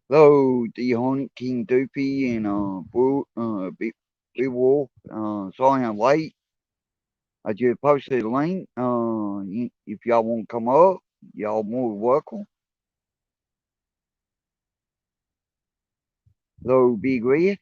Hello, the Hornet King Doopy and Big Wolf. Sorry I'm late. I just posted a link. If y'all want to come up, y'all more welcome. Hello, Big Red.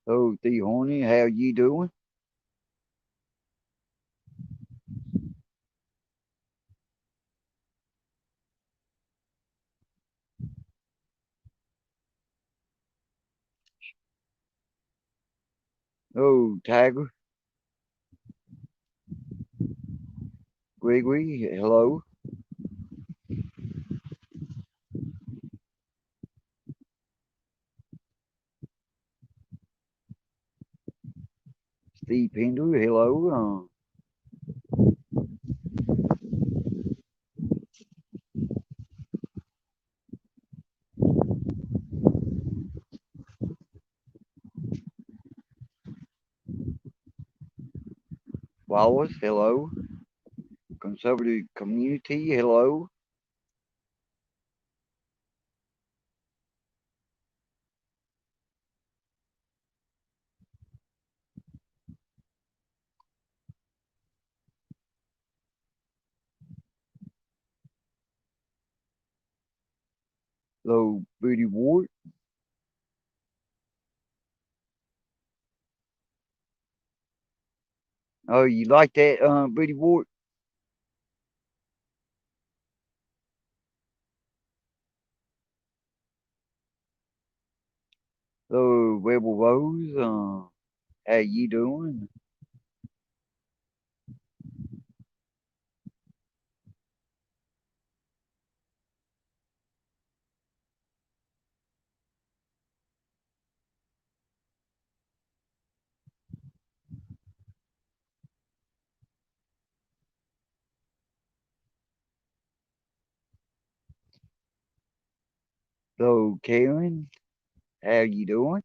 Hello, the Hornet. How you doing? Hello, Tiger. Gregory. Hello. Steve Pender. Hello. Wallace. Hello. Conservative Community. Hello. Hello, Booty Ward. Oh, you like that, Booty Ward? Hello, Rebel Rose. How you doing? Hello, Karen. How you doing?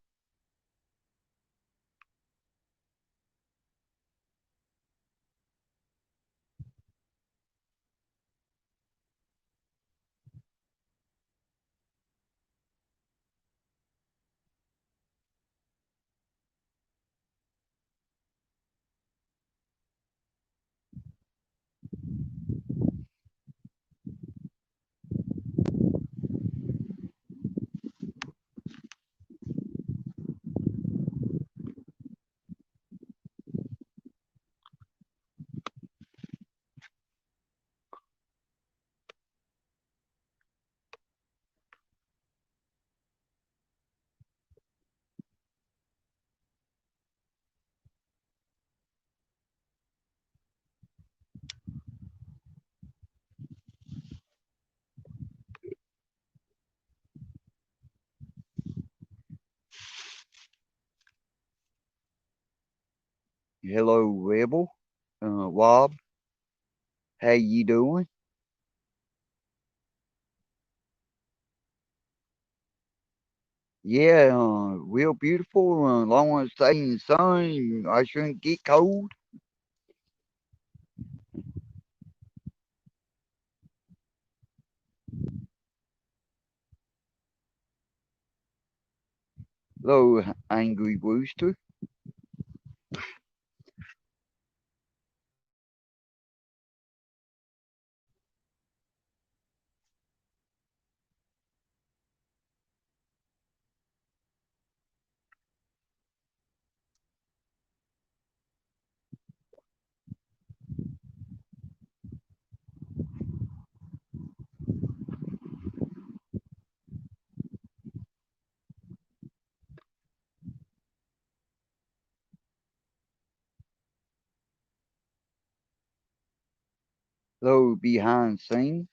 Hello, Rebel. Rob. How you doing? Yeah, real beautiful. Long as stay in the sun. I shouldn't get cold. Hello, Angry Rooster. Hello, behind scenes.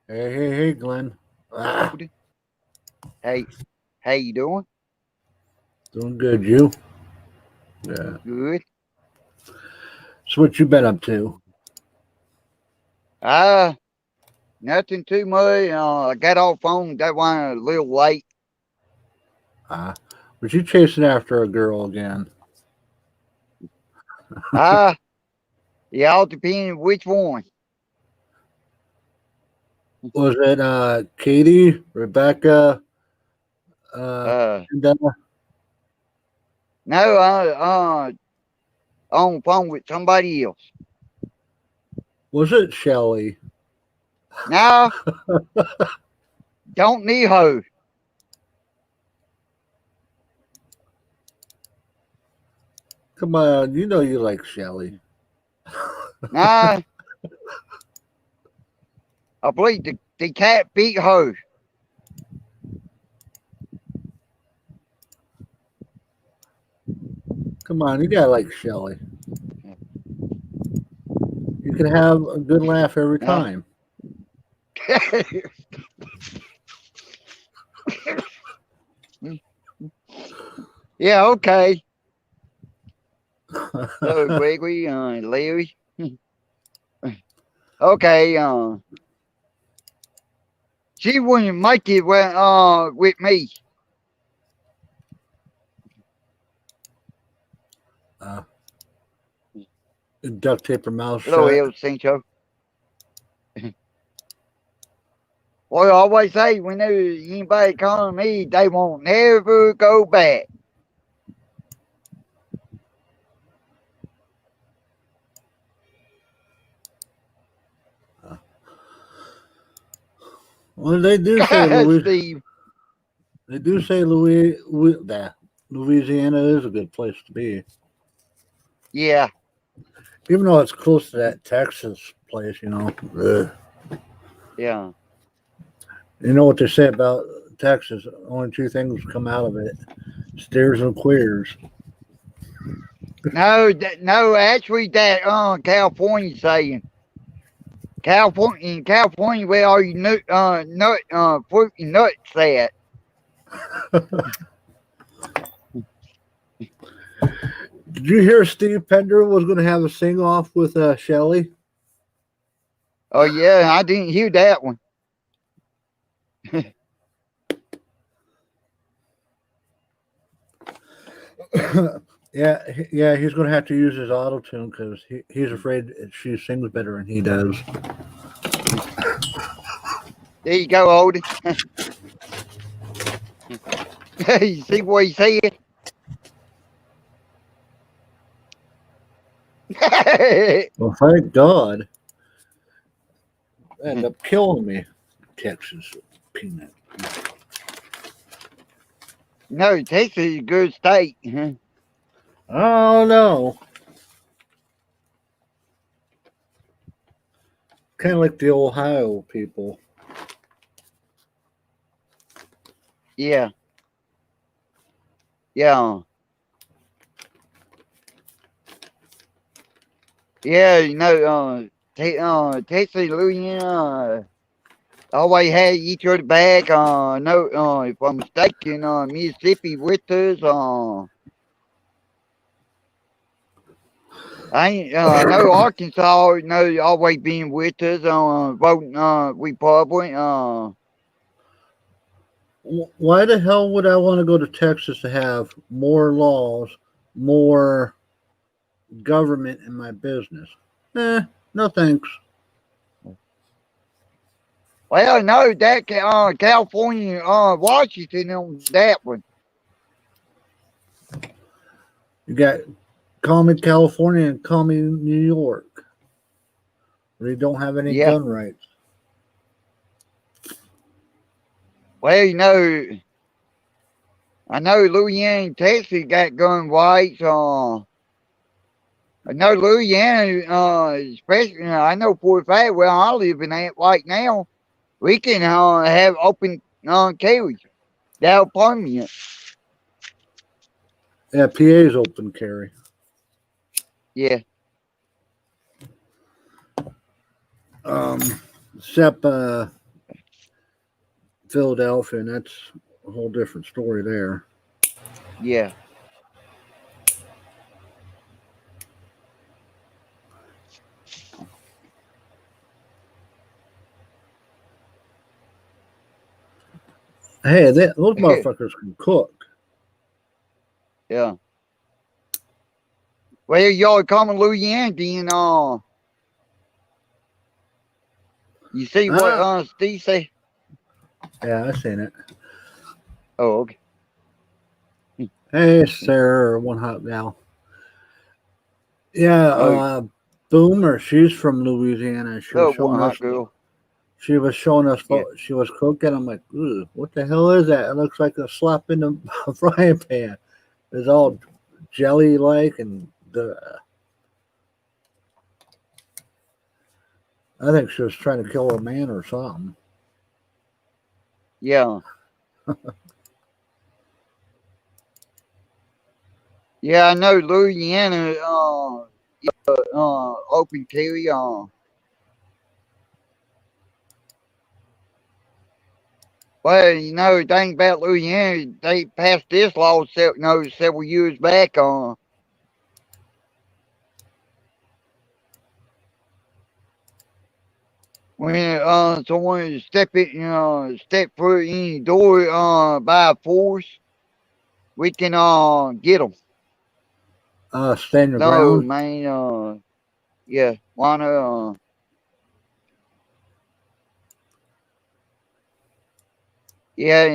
Hey, Glenn. Ah, Hey, how you doing? doing good. You? Yeah. Good. So what you been up to? Uh, Nothing too much. I got off on that one a little late. Ah, was you chasing after a girl again? Uh, it all depends which one. Was it Katie, Rebecca, uh, Uh, and, no, on the phone with somebody else. was it Shelly? No, don't need her. Come on, you know you like Shelly. Nah, I believe the cat beat her. Come on, you gotta like Shelly. You can have a good laugh every Uh, time. yeah, okay. Hello, Gregory, Larry. Okay, she wouldn't make it with me. uh, Duct tape her mouth Hello, shut. El Cincho. Well, I always say whenever anybody calling me, they won't never go back. Uh, well, they do say Steve. That Louisiana is a good place to be, Yeah, even though it's close to that Texas place. You know, ugh. yeah. You know what they say about Texas? Only two things come out of it: steers and queers. No, no, actually, that California saying California in California, where are you fruity nuts at? Did you hear Steve Pender was going to have a sing off with Shelley? Oh yeah, I didn't hear that one. Yeah, he's going to have to use his auto tune because he's afraid she sings better than he does. There you go, Odie. You see what he said? Well, thank God. They end up killing me. Texas peanut. No, Texas is a good state. Oh no. Kind of like the Ohio people. Yeah, yeah, yeah. Texas, Louisiana. Always had each other back. No, if I'm mistaken, Mississippi with us. I know Arkansas, always being with us. Voting, Republican. Why the hell would I want to go to Texas to have more laws, more government in my business? No thanks. Well, no, that California, Washington on that one. You got call me California and call me New York. Where you don't have any Yeah. gun rights. Well, I know Louisiana and Texas got gun rights. I know Louisiana, especially, I know for a fact where I live in at right now, we can have open carry without permit. Yeah, PA's open carry. Yeah. Um, except Philadelphia, and that's a whole different story there. Yeah. Hey, those motherfuckers can cook. Yeah. Well, y'all come to Louisiana, then you see what Ah, Steve say? yeah, I seen it. Oh, okay. Hey, Sarah, one hot gal. Yeah, Oh, Boomer, she's from Louisiana. She was look, one showing us. hot girl. She was showing us. Yeah. She was cooking. I'm like, ooh, what the hell is that? It looks like a slap in the frying pan. It's all jelly like, and I think she was trying to kill a man or something. Yeah. Yeah, I know Louisiana, open carry, well, the thing about Louisiana, they passed this law several years back, when someone step through any door by force, we can get them. Stand your No, ground. man, yeah, wanna yeah,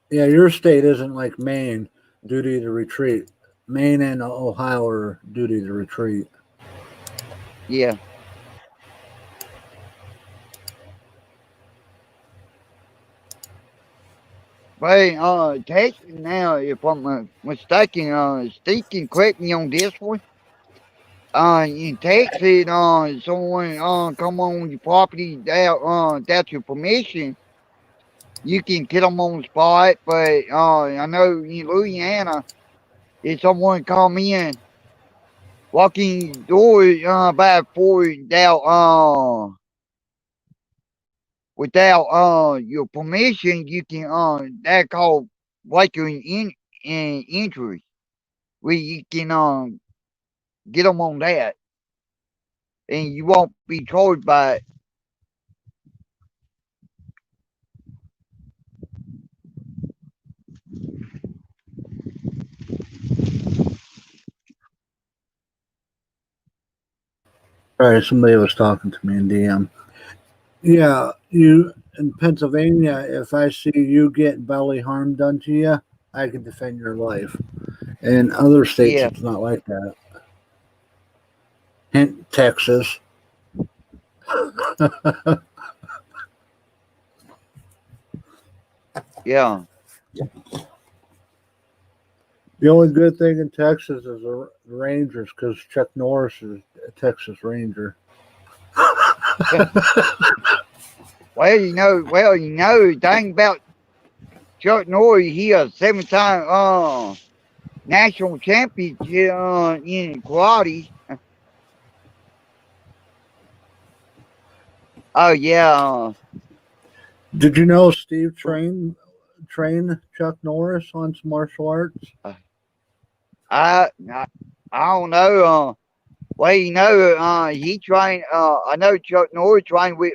Yeah, your state isn't like Maine, duty to retreat. Maine and Ohio are duty to retreat. yeah. But Texas now, if I'm mistaken, Steve can correct me on this one. In Texas, someone come on your property without your permission, you can kill them on the spot. But I know in Louisiana, if someone come in, walking door by force without your permission, you can that called breaking in injury. We you can get them on that, and you won't be charged by it. Right, somebody was talking to me in DM. Yeah, you in Pennsylvania, if I see you get bodily harm done to you, I can defend your life. In other states, Yeah, it's not like that. Hint, Texas. The yeah, only good thing in Texas is the Rangers because Chuck Norris is a Texas Ranger. yeah. Thing about Chuck Norris, he a 7-time national champion in karate. Oh yeah, Did you know Steve trained Chuck Norris on some martial arts? uh, I don't know. Well, he trained. I know Chuck Norris trained with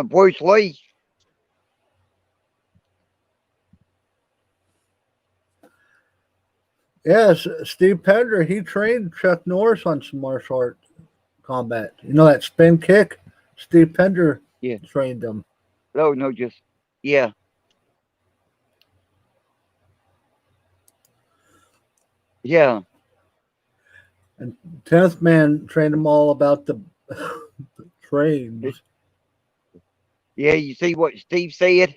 Bruce Lee. Yes, Steve Pender, he trained Chuck Norris on some martial art combat. You know that spin kick? Steve Pender Yeah. trained him. No, no, just yeah, yeah, And 10th Man trained him all about the trains. yeah. You see what Steve said?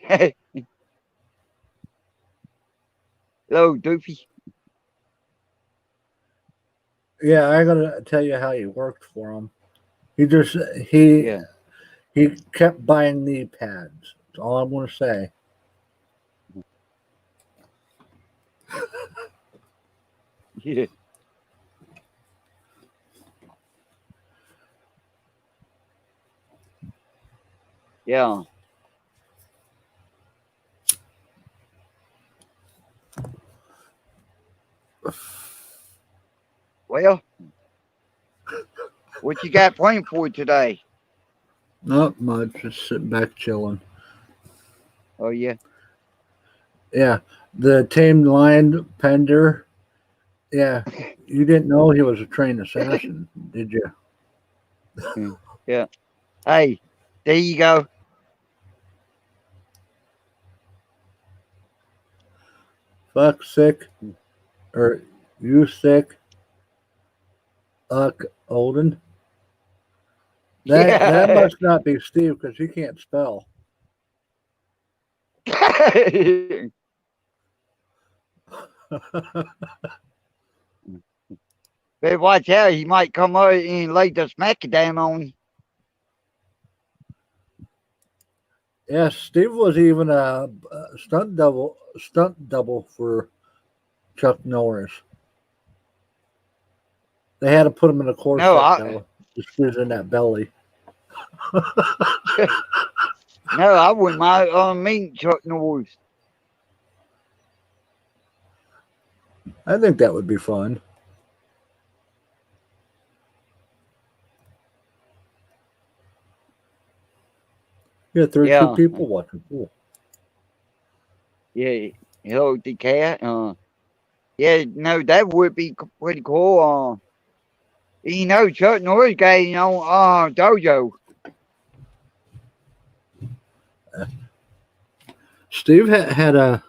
Hello, Doofy. Yeah, I gotta tell you how he worked for him. He just he Yeah, he kept buying knee pads. That's all I'm gonna say. yeah, Yeah. Well, what you got planned for today? Not much. Just sitting back chilling. Oh yeah. Yeah, the tamed lion pender. Yeah, you didn't know he was a trained assassin, did you? Mm, yeah. Hey, there you go. Fuck sick or you sick? Uck Olden. That Yeah. must not be Steve because he can't spell. Better watch out. He might come out and lay the smack down on you. Yeah, Steve was even a stunt double for Chuck Norris. They had to put him in a No, corset though, to squeeze in that belly. no, I wouldn't mind meeting Chuck Norris. I think that would be fun. Yeah, 32 Yeah. people watching. Cool. Yeah. Hello, the cat. Yeah, no, that would be pretty cool. Chuck Norris got dojo. Steve had a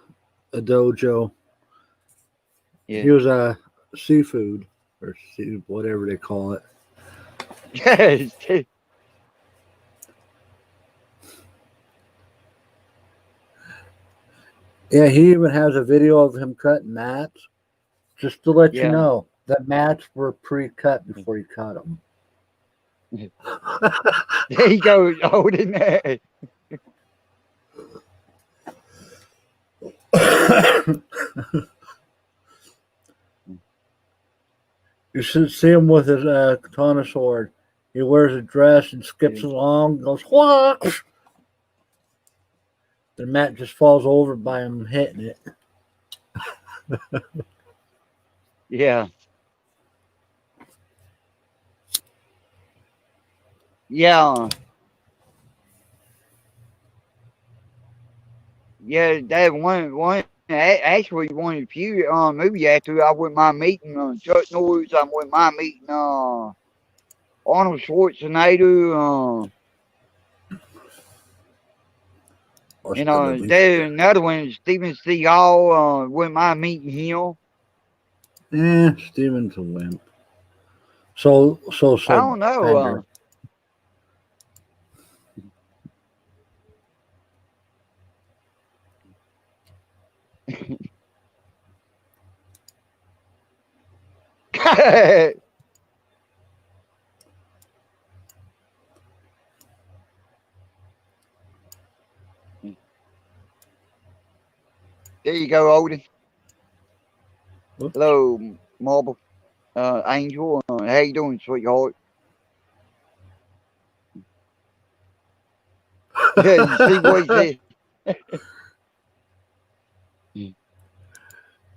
dojo. Yeah. He was a seafood or whatever they call it. Yes. Yeah, he even has a video of him cutting mats. Just to let you Yeah. know, the mats were pre-cut before he cut them. There you go, holding that. You should see him with his katana sword. He wears a dress and skips Yeah. along, goes what? The mat just falls over by him hitting it. Yeah. Yeah. Yeah, that actually one of the few movie actors I wouldn't mind meeting. Chuck Norris, I wouldn't mind meeting Arnold Schwarzenegger. There's another one, Steven Seagal. Wouldn't mind meeting him. Steven's a wimp. So I said don't know. Bender. There you go, Odin. Whoops. Hello, Marble. Angel. How you doing, sweetheart? You see what he said?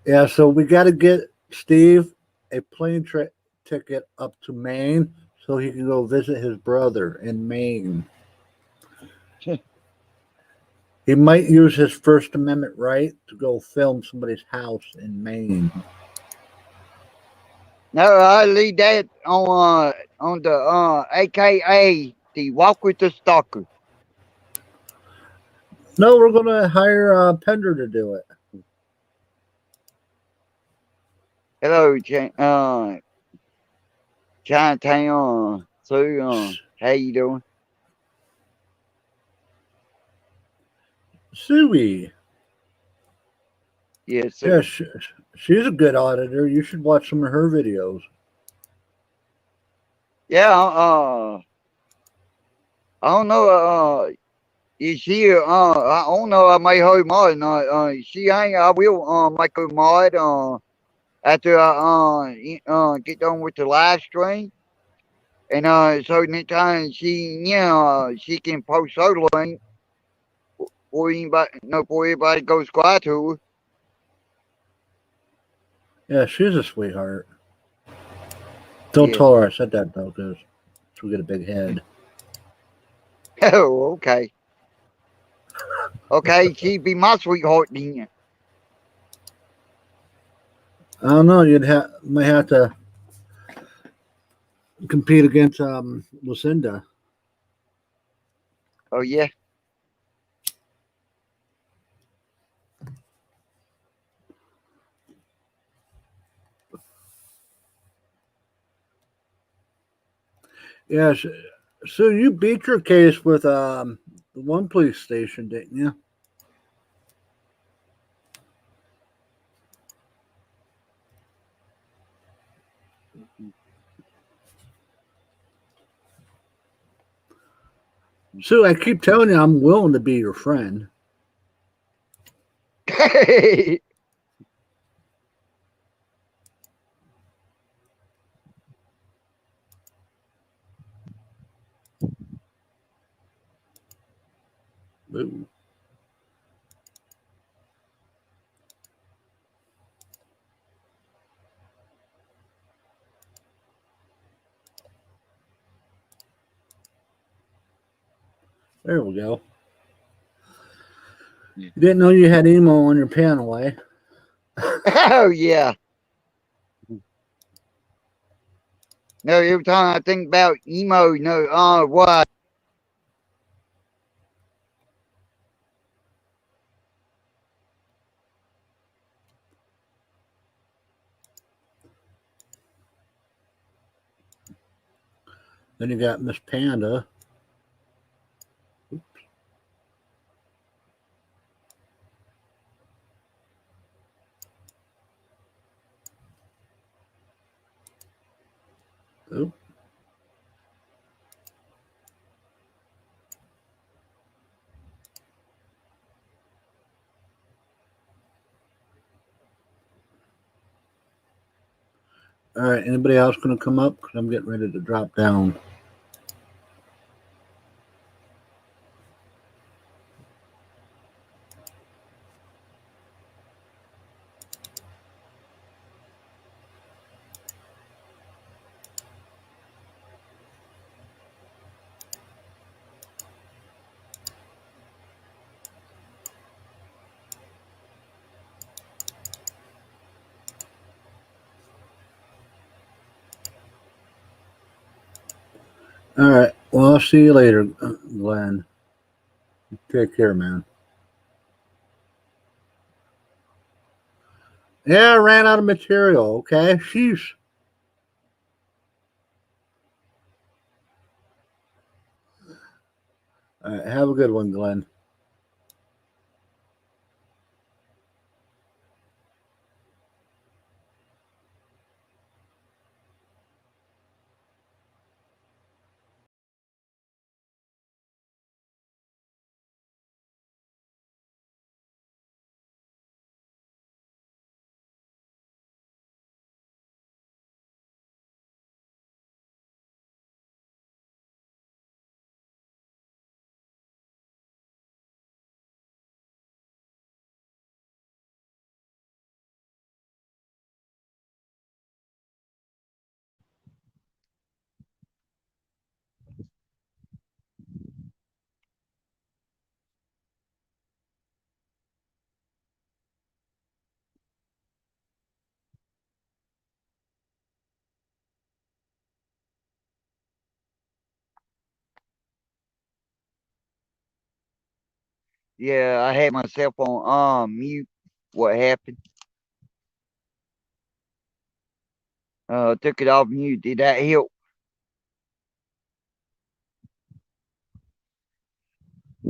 Yeah, so we got to get Steve a ticket up to Maine so he can go visit his brother in Maine. He might use his First Amendment right to go film somebody's house in Maine. No, I leave that on the AKA the Walk with the Stalker. No, we're going to hire Pender to do it. Hello, Chinatown. So, how you doing? Suey. Yes, Yeah, sir. she's a good auditor. You should watch some of her videos. Yeah. I don't know. Is she? I don't know. I may her mod. She ain't. I will make her mod. After I get done with the live stream. And so next time she can post her link for anybody, no, for everybody to go subscribe to her. Yeah, she's a sweetheart. Don't Yeah. tell her I said that though, because she'll get a big head. Oh, okay. Okay, she'd be my sweetheart then. I don't know. Might have to compete against Lucinda. Oh yeah. Yeah. So you beat your case with the one police station, didn't you? Sue, I keep telling you I'm willing to be your friend. Ooh, there we go. You didn't know you had emo on your panel, eh? Oh yeah. No, every time I think about emo, no, what? Then you got Miss Panda. Ooh. All right. Anybody else going to come up? Because I'm getting ready to drop down. All right. Well, I'll see you later, Glenn. Take care, man. Yeah, I ran out of material. Okay. Sheesh. All right. Have a good one, Glenn. Yeah, I had myself on mute. What happened? Took it off mute. Did that help?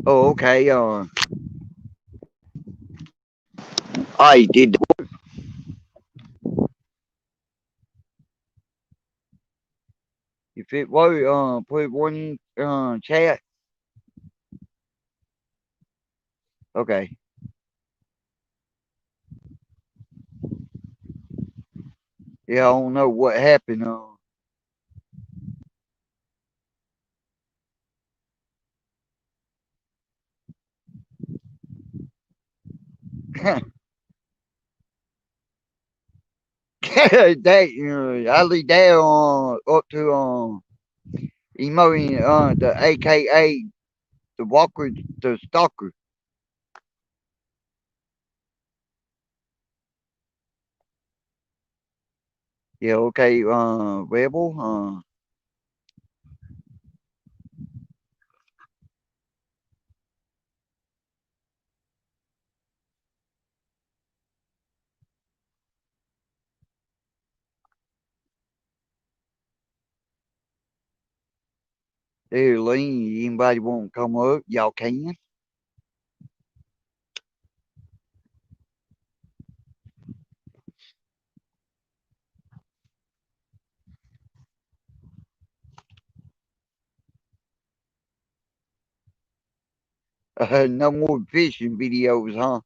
Oh, okay. I did. If it was, put one chat. Okay. Yeah, I don't know what happened. that I leave that up to emo the AKA the Walker the Stalker. Yeah, okay, Rebel. Hey, Lee, anybody want to come up? Y'all can. No more fishing videos, huh?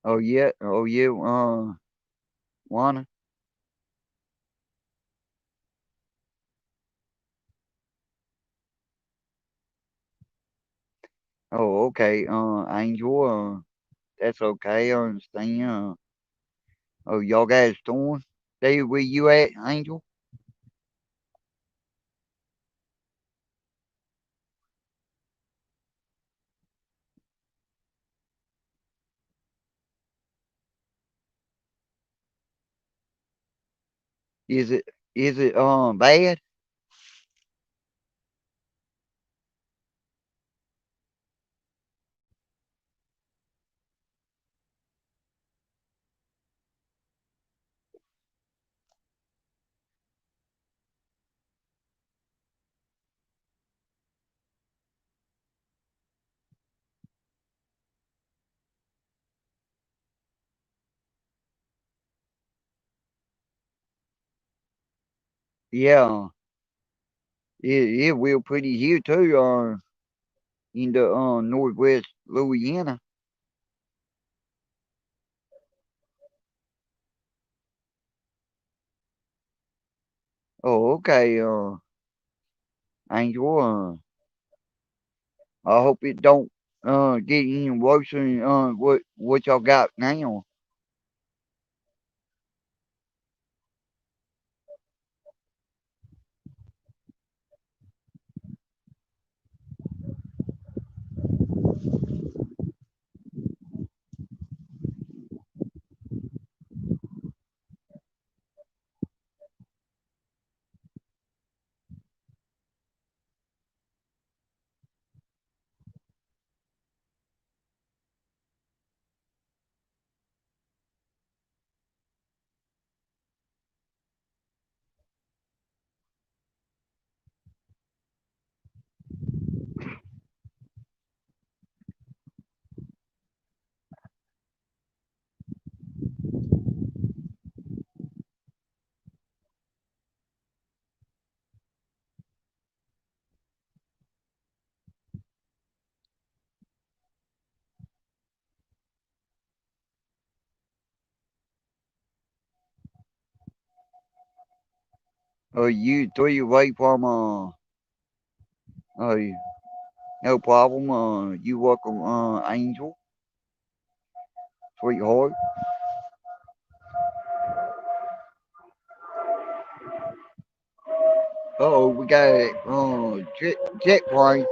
Oh yeah, oh yeah. Wanna? Oh, okay. Angel. That's okay. I understand. Oh, y'all got a storm? Stay where you at, Angel? Is it bad? Yeah. It will pretty here too. In the northwest Louisiana. Oh, okay. Angel. I hope it don't get any worse than what y'all got now. You 3 away from uh no problem. You welcome, Angel, sweetheart. Oh, we got jet plane.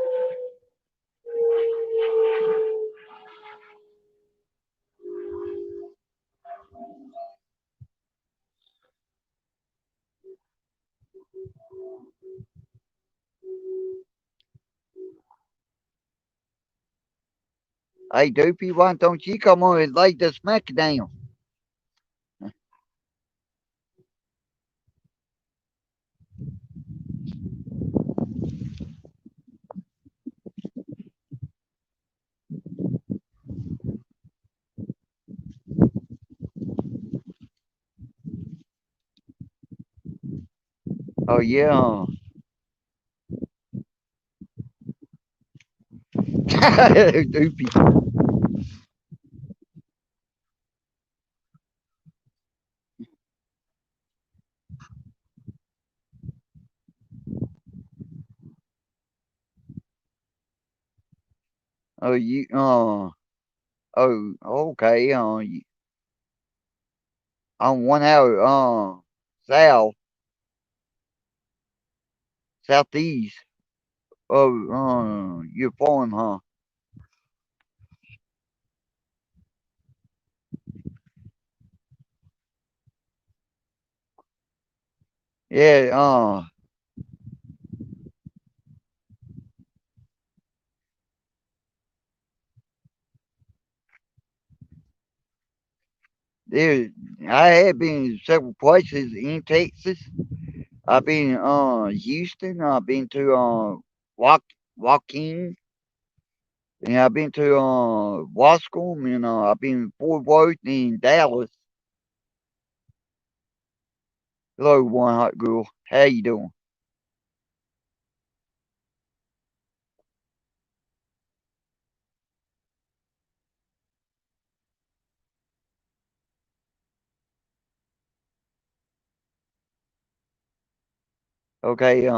Hey, Doopy, why don't you come on and lay the smack down? Oh yeah. Doopy. Oh you. Oh okay. I'm 1 hour. South, southeast of your farm, huh? Yeah. There. I have been several places in Texas. I've been Houston. I've been to Walk Joaquin, and I've been to Wascom, and I've been Fort Worth and Dallas. Hello, one hot girl. How you doing? Okay.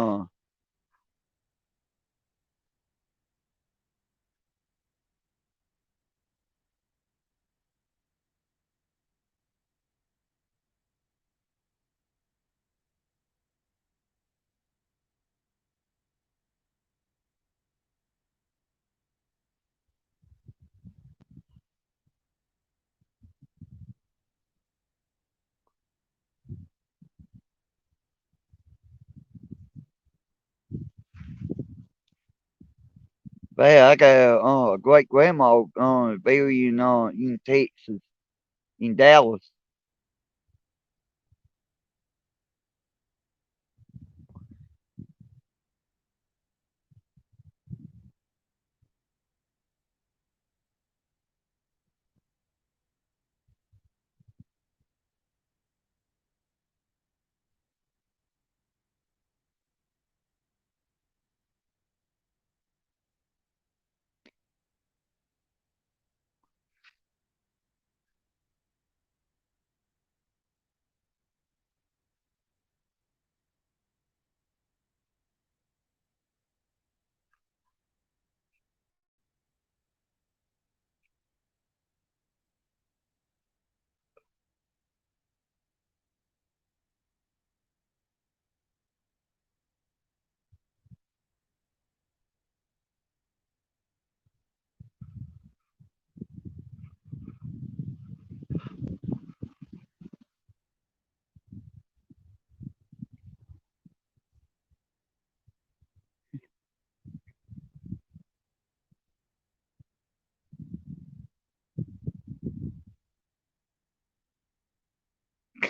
Yeah, I got a great grandma buried in Texas, in Dallas.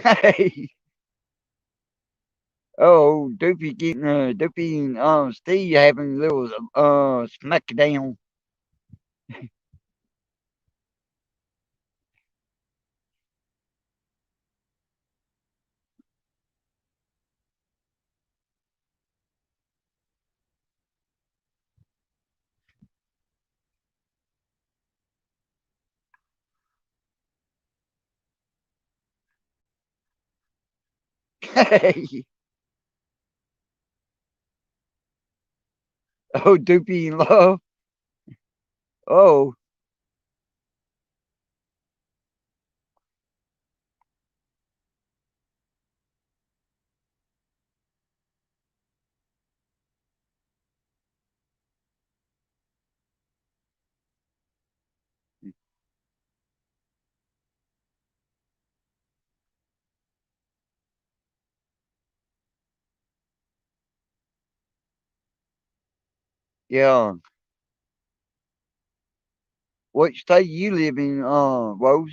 Hey, oh, Doopy and Steve having a little smackdown. Hey, oh, Doopy in love. Oh, yeah. What state you live in, Rose?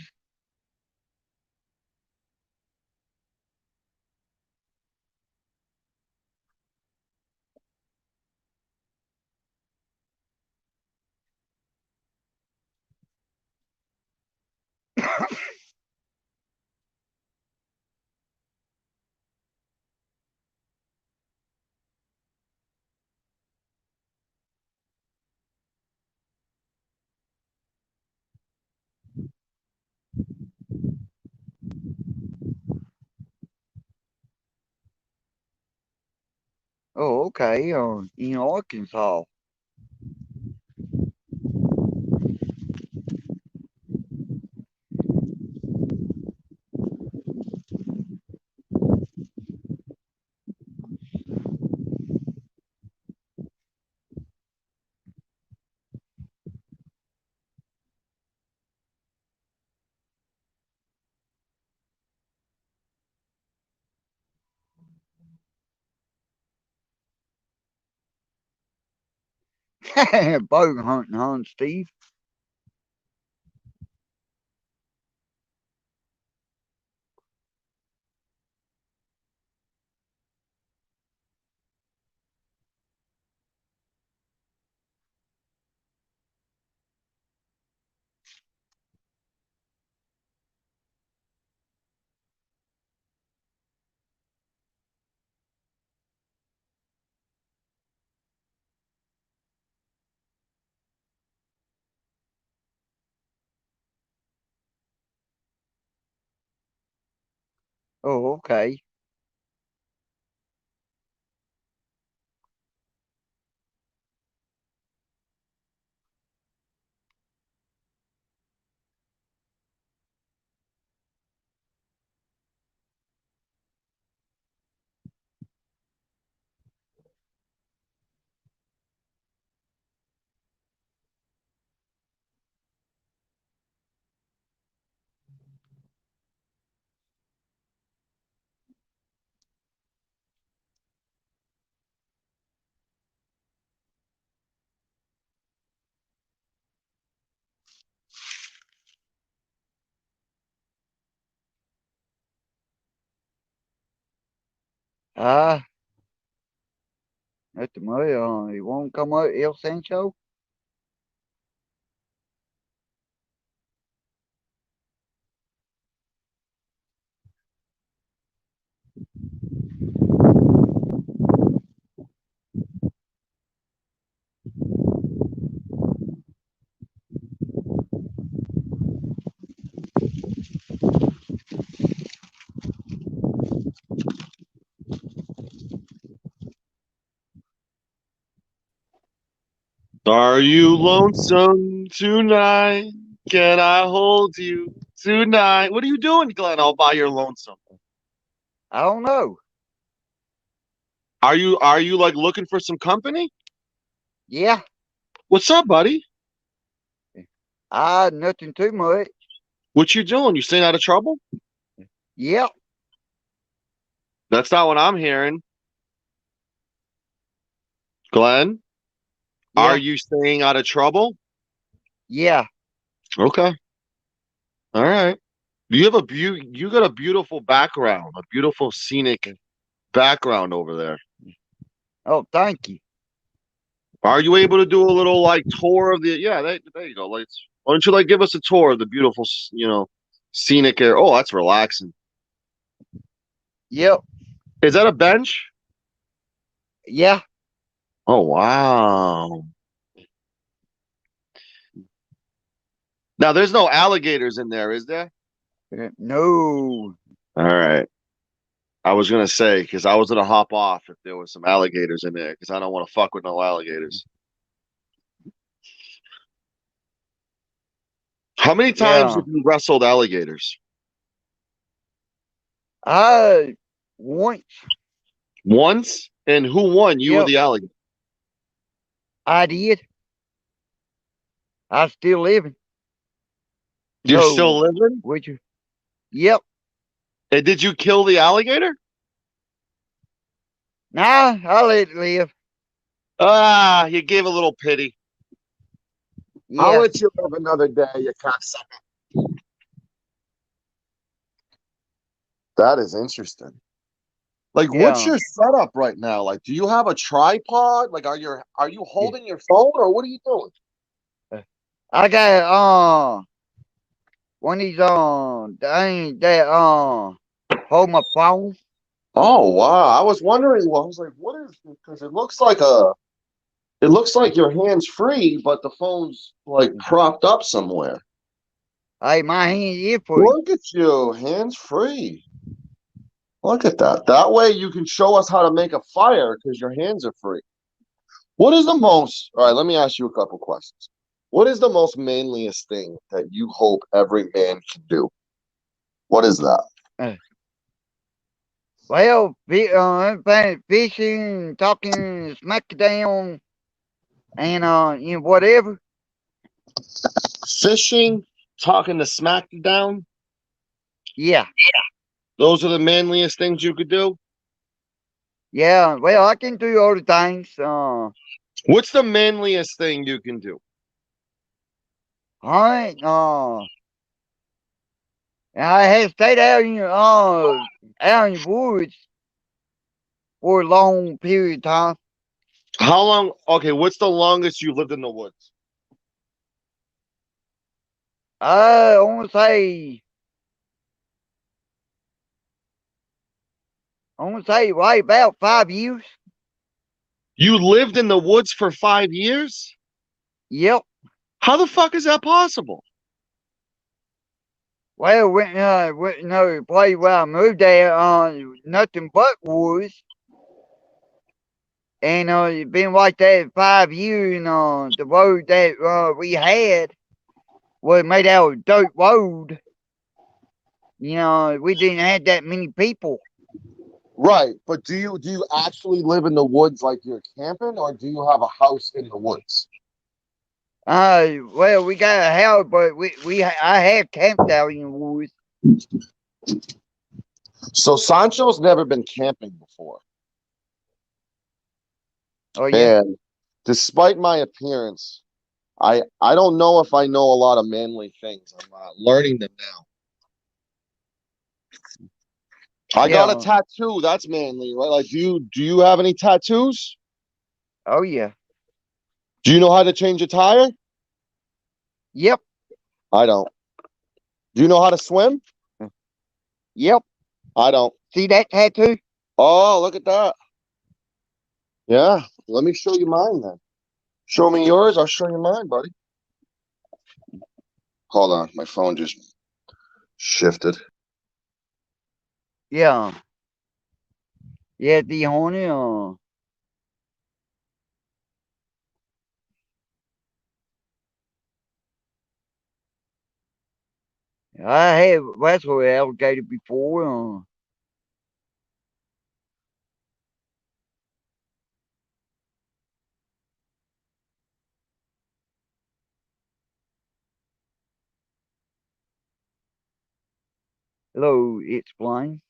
Oh, okay. In Arkansas. Bug hunting, huh, Steve? Oh, okay. Ah, at the mud. You won't come out, El Sancho? Are you lonesome tonight? Can I hold you tonight? What are you doing, Glenn, all by your lonesome? I don't know. Are you like looking for some company? Yeah. What's up, buddy? Nothing too much. What you doing? You staying out of trouble? Yep. That's not what I'm hearing. Glenn, are Yeah. you staying out of trouble? Yeah. Okay. All right. You got a beautiful background, a beautiful scenic background over there. Oh, thank you. Are you able to do a little like tour of the? Yeah, there you go. Why don't you like give us a tour of the beautiful, scenic area? Oh, that's relaxing. Yep. Is that a bench? Yeah. Oh wow. Now there's no alligators in there, is there? No. All right. I was gonna say because I was gonna hop off if there was some alligators in there because I don't want to fuck with no alligators. How many times Yeah. have you wrestled alligators? I once. Once? And who won? You or Yep. the alligator? I did. I still living. You're still So, living? would you? Yep. And did you kill the alligator? Nah, I let it live. Ah, you gave a little pity. I'll Yeah. let you live another day, you cocksucker. That is interesting. Like, what's Yeah. your setup right now? Like, do you have a tripod? Like, are you Yeah. holding your phone or what are you doing? I got one of these thing that hold my phone. Oh wow! I was wondering. Well, I was like, what is? Because it looks like your hands free, but the phone's like propped up somewhere. Hey, my hand is free. Look at you, hands free. Look at that. That way you can show us how to make a fire because your hands are free. What is the most, all right, let me ask you a couple questions. What is the most manliest thing that you hope every man can do? What is that? Uh, well, fishing, talking, smackdown, and whatever. Fishing, talking to smackdown. Yeah, Those are the manliest things you could do. yeah. Well, I can do other things. What's the manliest thing you can do? Hunt. I have stayed out in the woods for a long period of time. How long? Okay, what's the longest you lived in the woods? I want to say, right about 5 years. You lived in the woods for 5 years? Yep. How the fuck is that possible? Well, the place where I moved there, nothing but woods. And it's been like that 5 years, and the road that we had was made out of dirt road. We didn't have that many people. Right, but do you actually live in the woods like you're camping, or do you have a house in the woods? Well, we got a house, but I have camped out in the woods. So Sancho's never been camping before. Oh yeah, And despite my appearance, I don't know if I know a lot of manly things. I'm learning them now. I got a yeah. tattoo. That's manly, right? Like, do you have any tattoos? Oh yeah. Do you know how to change a tire? Yep, I don't. Do you know how to swim? yep. I don't. See that tattoo? Oh, look at that. Yeah. Let me show you mine then. Show me yours. I'll show you mine, buddy. Hold on. My phone just shifted. Yeah, yeah. The honey. I have wrestled with alligator before. Hello, it's blind.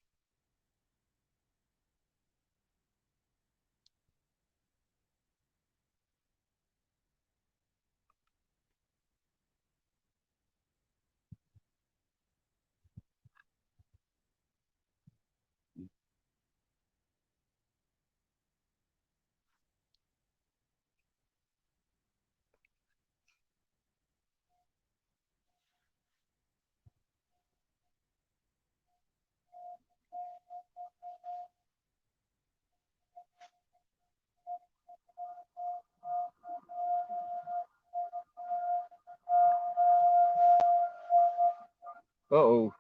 Uh-oh.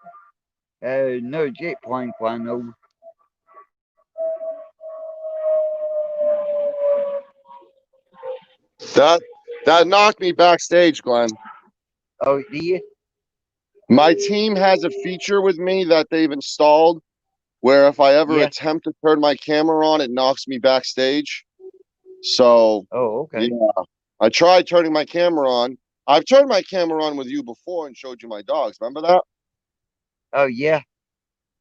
No jet plane flying over. That that knocked me backstage, Glenn. Oh, yeah? My team has a feature with me that they've installed where if I ever Yeah. attempt to turn my camera on, it knocks me backstage. So, Oh, yeah, okay. I tried turning my camera on. I've turned my camera on with you before and showed you my dogs. Remember that? Oh, yeah.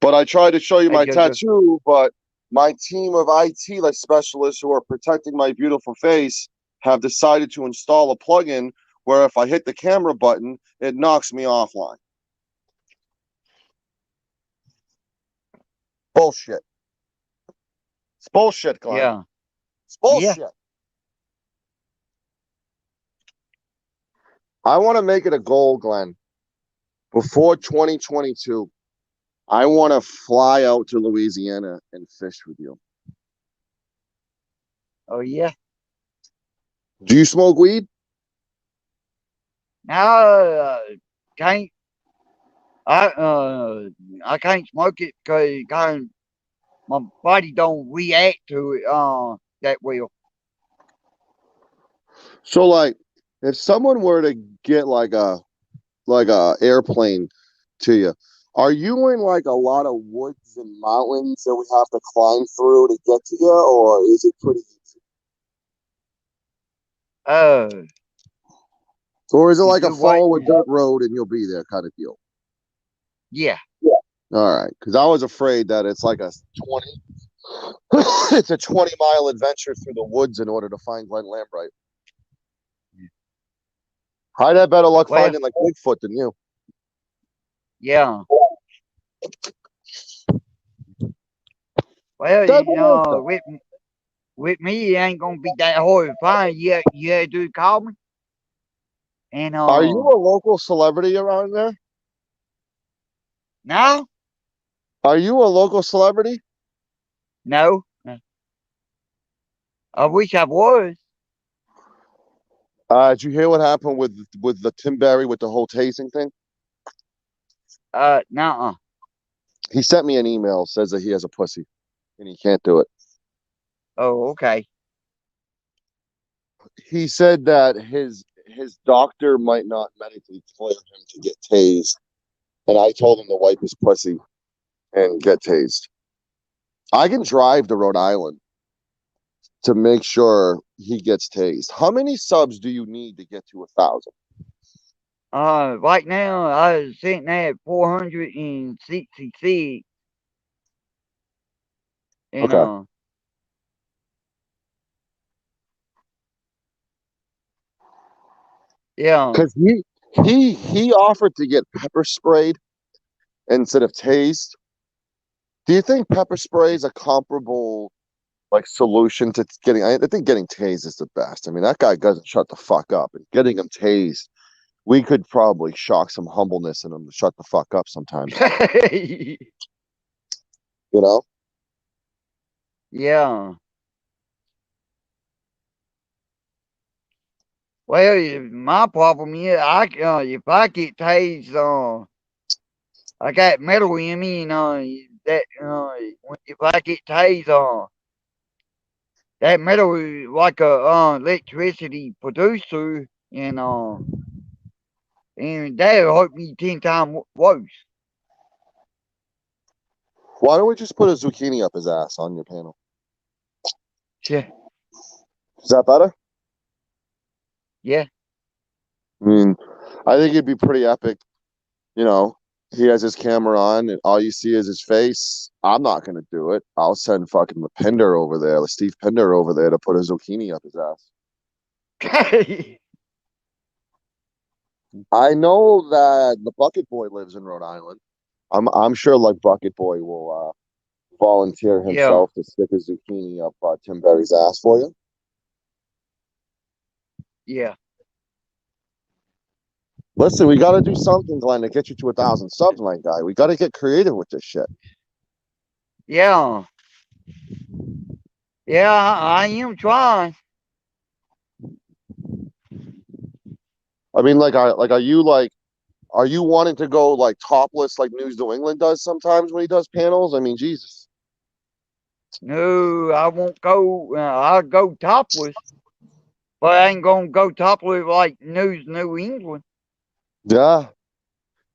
But I tried to show you Hey, my Jojo. tattoo, but my team of IT like specialists who are protecting my beautiful face have decided to install a plugin where if I hit the camera button, it knocks me offline. Bullshit. It's bullshit, Glenn. Yeah. It's Yeah. bullshit. I want to make it a goal, Glenn. Before 2022, I want to fly out to Louisiana and fish with you. Oh, yeah. Do you smoke weed? Now, can't, I can't smoke it because it kind of my body don't react to it that well. So like, if someone were to get like a airplane to you, are you in like a lot of woods and mountains that we have to climb through to get to you, or is it pretty easy? Uh, Or is it you like a do what? follow a dirt road and you'll be there kind of deal? Yeah. All right, because I was afraid that it's like a 20, it's a 20-mile adventure through the woods in order to find Glenn Lambright. I'd have better luck Well, finding like Bigfoot than you. yeah. Well, That's awesome. with me, it ain't gonna be that hard to find. Yeah, do call me. And Are you a local celebrity around there? now, Are you a local celebrity? no. I wish I was. Did you hear what happened with the Tim Berry with the whole tasing thing? Nuh-uh. He sent me an email, says that he has a pussy and he can't do it. Oh, okay. He said that his doctor might not medically clear him to get tased, and I told him to wipe his pussy and get tased. I can drive to Rhode Island to make sure he gets tased. How many subs do you need to get to 1,000? Right now I sitting at 466, and Okay, yeah. because he offered to get pepper sprayed instead of tased. Do you think pepper spray is a comparable like solution to getting? I think getting tased is the best. I mean, that guy doesn't shut the fuck up, and getting him tased, we could probably shock some humbleness in him to shut the fuck up sometimes. You know? Yeah. Well, my problem is if I get tased, I got metal in me, and that if I get tased, that metal is like a electricity producer, and that'll hurt me 10 times worse. Why don't we just put a zucchini up his ass on your panel? Yeah, Is that better? yeah, I mean, I think it'd be pretty epic. You know, he has his camera on, and all you see is his face. I'm not gonna do it. I'll send fucking the Pinder over there, the Steve Pinder over there, to put a zucchini up his ass. I know that the Bucket Boy lives in Rhode Island. I'm sure like Bucket Boy will volunteer yeah, himself to stick a zucchini up Tim Berry's ass for you. yeah, Listen, we got to do something, Glenn, to get you to 1,000 subs, my guy. We got to get creative with this shit. yeah, yeah. I am trying. I mean, are you wanting to go like topless like News New England does sometimes when he does panels? I mean, Jesus. No, I won't go. I'll go topless, but I ain't gonna go topless like News New England. Yeah,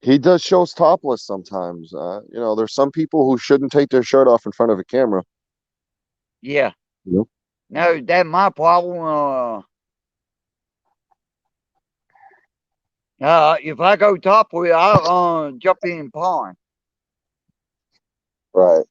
he does shows topless sometimes. There's some people who shouldn't take their shirt off in front of a camera. Yeah. Yep. No, that's my problem. If I go topless, I'll jump in pond. Right.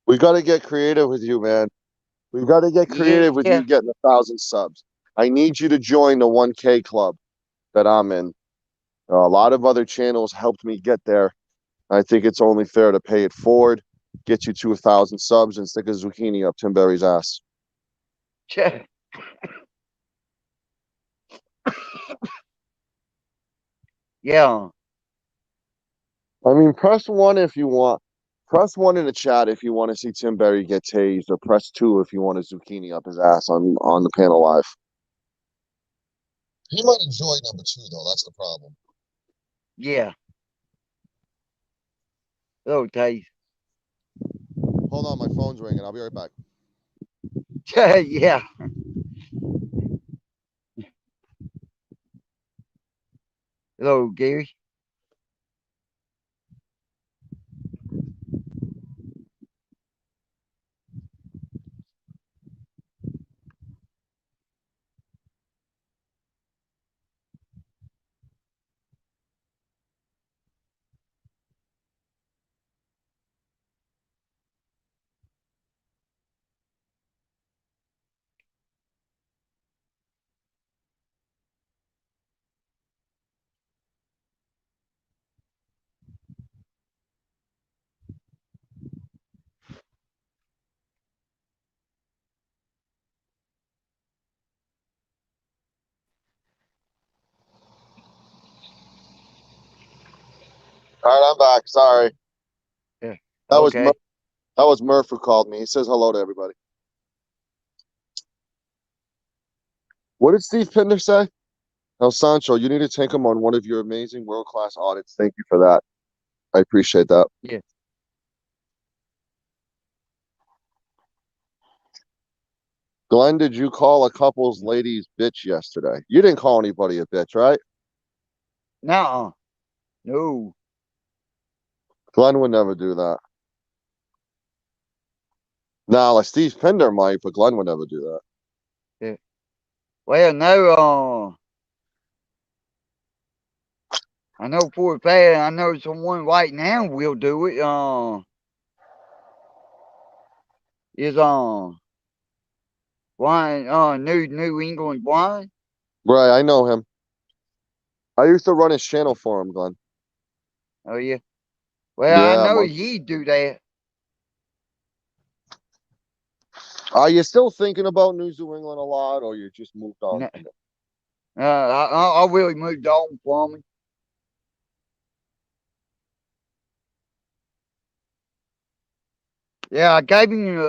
We got to get creative with you, man. We've got to get creative with Yeah, you getting 1,000 subs. I need you to join the 1K club that I'm in. A lot of other channels helped me get there. I think it's only fair to pay it forward, get you to 1,000 subs, and stick a zucchini up Tim Berry's ass. yeah, I mean, press one if you want. Press 1 in the chat if you want to see Tim Berry get tased, or press 2 if you want a zucchini up his ass on the panel live. He might enjoy number 2 though. That's the problem. Yeah. Hello, Taze. Hold on, my phone's ringing. I'll be right back. Yeah. Hello, Gary. All right, I'm back. Sorry. Yeah. That was Okay. Murph who called me. He says hello to everybody. What did Steve Pinder say? El Sancho, you need to take him on one of your amazing world-class audits. Thank you for that. I appreciate that. Yeah. Glenn, did you call a couple's ladies bitch yesterday? You didn't call anybody a bitch, right? Nuh-uh. No. Glenn would never do that. Now, like Steve Pinder might, but Glenn would never do that. Yeah. Well, no, I know for a fact, I know someone right now will do it. Is Brian, New England Brian? Right, I know him. I used to run his channel for him, Glenn. Oh yeah. Well, I Yeah, know he do that. are you still thinking about New England a lot, or you just moved on No, from it? I really moved on from him. Yeah, I gave him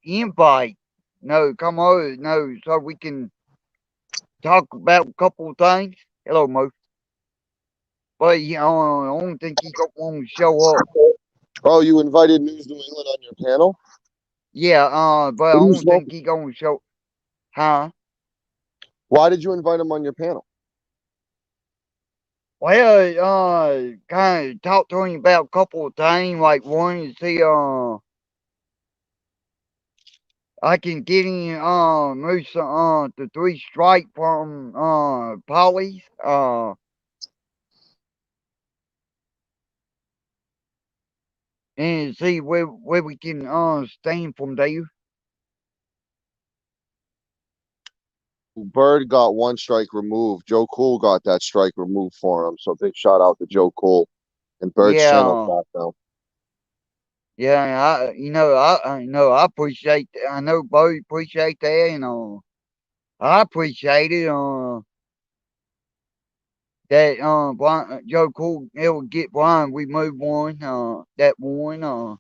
invite. No, come over. No, so we can talk about a couple of things. Hello, Mo. But I don't think he gonna want to show up. Oh, you invited News New England on your panel? Yeah, but I What are you don't think smoking? he gonna show. Huh? Why did you invite him on your panel? Well, kind of talk to him about a couple of things. Like one is see, I can get him, move some, the 3 strike from, Polly's, and see where we can, stand from there. Bird got 1 strike removed. Joe Cool got that strike removed for him. So big shout out to Joe Cool. And Bird's channel Yeah, back now. yeah, I appreciate, I know both appreciate that, I appreciate it, that, Brian, Joe Cool, it will get Brian, we move one, that one,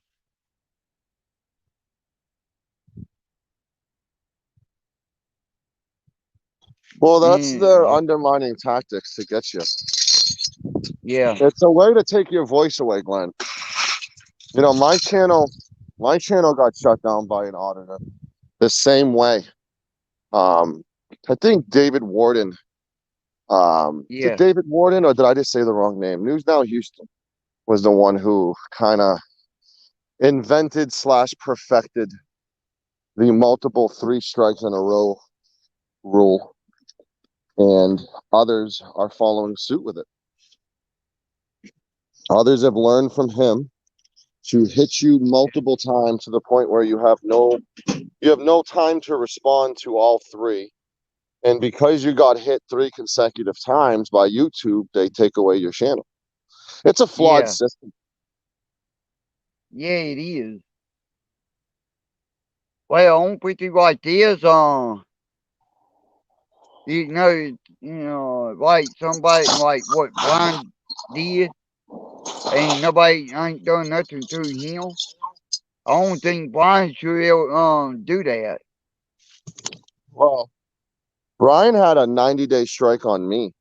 Well, that's their and, undermining tactics to get you. yeah, It's a way to take your voice away, Glenn. You know, my channel got shut down by an auditor the same way. I think David Warden. Is it yeah, David Warden, or did I just say the wrong name? News Now Houston was the one who kind of invented slash perfected the multiple 3 strikes in a row rule, and others are following suit with it. Others have learned from him to hit you multiple times to the point where you have no time to respond to all 3. And because you got hit 3 consecutive times by YouTube, they take away your channel. It's a flawed yeah, system. yeah, it is. Well, I'm pretty right this, you know, like somebody like what Brian did. Ain't nobody ain't done nothing to him. I don't think Brian should do that. Well, Brian had a 90-day strike on me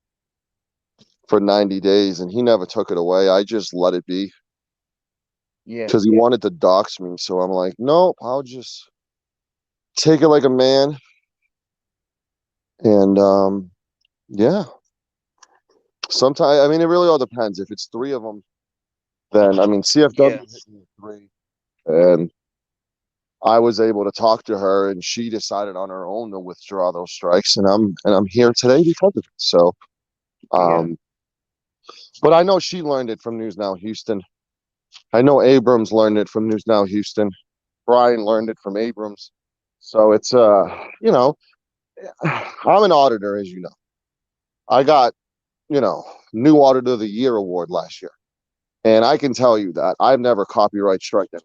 for 90 days, and he never took it away. I just let it be Yeah, because he wanted to dox me. So I'm like, nope, I'll just take it like a man. And yeah, sometimes, I mean, it really all depends. If it's three of them, then I mean, CFW yeah, hit me with three, and I was able to talk to her, and she decided on her own to withdraw those strikes, and I'm here today because of it. So, yeah, um, but I know she learned it from News Now Houston. I know Abrams learned it from News Now Houston. Brian learned it from Abrams. So it's you know, I'm an auditor, as you know. I got, new auditor of the year award last year. And I can tell you that I've never copyright struck it.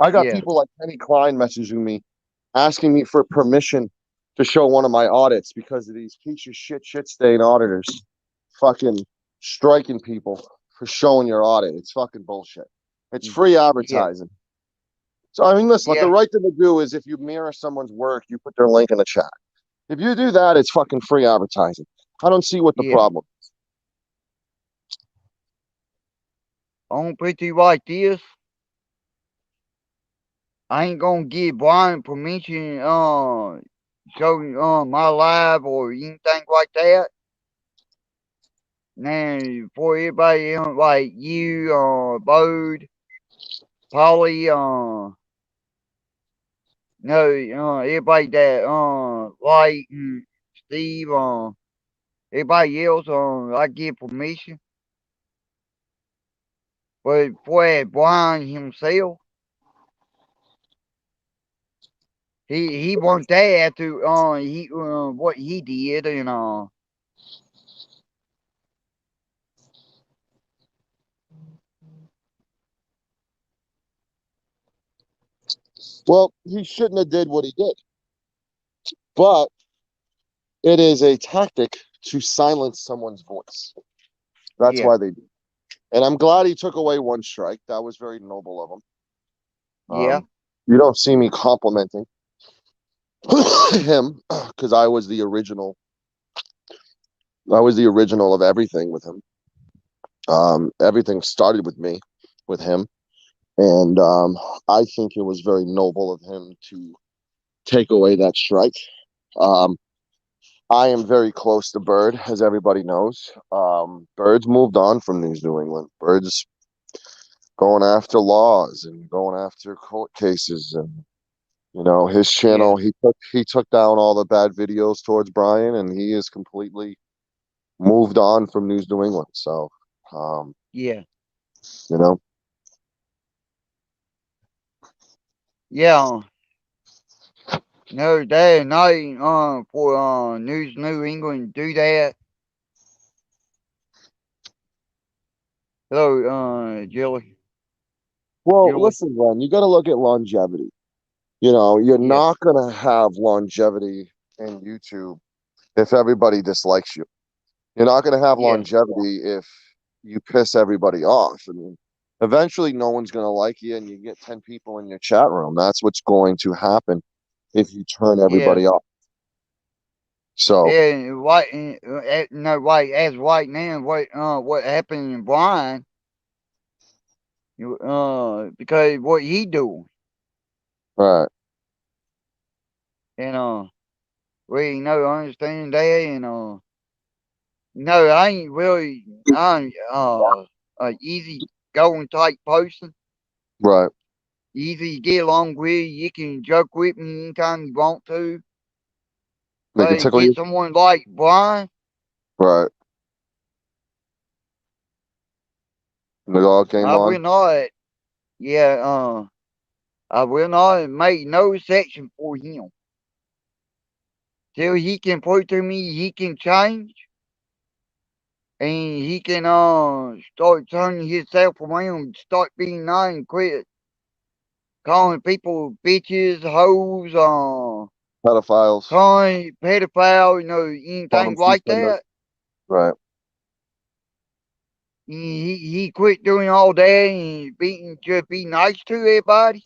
I got yeah, people like Penny Klein messaging me, asking me for permission to show one of my audits because of these piece of shit stain auditors fucking striking people for showing your audit. It's fucking bullshit. It's free yeah, advertising. So I mean, listen, the yeah, right thing to do is if you mirror someone's work, you put their link in the chat. If you do that, it's fucking free advertising. I don't see what the yeah. problem. I'm gonna put you like this. I ain't gonna give Brian permission show my live or anything like that. Now for everybody like you, Bode, Polly, no, everybody that like Steve, everybody else, I give permission. But for Brian himself, he want that to he what he did and Well, he shouldn't have did what he did, but it is a tactic to silence someone's voice. That's yeah, why they do. And I'm glad he took away one strike. That was very noble of him. yeah, You don't see me complimenting him because I was the original. I was the original of everything with him. Everything started with me, with him, and I think it was very noble of him to take away that strike. Um, I am very close to Bird, as everybody knows. Bird's moved on from News New England. Bird's going after laws and going after court cases, and his yeah, channel. He took down all the bad videos towards Brian, and he is completely moved on from News New England. So, um, yeah, you know, yeah. No, day and night for News New England do that. Hello, Jilly. well, Julie. listen, Glenn, you got to look at longevity. You're Yeah, not gonna have longevity in YouTube if everybody dislikes you. You're not going to have yeah, longevity if you piss everybody off. I mean, eventually, no one's going to like you, and you get 10 people in your chat room. That's what's going to happen if you turn yeah. everybody off. So, And right, no, right as right now, what happened in Brian, because what he do, right, and we understand that, and no, I ain't really, I'm a easy going type person. right. Easy to get along with. You can joke with me anytime you want to. They can But tickle get you. someone like Brian, Right. And the dog came I will on. not. Yeah, I will not make no exception for him till he can prove to me he can change and he can start turning himself around, start being nice and quit calling people bitches, hoes, Pedophiles. calling pedophile, Calling them anything food like sender. that. Right. he quit doing all that and just be nice to everybody.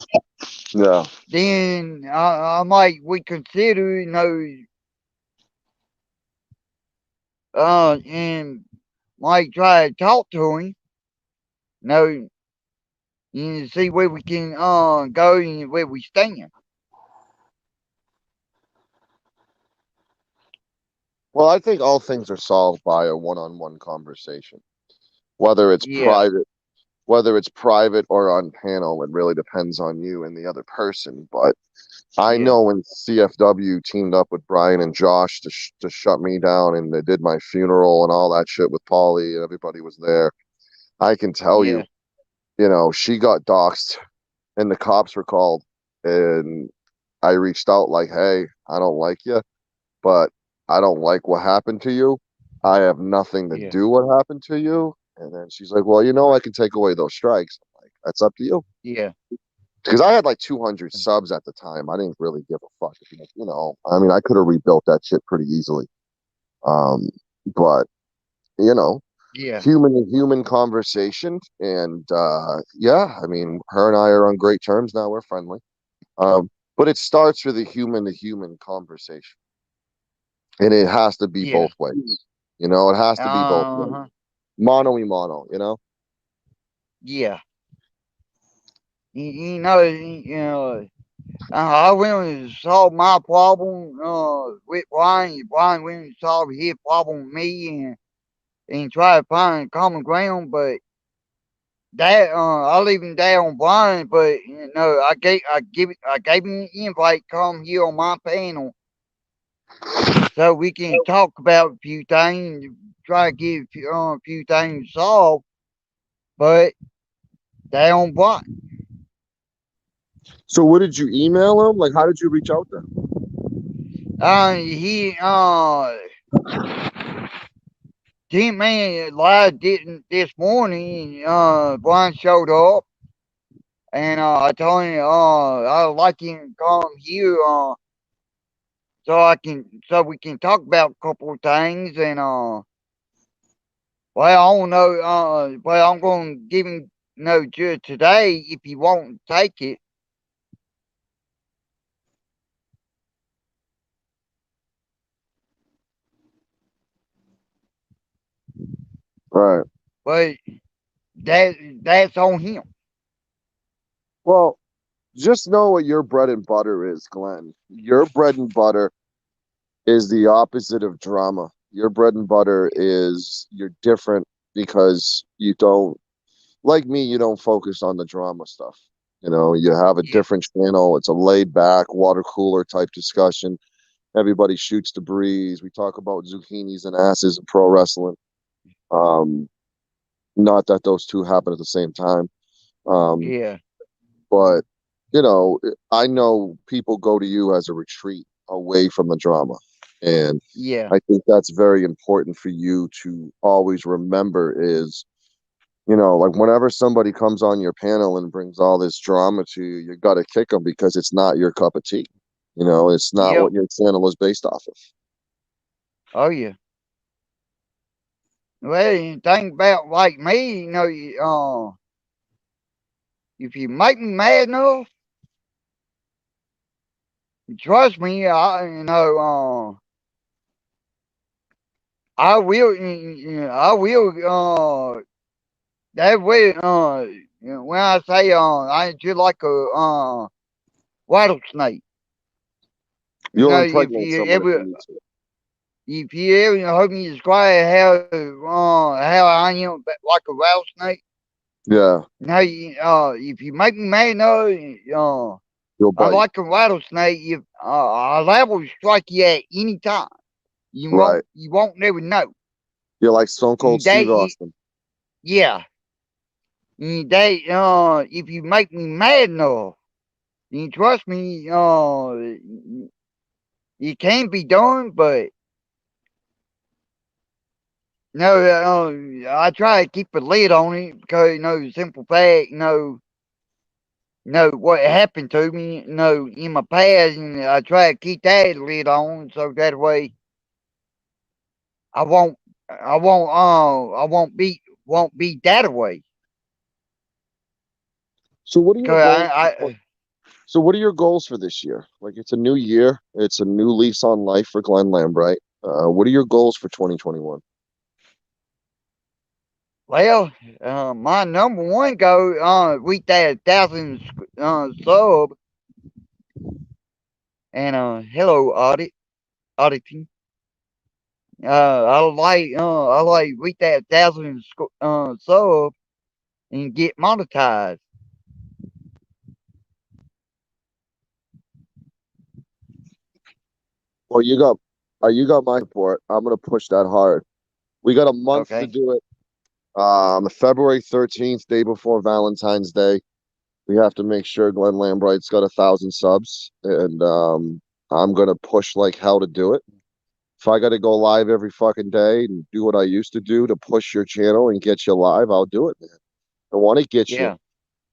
Yeah. Then I might would consider, and might try to talk to him, you know, and see where we can go and where we stand. Well, I think all things are solved by a one-on-one conversation. Whether it's Yeah, private, whether it's private or on panel, it really depends on you and the other person. But I yeah, know when CFW teamed up with Brian and Josh to shut me down, and they did my funeral and all that shit with Paulie, and everybody was there. I can tell yeah, you, she got doxxed, and the cops were called, and I reached out like, "Hey, I don't like you, but I don't like what happened to you. I have nothing to yeah, do what happened to you." And then she's like, "Well, I can take away those strikes." I'm like, "That's up to you." yeah, Because I had like 200 subs at the time. I didn't really give a fuck. I mean, I could have rebuilt that shit pretty easily. Um, but you know, yeah, human to human conversation, and yeah, I mean, her and I are on great terms now. We're friendly. But it starts with a human to human conversation, and it has to be yeah. both ways. It has to be both ways. Uh-huh. Mono y mono. Yeah. I went and solved my problem with Brian. Brian went and solved his problem with me, and try to find common ground. But that I leave him there on Brian. But I gave him an invite. Come here on my panel so we can talk about a few things. Try to get a few things solved. But they on Brian. So what did you email him? Like, how did you reach out to him? He Team Man live didn't this morning. Brian showed up, and I told him I would like him to come here so we can talk about a couple of things. And well, I don't know. Well, I'm gonna give him no just today if he won't take it. Right. But that's on him. Well, just know what your bread and butter is, Glenn. Your bread and butter is the opposite of drama. Your bread and butter is you're different because you don't, like me, you don't focus on the drama stuff. You have a Yeah, different channel. It's a laid back, water cooler type discussion. Everybody shoots the breeze. We talk about zucchinis and asses and pro wrestling. Um, Not that those two happen at the same time. Um, yeah, but I know people go to you as a retreat away from the drama, and yeah, I think that's very important for you to always remember is, like whenever somebody comes on your panel and brings all this drama to you, you got to kick them because it's not your cup of tea. It's not yep. what your channel is based off of. Oh yeah. Well, you think about like me, if you make me mad enough, trust me, I will, that way, when I say, I just like a, rattlesnake. You'll If impregnate you someone if you ever, need to. heard me describe how I am like a rattlesnake, Yeah, if you make me mad enough, you'll I'm bite. like a rattlesnake. If I'll liable to strike you at any time. Right. You won't never know. You're like Stone Cold And they, Steve Austin. yeah. And they, if you make me mad enough, you trust me, it can be done, but no, I try to keep a lid on it because the simple fact, what happened to me, in my past, and I try to keep that lid on so that way I won't, I won't be won't be that way. So what are your Cause goals? I So what are your goals for this year? Like it's a new year, it's a new lease on life for Glenn Lambright. What are your goals for 2021? well, my number one goal, we that 1,000 sub, and hello auditing. I like we that 1,000 sub and get monetized. Well, you got my support. I'm gonna push that hard. We got a month to Okay. do it. February 13th, day before Valentine's Day. We have to make sure Glenn Lambright's got 1,000 subs, and I'm gonna push like hell to do it. If I got to go live every fucking day and do what I used to do to push your channel and get you live, I'll do it, man. I want to get you. Yeah.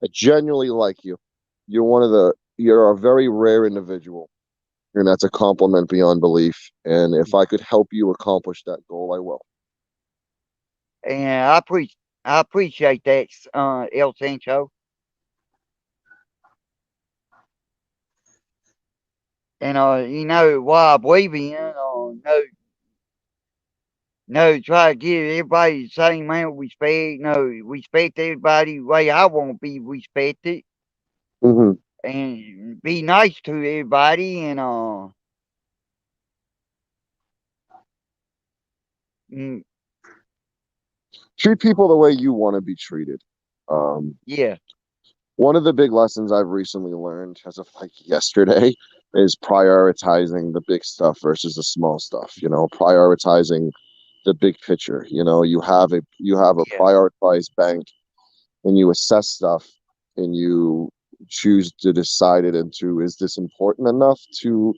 I genuinely like you. You're a very rare individual, and that's a compliment beyond belief. And if I could help you accomplish that goal, I will. And I appreciate that, El Sancho. And you know what I believe in. No, try to give everybody the same amount of respect. No, respect everybody the way I want to be respected, Hmm. and be nice to everybody. And mm, Treat people the way you want to be treated. Um, yeah, One of the big lessons I've recently learned, as of like yesterday, is prioritizing the big stuff versus the small stuff. Prioritizing the big picture. You have a yeah, prioritized bank, and you assess stuff, and you choose to decide it into, is this important enough to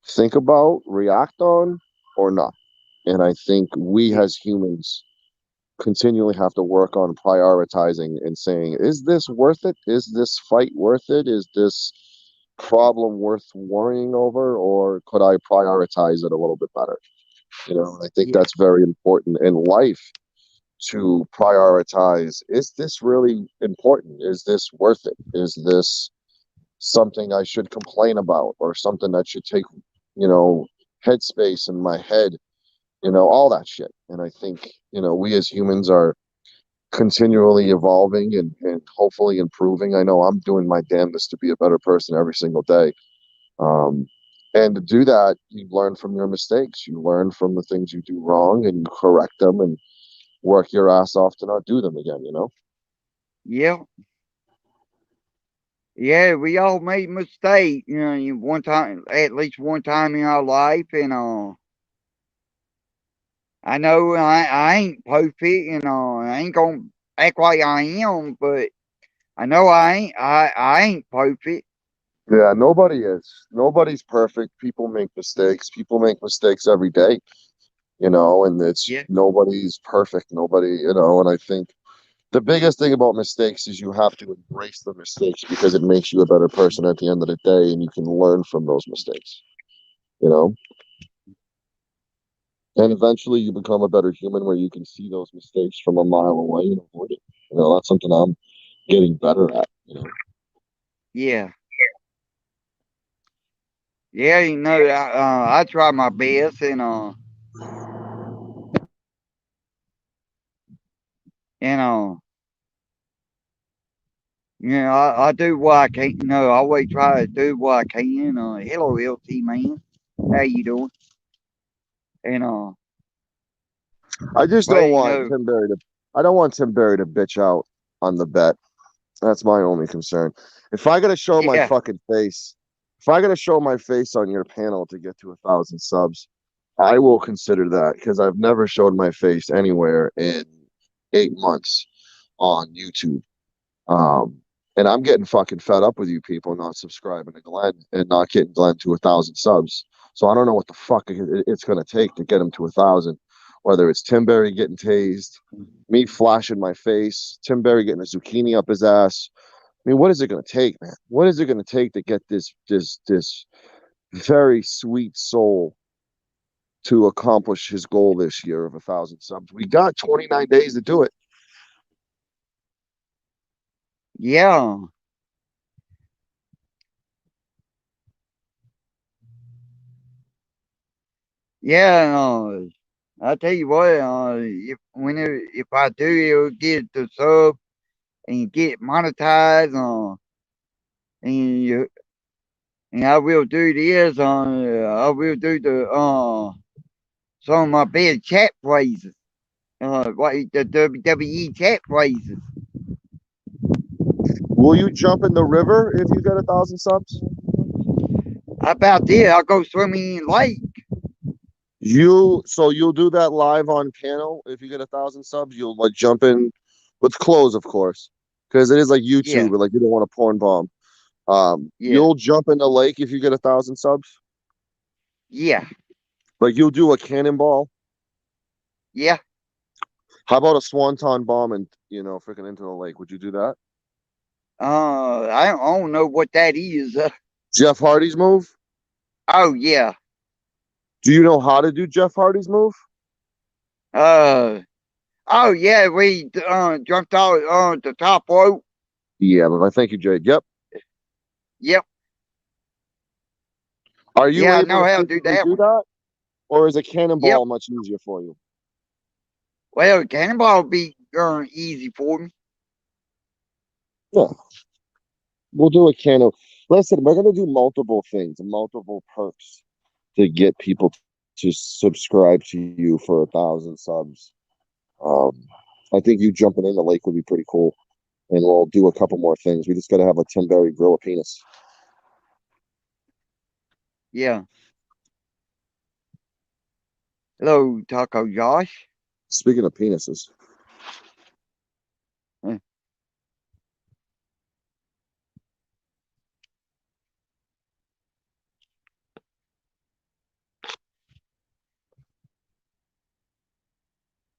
think about, react on, or not? And I think we yeah, as humans continually have to work on prioritizing and saying, is this worth it? Is this fight worth it? Is this problem worth worrying over? Or could I prioritize it a little bit better? And I think yeah, that's very important in life, to prioritize, is this really important? Is this worth it? Is this something I should complain about, or something that should take, you know, headspace in my head, all that shit. And I think, we as humans are continually evolving and hopefully improving. I know I'm doing my damnedest to be a better person every single day. Um, and to do that, you learn from your mistakes. You learn from the things you do wrong, and you correct them and work your ass off to not do them again. yeah, yeah. We all made mistakes, one time, at least one time in our life, and I know I ain't perfect, and I ain't gonna act like I am, but I know I ain't perfect. Yeah, nobody is. Nobody's perfect. People make mistakes. People make mistakes every day, and it's Yeah, nobody's perfect. And I think the biggest thing about mistakes is you have to embrace the mistakes, because it makes you a better person at the end of the day, and you can learn from those mistakes, you know? And eventually you become a better human, where you can see those mistakes from a mile away and avoid it. That's something I'm getting better at. yeah, yeah. I try my best, and I do what I can. I always try to do what I can. Hello, LT man, how you doing? And I just but don't want Tim Berry to I don't want Tim Berry to bitch out on the bet. That's my only concern. If I gotta show my yeah, fucking face, if I gotta show my face on your panel to get to 1,000 subs, I will consider that, because I've never showed my face anywhere in 8 months on YouTube. Um, and I'm getting fucking fed up with you people not subscribing to Glenn and not getting Glenn to 1,000 subs. So I don't know what the fuck it's gonna take to get him to 1,000. Whether it's Tim Berry getting tased, me flashing my face, Tim Berry getting a zucchini up his ass. I mean, what is it going to take, man? What is it going to take to get this very sweet soul to accomplish his goal this year of 1,000 subs. We got 29 days to do it. Yeah. Yeah, I tell you what, if I do, it'll get the sub and get monetized, and you, and I will do this, I will do the some of my best chat phrases, like the WWE chat phrases. Will you jump in the river if you get 1,000 subs? How about this? I'll go swimming in lake. You'll do that live on panel if you get 1,000 subs. You'll like jump in with clothes, of course, because it is like YouTube, Yeah, but like you don't want a porn bomb. yeah, You'll jump in the lake if you get 1,000 subs. yeah, Like you'll do a cannonball. yeah. How about a swanton bomb and freaking into the lake? Would you do that? I don't know what that is. Jeff Hardy's move. Oh yeah. Do you know how to do Jeff Hardy's move? Uh, oh yeah. We jumped out on the top rope. Yeah, I thank you, Jade. Yep. Yep. Are you Yeah, I able know to how to do physically that do one. that, or is a Yep. cannonball much easier for you? Well, cannonball be easy for me. Yeah, we'll do a cannon. Listen, we're gonna do multiple things, multiple perks to get people to subscribe to you for 1,000 subs. Um, I think you jumping in the lake would be pretty cool, and we'll do a couple more things. We just got to have a Tim Berry grow a penis. Yeah. Hello, Taco Josh. Speaking of penises, Uh,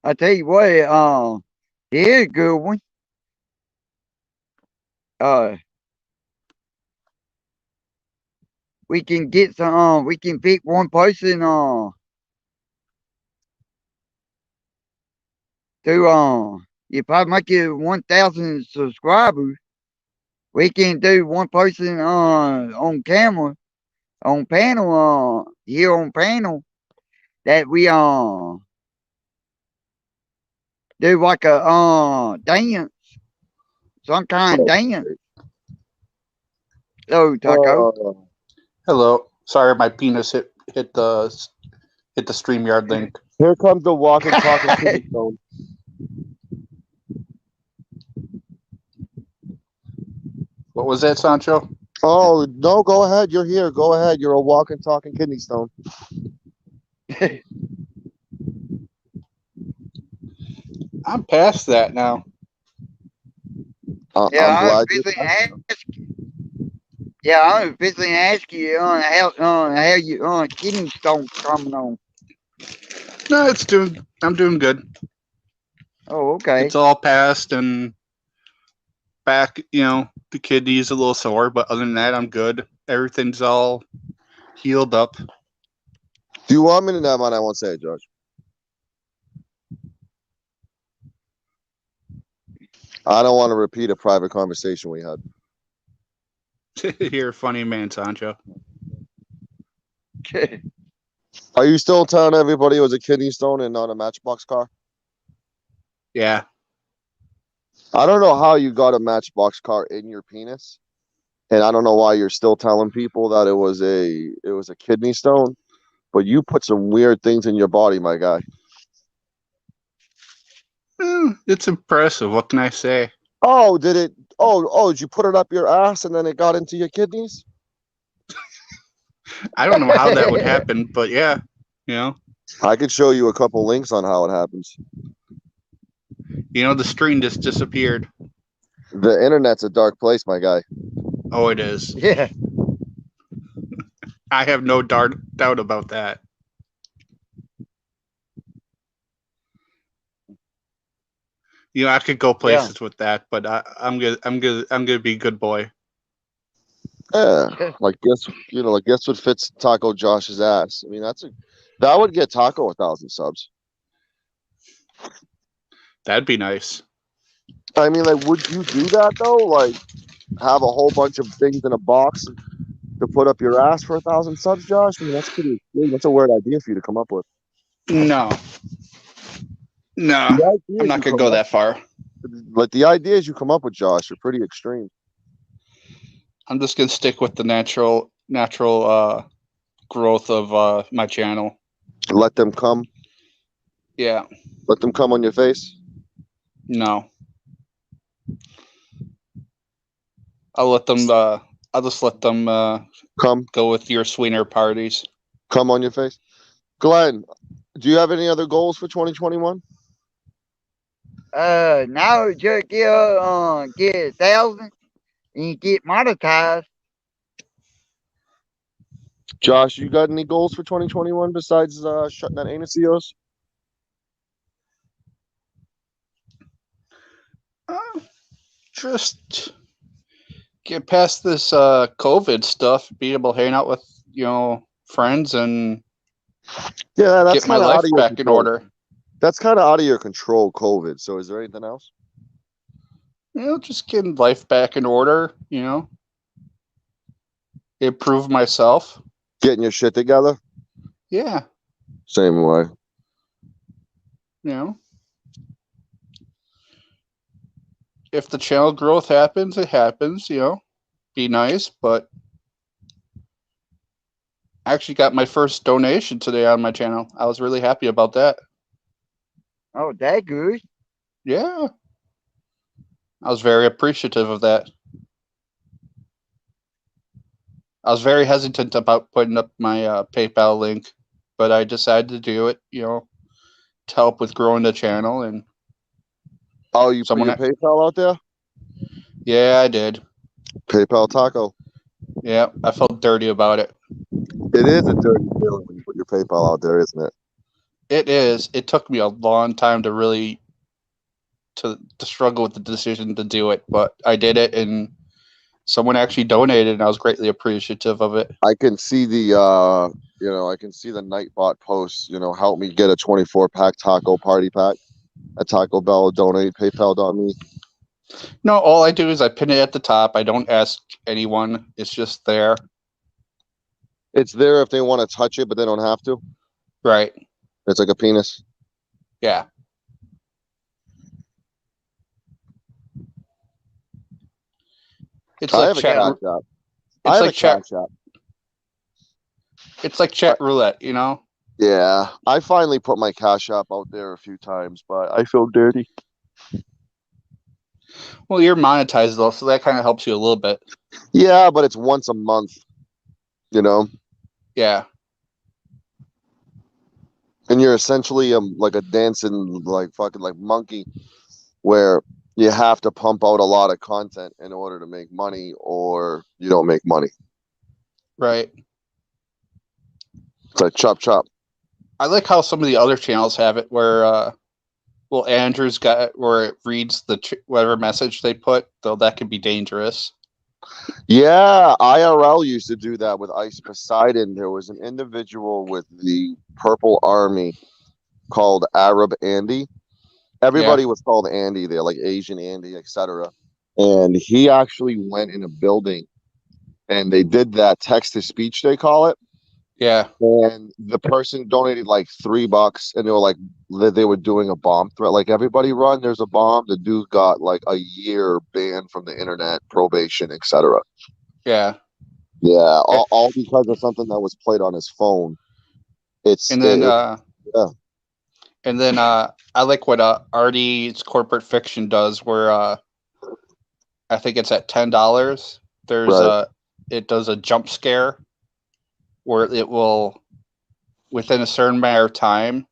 I tell you what, here's a good one. Uh, we can get some. We can pick one person. To if I make it 1,000 subscribers, we can do one person on camera on panel here on panel that we do like a dance, some kind of oh, dance. So Taco. uh, Hello. Sorry, my penis hit the StreamYard link. here comes the walking, talking kidney stone. What was that, Sancho? Oh no, go ahead. You're here. Go ahead. You're a walking, talking kidney stone. I'm past that now. Yeah, I'm I'm glad you're. officially ask. Yeah, I'm officially ask you how you kidney stone coming on. No, I'm doing good. Oh, okay. It's all past and back. The kidney's a little sore, but other than that, I'm good. Everything's all healed up. Do you want me to know what I won't say it, George? I don't want to repeat a private conversation we had. You're a funny man, Sancho. Are you still telling everybody it was a kidney stone and not a Matchbox car? Yeah. I don't know how you got a Matchbox car in your penis, and I don't know why you're still telling people that it was a kidney stone. But you put some weird things in your body, my guy. It's impressive. What can I say? Oh, did it? Oh, did you put it up your ass and then it got into your kidneys? I don't know how that would happen, but yeah, I could show you a couple links on how it happens. The screen just disappeared. The internet's a dark place, my guy. Oh, it is. Yeah. I have no doubt about that. I could go places with that, but I'm gonna be a good boy. Yeah, like guess what fits Taco Josh's ass. I mean, That would get Taco 1,000 subs. That'd be nice. I mean, like, would you do that though? Like, have a whole bunch of things in a box to put up your ass for 1,000 subs, Josh? I mean, that's pretty extreme. That's a weird idea for you to come up with. No. No. The idea I'm is not you gonna come go up, that far. but the ideas you come up with, Josh, are pretty extreme. I'm just gonna stick with the natural growth of my channel. Let them come. Yeah. Let them come on your face. No. I'll just let them Come. go with your sweetener parties. Come on your face. Glenn, do you have any other goals for 2021? Now just get 1,000 and get monetized. Josh, you got any goals for 2021 besides shutting that anus of yours? Just get past this COVID stuff, be able to hang out with, friends and Yeah, that's get my kind of out life of your back in control. order. That's kind of out of your control, COVID. So is there anything else? Just getting life back in order, improve myself. Getting your shit together? Yeah. Same way. If the channel growth happens, it happens, be nice, but I actually got my first donation today on my channel. I was really happy about that. Oh, that good. Yeah. I was very appreciative of that. I was very hesitant about putting up my PayPal link, but I decided to do it, to help with growing the channel. And oh, you put your PayPal out there? Yeah, I did. PayPal Taco. Yeah, I felt dirty about it. It is a dirty feeling when you put your PayPal out there, isn't it? It is. It took me a long time to really to struggle with the decision to do it, but I did it, and someone actually donated, and I was greatly appreciative of it. I can see the I can see the Nightbot posts, help me get a 24-pack taco party pack at Taco Bell, donate PayPal.me. No, all I do is I pin it at the top. I don't ask anyone. It's just there. It's there if they want to touch it, but they don't have to. Right. It's like a penis. Yeah. It's like chat. I have a Cash App. It's like chat roulette, Yeah, I finally put my Cash App out there a few times, but I feel dirty. Well, you're monetized though, so that kind of helps you a little bit. Yeah, but it's once a month, Yeah. And you're essentially like a dancing fucking monkey, where you have to pump out a lot of content in order to make money, or you don't make money. Right. It's like chop chop. I like how some of the other channels have it where Andrew's got it where it reads whatever message they put, though that could be dangerous. Yeah, IRL used to do that with Ice Poseidon. There was an individual with the Purple Army called Arab Andy. Everybody was called Andy there, like Asian Andy, etc. And he actually went in a building and they did that text to speech, they call it. Yeah. And the person donated like $3 and they were like, they were doing a bomb threat. Like, everybody run, there's a bomb. The dude got like a year banned from the internet, probation, etc. Yeah. Yeah. All because of something that was played on his phone. And then I like what Artie's Corporate Fiction does, where I think it's at $10. There's it does a jump scare where it will, within a certain amount of time,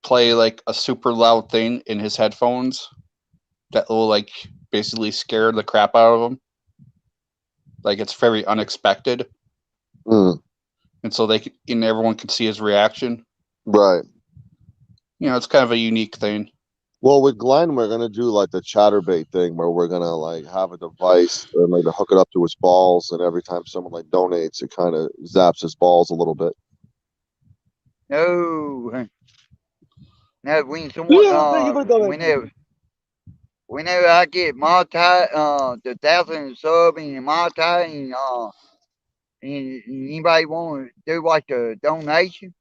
play like a super loud thing in his headphones that will like basically scare the crap out of him. Like, it's very unexpected. And so everyone can see his reaction. Right. It's kind of a unique thing. Well, with Glenn, we're gonna do like the chatterbait thing, where we're gonna like have a device and like hook it up to his balls, and every time someone like donates, it kind of zaps his balls a little bit. No, no. When someone, Yeah, thank you for the donation. whenever I get multi, the 1,000 sub and multi, and anybody want to do like the donation,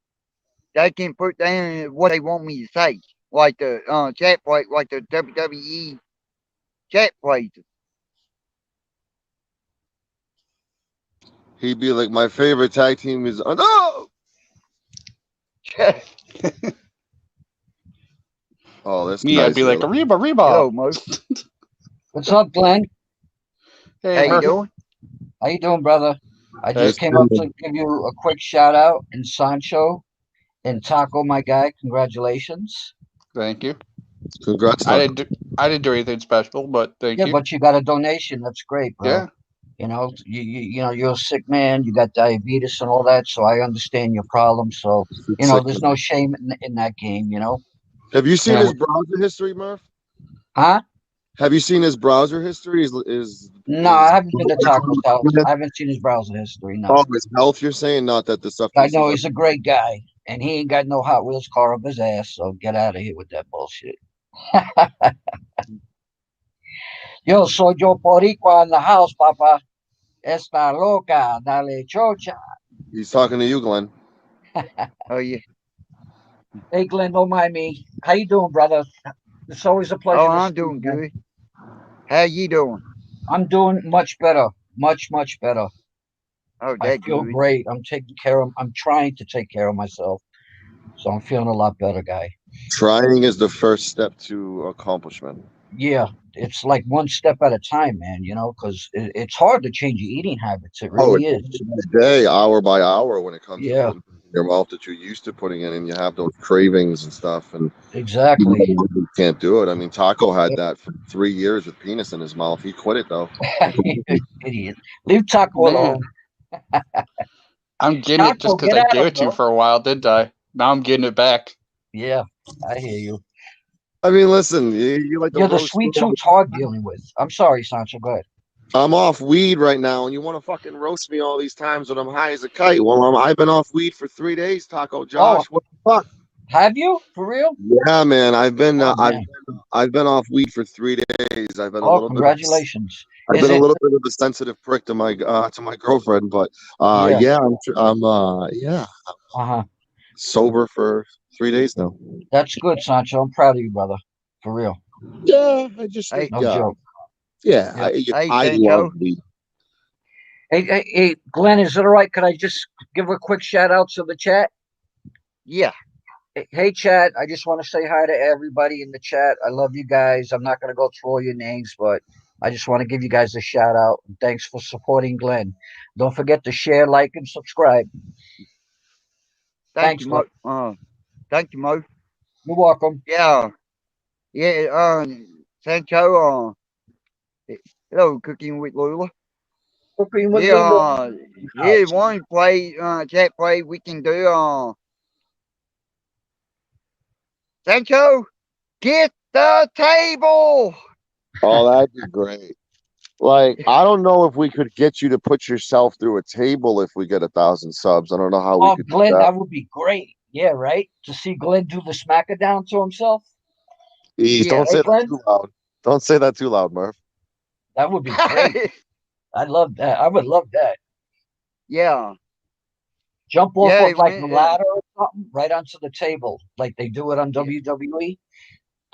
they can put down what they want me to say, like the chat plate, like the WWE chat plates. He'd be like, my favorite tag team is no. Oh, this Me, I'd guy's be like, really. Reba, Reba. Hello, Mo. What's up, Glenn? Hey, How you Murph. doing? How you doing, brother? I Hey. just came up to give you a quick shout out, and Sancho and Taco, my guy. Congratulations. Thank you. Congrats, I Taco. didn't do anything special, but thank Yeah, you. but you got a donation. That's great, bro. Yeah. You know, you know, you're a sick man. You got diabetes and all that, so I understand your problem. So, you know, there's no shame in that game. You know, Have you seen and his browser history, Murph? huh? Have you seen his browser history? No, I haven't been to Taco's house. I haven't seen his browser history. No, Oh, his health? You're saying not that the stuff I he sees know on. he's a great guy, and he ain't got no Hot Wheels car up his ass. So get out of here with that bullshit. Yo soy yo boricua in the house, papa. Esta loca, dale chocha. He's talking to you, Glenn. Oh yeah. Hey, Glenn, don't mind me. How you doing, brother? It's always a Oh, pleasure to see I'm you, doing man. good. How you doing? I'm doing much better, much better. Oh, I that feel good. great. I'm trying to take care of myself, so I'm feeling a lot better, guy. Trying is the first step to accomplishment. Yeah, it's like one step at a time, man. You know, because it's hard to change your eating habits. It Oh, really it's is. day by day, hour by hour when it comes to Yeah, putting in your mouth that you're used to putting in, and you have those cravings and stuff, and exactly. you can't do it. I mean, Taco had that for 3 years with penis in his mouth. He quit it though. Idiot. Leave Taco Man, alone. I'm getting it just Taco, because get I at gave him, it to you bro. for a while, didn't I? Now I'm getting it back. Yeah, I hear you. I mean, listen, you like to You're the roast me sweet all tooth hard dealing with. I'm sorry, Sancho. Go ahead. I'm off weed right now, and you want to fucking roast me all these times when I'm high as a kite. Well, I've been off weed for 3 days, Taco Oh, Josh. What the fuck? have you? For real? Yeah, man. Oh, man. I've been off weed for 3 days. Oh, congratulations. I've Is been a it? little bit of a sensitive prick to my girlfriend, but Yeah. yeah, I'm yeah, Uh-huh. sober for 3 days now. That's good, Sancho. I'm proud of you, brother. For real. Yeah, I just think Hey, No joke. yeah, Yeah. hey, I love Sancho. weed. Hey, Glenn, is it all right? Could I just give a quick shout out to the chat? Yeah. Hey, chat. I just want to say hi to everybody in the chat. I love you guys. I'm not going to go through all your names, but I just want to give you guys a shout out. Thanks for supporting Glenn. Don't forget to share, like, and subscribe. Thank Thanks, you, Glenn. Mo. Thank you, Mo. You're welcome. Yeah. Yeah. Sancho. Hello, cooking with Lula. Cooking with Yeah. Lula. Yeah. One play. Chat play. We can do. Sancho, get the table. Oh, that'd be great. Like, I don't know if we could get you to put yourself through a table if we get 1,000 subs. I don't know how we Oh, could do Glenn, that. that would be great. Yeah, right? To see Glenn do the smackdown to himself. Ease, Yeah. don't Hey, say that Glenn, too loud. Don't say that too loud, Murph. that would be great. I'd love that. I would love that. Yeah. Jump off Yeah. of like a ladder or something right onto the table, like they do it on Yeah. WWE.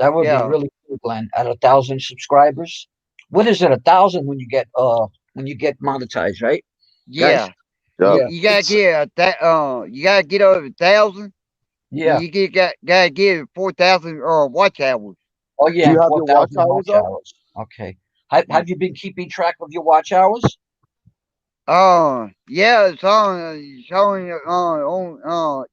That would be Yeah. really cool, Glenn. At 1,000 subscribers, what is it? 1,000 when you get monetized, right, guys? Yeah. Yeah. Yeah, You gotta get that. You gotta get over 1,000. yeah. Gotta get 4,000 watch hours. Oh, Do yeah, you and have your watch 4,000 hours watch up? hours. Okay. Have you been keeping track of your watch hours? Yeah, it's on showing on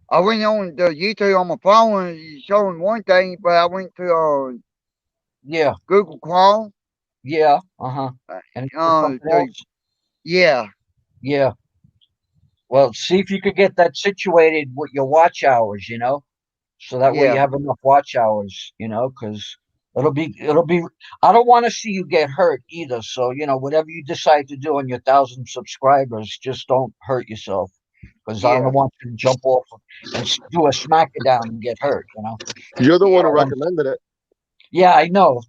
I went on the YouTube on my phone and it's showing one thing, but I went to Yeah, Google Chrome. yeah. Uh-huh. Uh, And for something the else? yeah, Yeah. Well, see if you could get that situated with your watch hours, so that way you yeah, have enough watch hours, because It'll be. I don't want to see you get hurt either. So whatever you decide to do on your 1,000 subscribers, just don't hurt yourself because I don't Yeah. want you to jump off and do a smackdown and get hurt. You're the one Yeah. who recommended it. Yeah, I know.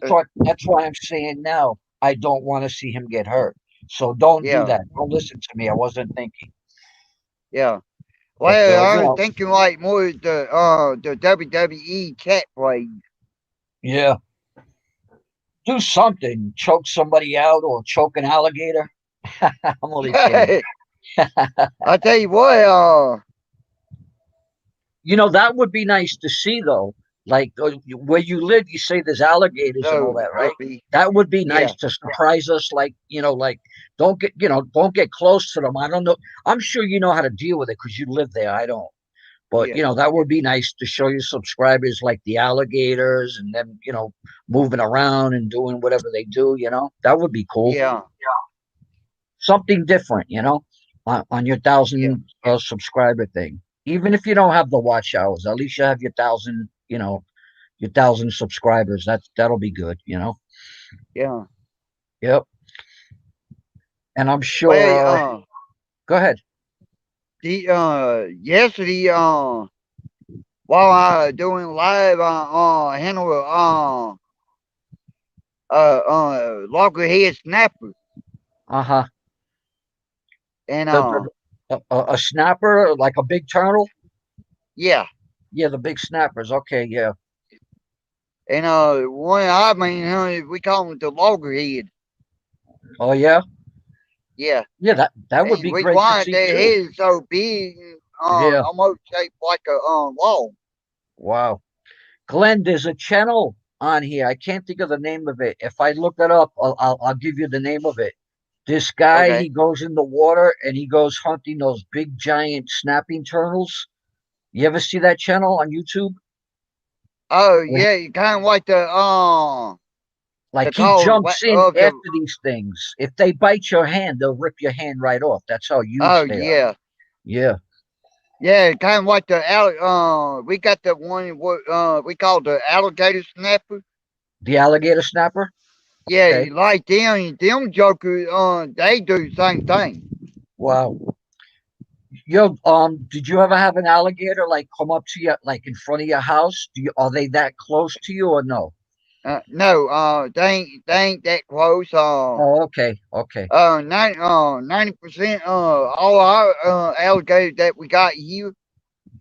Uh, That's why I'm saying now I don't want to see him get hurt. So don't do yeah. that. Don't listen to me. I wasn't thinking. Yeah. But Well, I you was know, thinking like more the WWE chat play. yeah, do something. Choke somebody out or choke an alligator. I'm only kidding. I tell you what, That would be nice to see though. Like where you live, you say there's alligators and all so that, right? Duffy. That would be Yeah. nice to surprise us. Like don't get close to them. I don't know. I'm sure you know how to deal with it because you live there. I don't. But Yeah. that would be nice to show your subscribers like the alligators and them, moving around and doing whatever they do. That would be cool. Yeah. Something different, on your Yeah. 1,000 subscriber thing. Even if you don't have the watch hours, at least you have your 1,000 subscribers. That'll be good. Yeah. Yep. And I'm sure. Well, Go ahead. the yesterday while I doing live handle loggerhead snapper Uh huh. and A snapper like a big turtle. yeah. Yeah, the big snappers. Okay. Yeah. And one I mean we call it the loggerhead. Oh yeah. Yeah. Yeah. That would And be we great to wanted see their too. head so big Yeah. almost shaped like a log. Wow. Glenn, there's a channel on here. I can't think of the name of it. If I look it up, I'll give you the name of it. This guy, he Okay. goes in the water and he goes hunting those big giant snapping turtles. You ever see that channel on YouTube? Oh Where yeah, you kind of like the Like he call jumps in of the. after these things. If they bite your hand, they'll rip your hand right off. That's how Oh huge they are. yeah, Yeah. yeah, kind of like the we got the one what we call the alligator snapper. The alligator snapper. Yeah, Okay. like them jokers they do the same thing. Wow. Yo, did you ever have an alligator like come up to you like in front of your house? Are they that close to you or no? No, they ain't that close. Oh, okay, okay. 90% all our alligators that we got here,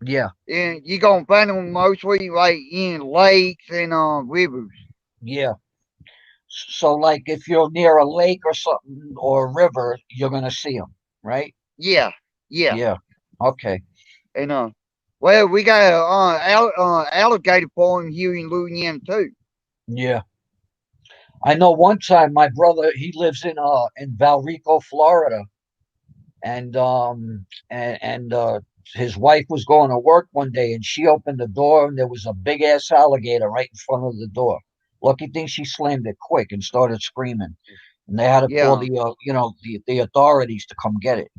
Yeah, and you gonna find them mostly like in lakes and rivers. yeah. So like if you're near a lake or something or a river, you're gonna see them, right? Yeah, yeah, Yeah. Okay. and well, we got a alligator farm here in Louisiana too. Yeah. I know one time my brother, he lives in Valrico, Florida, and his wife was going to work one day and she opened the door and there was a big ass alligator right in front of the door. Lucky thing she slammed it quick and started screaming. And they had to call Yeah, the authorities to come get it,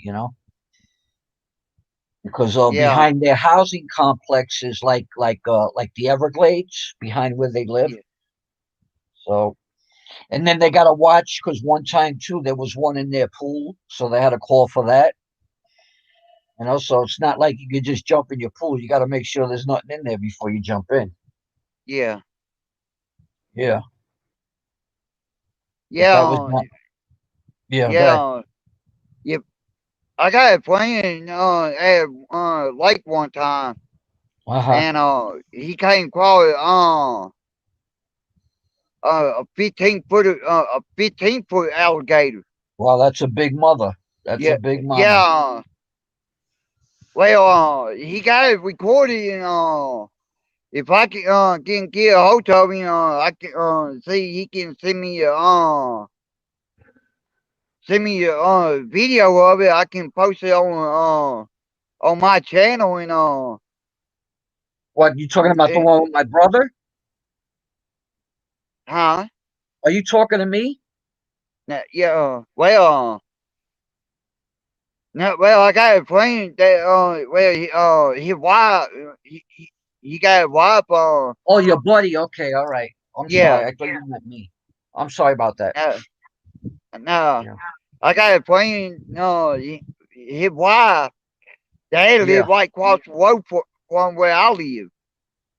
because yeah, behind their housing complex is like the Everglades behind where they live. yeah, So and then they got to watch because one time too there was one in their pool, so they had to call for that. So it's not like you could just jump in your pool. You got to make sure there's nothing in there before you jump in. yeah, Yeah, but yeah, that was not. Yeah, go ahead. yeah. Yep. I got a friend at lake one time, Uh huh. and he came across a 15-foot alligator. Well, that's a big mother. That's a Yeah, big mama. yeah. Well, he got it recorded, and if I can get a hold of him, I can see he can send me a video of it. I can post it on my channel, and What you talking about? The and, one with my brother? huh? Are you talking to me? Yeah. No, well, I got a friend that his wife he got a wife. Oh, your buddy. Okay, all right. I'm Yeah. sorry. I thought you meant me. I'm sorry about that. No, no. Yeah. I got a friend. His wife. They Yeah. live right across the road from where I live.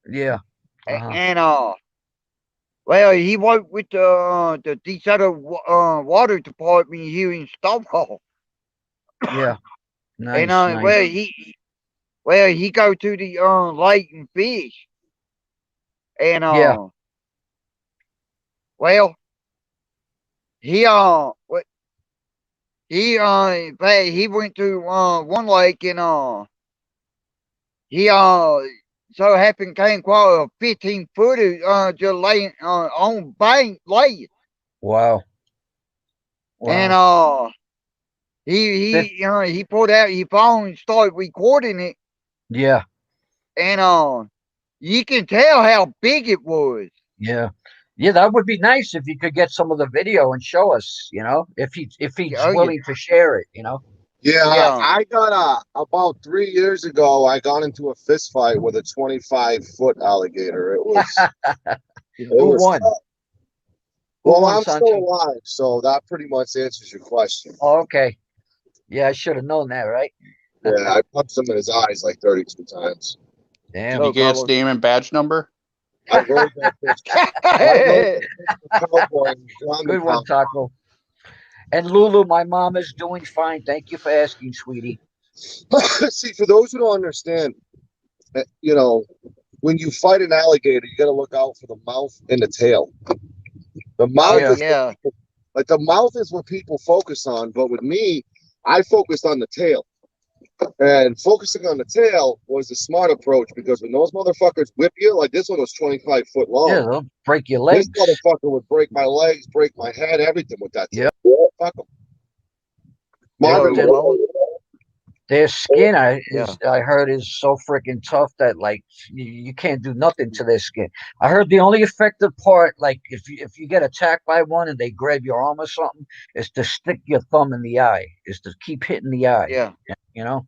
Yeah. Uh-huh. And well, he worked with the desalination water department here in Stockholm. Yeah. And Nice, nice. well he go to the lake and fish. And Yeah. well he what he in fact, he went to one lake and he so happened came across a 15-footer just laying on bank laying. Wow. And Wow. That, he pulled out his phone and started recording it. yeah. And you can tell how big it was. Yeah. Yeah, that would be nice if you could get some of the video and show us, if he's Oh yeah, willing to share it, Yeah, yeah, I got about 3 years ago. I got into a fist fight with a 25-foot alligator. It Who was won? tough. Who Well, won, I'm still Sancho? alive, so that pretty much answers your question. Oh, okay. Yeah, I should have known that, right? Yeah, I punched him in his eyes like 32 times. Did Damn. you so get his Carlos. name and badge number? I rode that bitch. I rode that bitch for cowboy and ground Good and one, pound. Taco. And Lulu, my mom is doing fine. Thank you for asking, sweetie. See, for those who don't understand, when you fight an alligator, you got to look out for the mouth and the tail. The mouth Yeah. is Yeah, like the mouth is what people focus on, but with me, I focused on the tail. And focusing on the tail was the smart approach because when those motherfuckers whip you, like this one was 25 foot Yeah, long. they'll break your This legs. motherfucker would break my legs, break my head, everything with that tail. Yeah. Fuck him. Their, Marvin, their, their skin, yeah, I heard, is so freaking tough that like you can't do nothing to their skin. I heard the only effective part, like if you get attacked by one and they grab your arm or something, is to stick your thumb in the eye, is to keep hitting the eye. yeah. You know,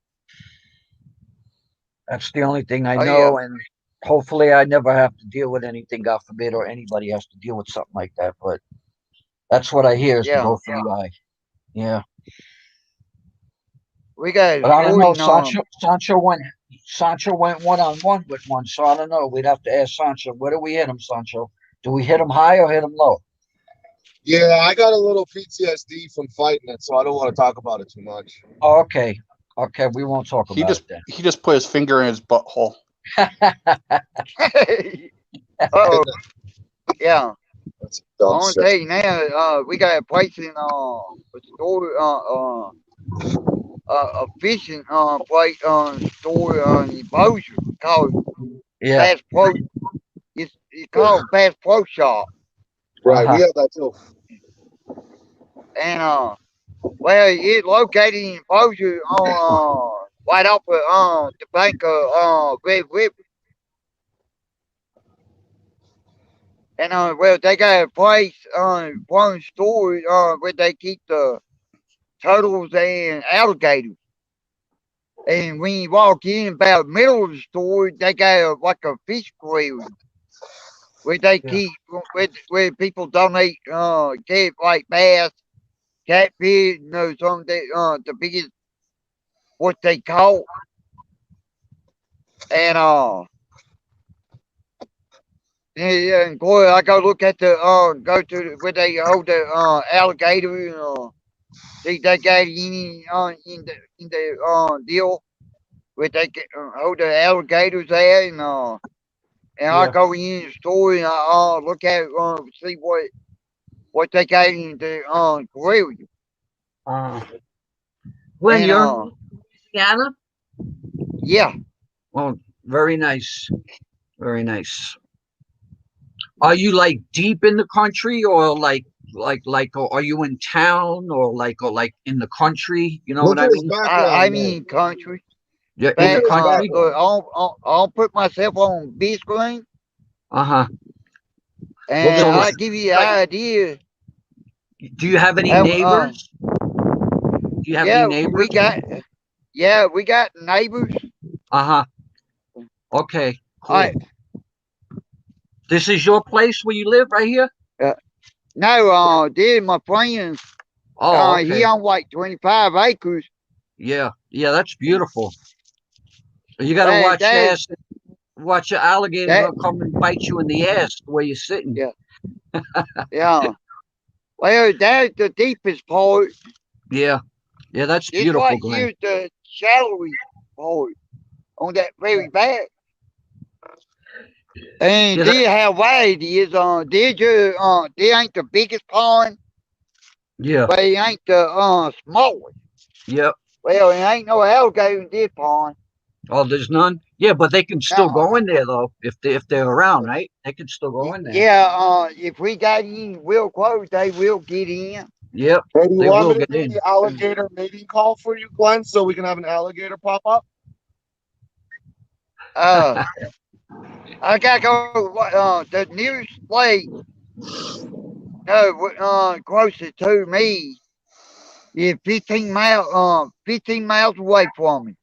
that's the only thing I Oh yeah, know, and hopefully I never have to deal with anything, God forbid, or anybody has to deal with something like that. But that's what I hear is to yeah. go for the eye. Yeah. We got a But I don't story know. in Sancho went 1-on-1 with one, so I don't know. We'd have to ask Sancho. Where do we hit him, Sancho? Do we hit him high or hit him low? yeah, I got a little PTSD from fighting it, so I don't want to talk about it too much. Oh, okay. Okay, we won't talk He about just it then. he just put his finger in his butthole. Oh yeah. That's I dumb want to shit. tell you now. We got a place in a store a fishing place store in Bossier called Yeah. Bass Pro. It's called Bass Pro Shop. Right, we Uh-huh. have that too. And well, it's located in Bossier on right off of the bank of Red River. And well, they got a place one store where they keep the turtles and alligators. And when you walk in about the middle of the store, they got like a fish aquarium where they Yeah. keep where people donate get like bass, catfish, some of the biggest what they caught. And yeah, and boy, I go look at the go to where they hold the alligator and see if they got any in the deal where they hold the alligators there and I Yeah. go in the store and I look at see what they got in the aquarium. Uh, Glenn, And you're in Louisiana? yeah, Oh, very nice. Very nice. Are you like deep in the country or or are you in town or like in the country? You know what Look I at his mean? background, I man. mean country. You're in Look the at But his country? background. look, I'll put myself on big screen Uh-huh. Look and at So this. I'll give you an idea do you have any how neighbors? Do you have any yeah neighbors? we got neighbors. Uh-huh. Okay. Cool. I This is your place where you live right here? no, did my friends. Oh, He okay. on like 25 acres. Yeah. Yeah, that's beautiful. You got to That watch your that ass. Watch your alligators that will come and bite you in the ass where you're sitting. yeah yeah. Well, that's the deepest part. Yeah. Yeah, that's This beautiful, right Glenn. here's the shallowy part on that very back. And Yeah, that, this how wide it is. This ain't the biggest pond, yeah. but it ain't the smallest. Yep. Well, it ain't no alligator in this pond. Oh, there's none. Yeah, but they can still No. go in there though if they're around, right? They can still go in there. Yeah, if we got any real close, they will get in. Yep, Hey, do you they want will me to get do in. the alligator mating call for you, Glenn, so we can have an alligator pop up? Uh, I gotta go. The nearest lake, closest to me is 15 miles away from me.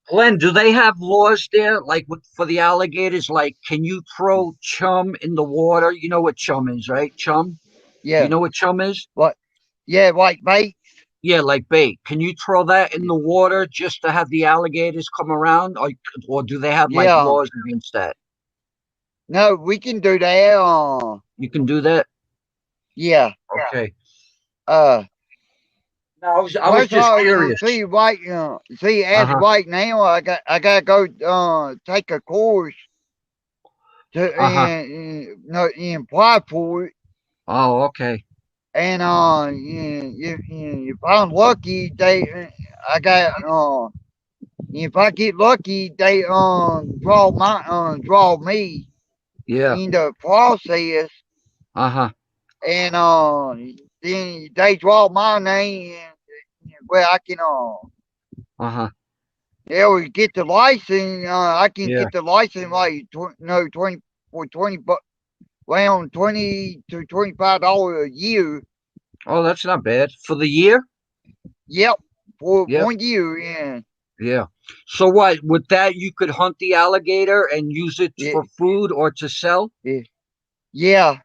Glenn, do they have laws there, like for the alligators? Like, can you throw chum in the water? You know what chum is, right? Chum. You Yeah, know what chum is? what? Yeah, like bait. Yeah, like bait. Can you throw that in the water just to have the alligators come around, or do they have like Yeah, laws against that? no, we can do that. You can do that. Yeah. Okay. Uh, No, I was First of just all, curious. Uh as huh. right now, I gotta go take a course to Uh huh. and apply for it. Oh, okay. And if I'm lucky, I got if I get lucky, they draw me Yeah. in the process, Uh huh. and then they draw my name, and where I can Uh huh. they'll get the license. I can Yeah. get the license like 20 for 20 bucks, around $20 to $25 a year. Oh, that's not bad for the year. Yep, for Yep. 1 year. And Yeah. So what? With that, you could hunt the alligator and use it yeah, for food or to sell. yeah, yeah.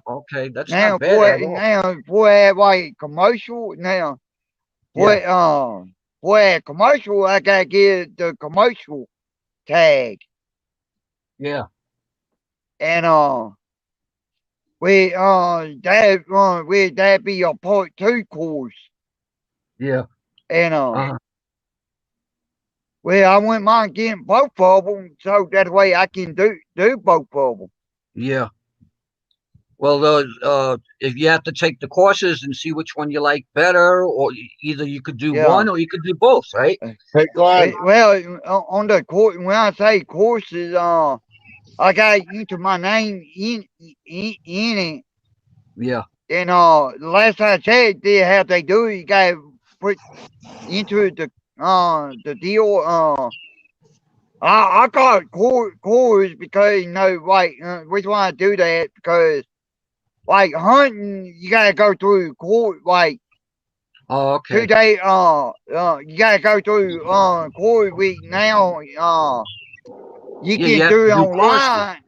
Okay, that's not Now bad at all. for that like commercial now for Yeah. for that commercial, I gotta get the commercial tag. Yeah. And with that be a part 2 course. Yeah. And Uh-huh. well, I wouldn't mind getting both of them, so that way I can do both of them. Yeah. Well, if you have to take the courses and see which one you like better, or either you could do Yeah. one or you could do both, right? Hey, Glenn. Well, on the course, when I say courses, I got to enter my name in it. Yeah. And the last I checked, they how they do it. You got to put into the deal. I got course because like which one I do that because like hunting, you gotta go through court like Oh, okay. 2 day. You gotta go through court week now. You Yeah, you can have do to it do courses. online.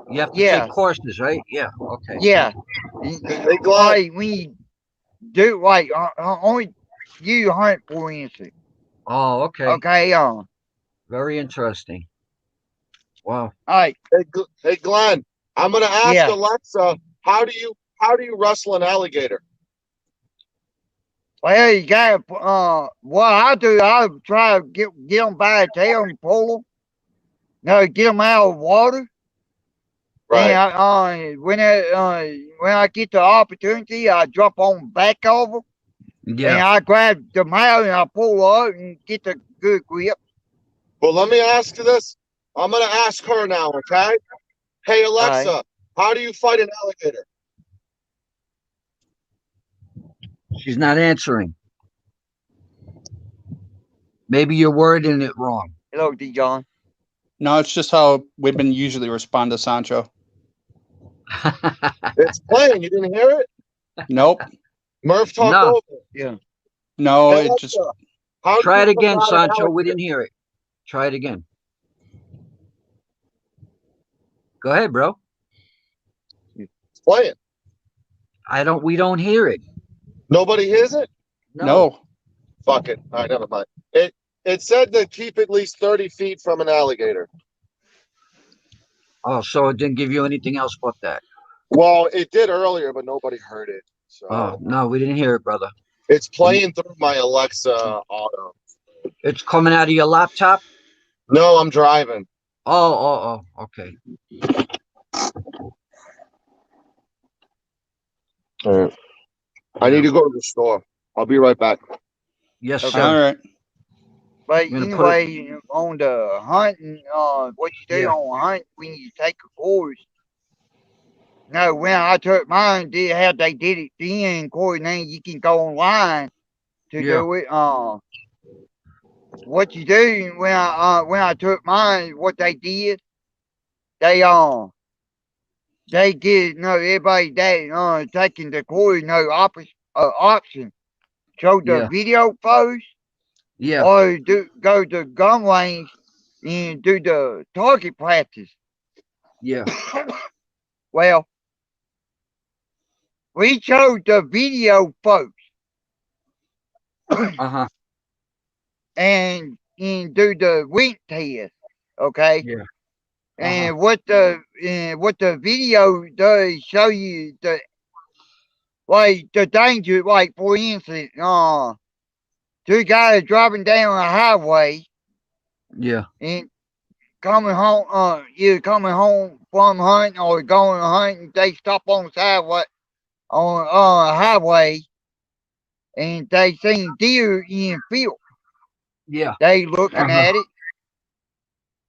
You have to take Yeah, courses, right? Yeah. Okay. yeah. Hey, Glenn. Like when you do like only you hunt for instance. Oh, okay. Okay. Very interesting. Wow. All right. Hey, Glenn. I'm gonna ask Yeah. Alexa. How do you wrestle an alligator? Well, you got what I do, I try to get them by the tail and pull them. No, get them out of the water. Right. Then when I get the opportunity, I drop on back of them and Yeah. I grab the mouth and I pull up and get the good grip. Well, let me ask you this. I'm gonna ask her now. Okay. Hey, All right. Alexa. How do you fight an alligator? She's not answering. Maybe you're wording it wrong. Hello, D. John. No, it's just how women usually respond to Sancho. It's playing. You didn't hear it? Nope. Murph talked No. over. Yeah. No, Hey, it just Alexa. How do Try you it again, combat an Sancho. We alligator? didn't hear it. Try it again. Go ahead, bro. Play it. We don't hear it. Nobody hears it? No. No. Fuck it. All right, never mind. It said to keep at least 30 feet from an alligator. Oh, so it didn't give you anything else but that. Well, it did earlier, but nobody heard it. Oh So no, we didn't hear it, brother. it's playing through my Alexa auto. It's coming out of your laptop. No, I'm driving. Okay. All right. I need to go to the store. I'll be right back. Yes, Okay. sir. All right. But You're gonna put it. anyway, on the hunting, what you do Yeah. on hunt when you take a course. No, when I took mine, did how they did it then, Corey. Now you can go online to Yeah. do it. What you do when I took mine, what they did, they get no everybody that taking the Corey no option. Show the Yeah. video first, Yeah. or go to gun range and do the target practice. Yeah. Well, we chose the video first Uh-huh. and do the wind test, okay? Yeah. And what the video does show you the danger, like for instance, two guys driving down a highway Yeah. and coming home, either coming home from hunting or going to hunt, and they stop on the sidewalk on a highway, and they seen deer in field. Yeah. They looking Uh-huh. at it,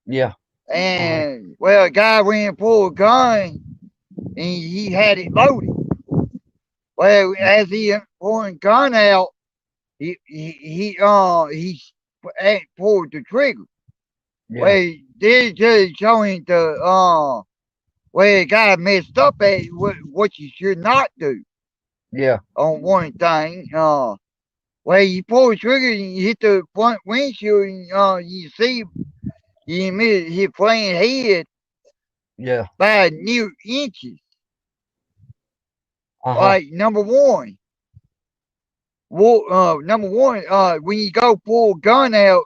Yeah. and well, a guy went and pulled a gun, and he had it loaded. Well, as he pulling the gun out, he pulled the trigger. Yeah. Well, this just showing the well, the guy messed up at what you should not do Yeah. on one thing. Well, you pull the trigger and you hit the front windshield, and you see you miss his plane head Yeah. by new inches. Uh-huh. Like number one. Well, number one, when you go pull a gun out,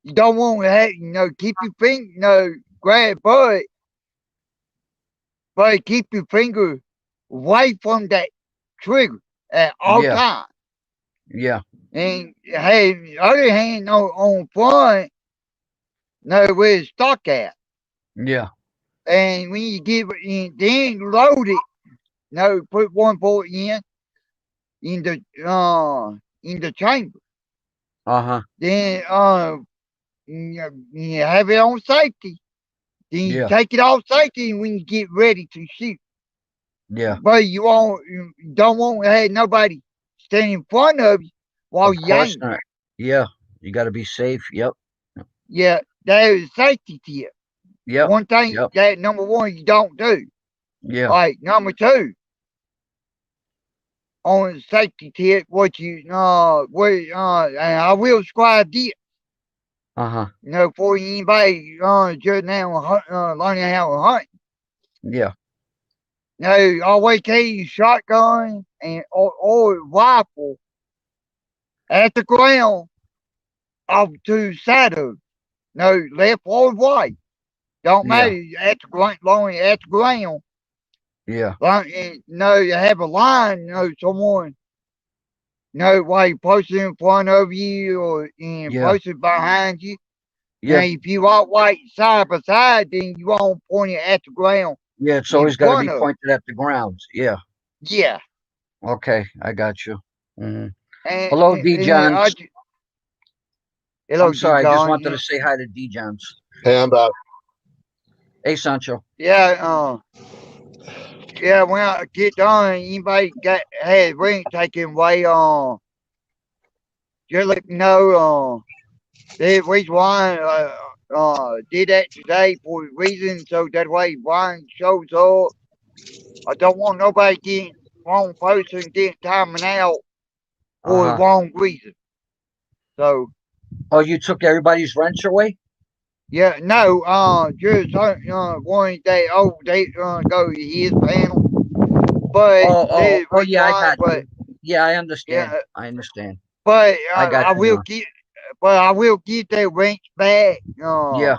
you don't want to have, keep your finger, grab but keep your finger away from that trigger at all Yeah. times. Yeah. And have the other hand on front, know where it's stuck at. Yeah. And when you give it in, then load it, put one bullet in the chamber. Uh-huh. Then you have it on safety. Then you Yeah. take it off safety when you get ready to shoot. Yeah. But you don't want to have nobody stand in front of you while Of you course aim. not. Yeah. You got to be safe. Yep. Yeah, that is a safety tip. Yep. One thing Yep. that number one you don't do. Yeah. Like number two, on the safety tip, what you and I will describe this. Uh-huh. For anybody just now learning how to hunt. Yeah. Always carry your shotgun or rifle at the ground off to the side of it. No, left or right. Don't Yeah. matter at the ground, long as at the ground. Yeah. And you have a line, someone, while you posted in front of you or Yeah. posted behind you. Now, Yeah. if you walk right side by side, then you won't point it at the ground Yeah. It's in always got to be front of. pointed at the ground. Yeah. Yeah. Okay. I got you. Mhm. And, Hello, and, D. and Johns. hello, I'm sorry. I just John. wanted to say hi to D. Johns. Hey, I'm back. Hey, Sancho. Yeah, when I get done, anybody had ring taken away, just let me know, that which one, did that today for a reason, so that way one shows up. I don't want nobody getting wrong person getting timing out for the Uh-huh. wrong reason. So, Oh, you took everybody's wrench away? Yeah, no, just one day. Oh, they go to his panel, but the Oh, reason yeah, I why, got you. Yeah, I understand. yeah, I understand. but I got I you will now. get, but I will get that wrench back. Yeah,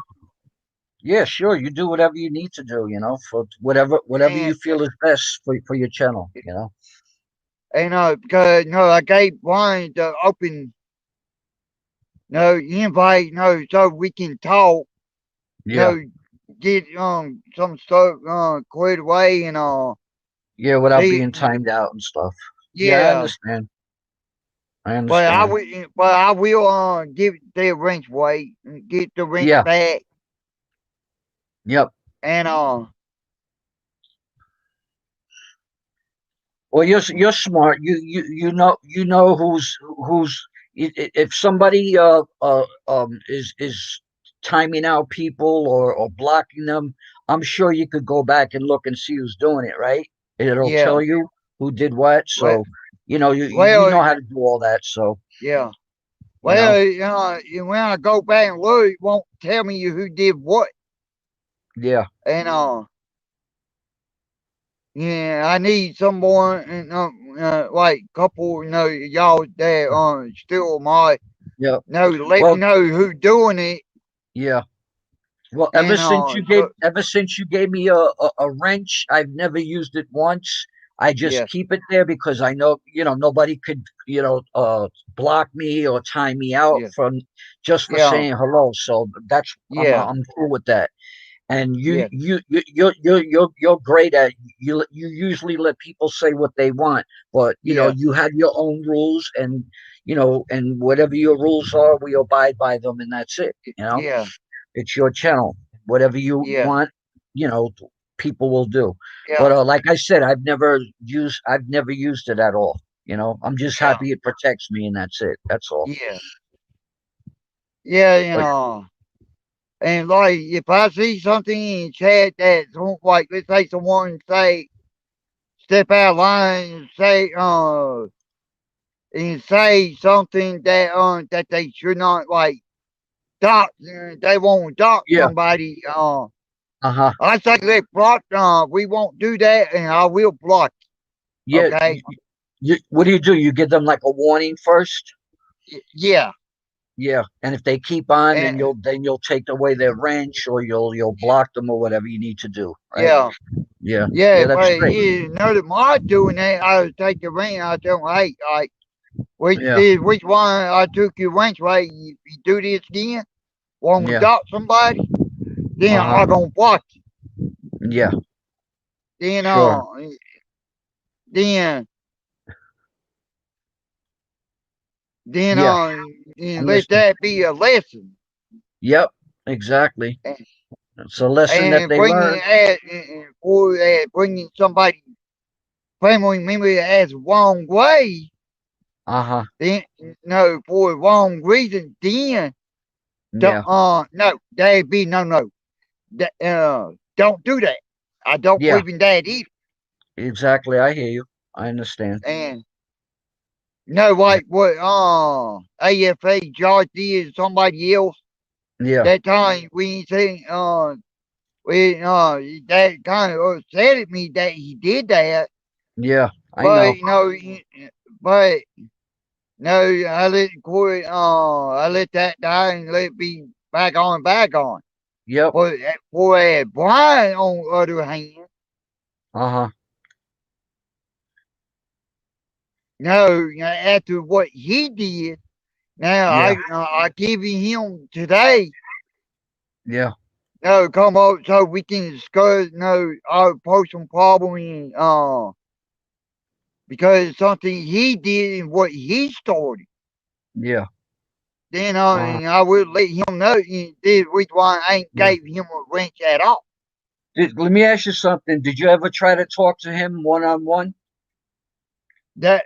yeah, sure. You do whatever you need to do, for whatever And you feel is best for your channel. because I gave Brian the open invite so we can talk. Yeah, No, get some stuff cleared away and yeah, without see being timed out and stuff. Yeah, I yeah. understand. I But understand. I will give the wrench away and get the wrench Yeah, back yep. and Well, you're smart. You know if somebody is timing out people or blocking them. I'm sure you could go back and look and see who's doing it, right? It'll yeah. tell you who did what. Well, So you well, know how to do all that. So yeah. you know, Well, when I go back and look, it won't tell me who did what. yeah, And yeah, I need someone and like couple, y'all that still might yeah. let me Well, know who doing it. yeah. Well, And so ever since you gave me a wrench, I've never used it once. I just yeah, keep it there because I know, nobody could, block me or time me out yeah, from just for yeah, saying hello. So that's yeah, I'm cool with that. And yeah, you're great at you usually let people say what they want, but yeah, you have your own rules, and and whatever your rules are, we abide by them, and that's it. yeah, It's your channel. Whatever you yeah, want, you know, people will do. But yeah, like I said, I've never used it at all. I'm just yeah, happy it protects me, and that's it. That's all. yeah, yeah, But and like if I see something in chat that like let's say someone say step out of line and say something that they should not like dock they won't dock yeah, somebody uh-huh. I say let block we won't do that and I will block Yeah. okay What do? You give them like a warning first. yeah Yeah, and if they keep on, then and you'll take away their wrench, or you'll block them, or whatever you need to do. Right? yeah Yeah, yeah yeah, that's but great. you know the mod doing that I would take the ring I tell them hey like Yeah, which one I took your wrench way you do this again want to yeah, dock somebody then uh-huh. I'm gonna block you Yeah, then sure. then then Yeah, and I'm let listening. that be a lesson Yep, exactly. and, It's a lesson that and they learn. for bringing somebody family member as wrong way Uh-huh. then no for the wrong reason then Yeah, no that'd be no don't do that I don't yeah, believe in that either exactly. I hear you. I understand. and no Yeah, like what AFA George did somebody else yeah, that time we say we that kind of upset me that he did that yeah. I but know. but no I let it quit I let that die and let it be back on Yep. but for Brian on the other hand Uh-huh. no after what he did now Yeah, I give him today yeah, no come up so we can discuss our personal problem and because it's something he did and what he started. yeah. Then Uh-huh. I will let him know this which one I ain't Yeah. gave him a wrench at all. Let me ask you something. Did you ever try to talk to him one on one? That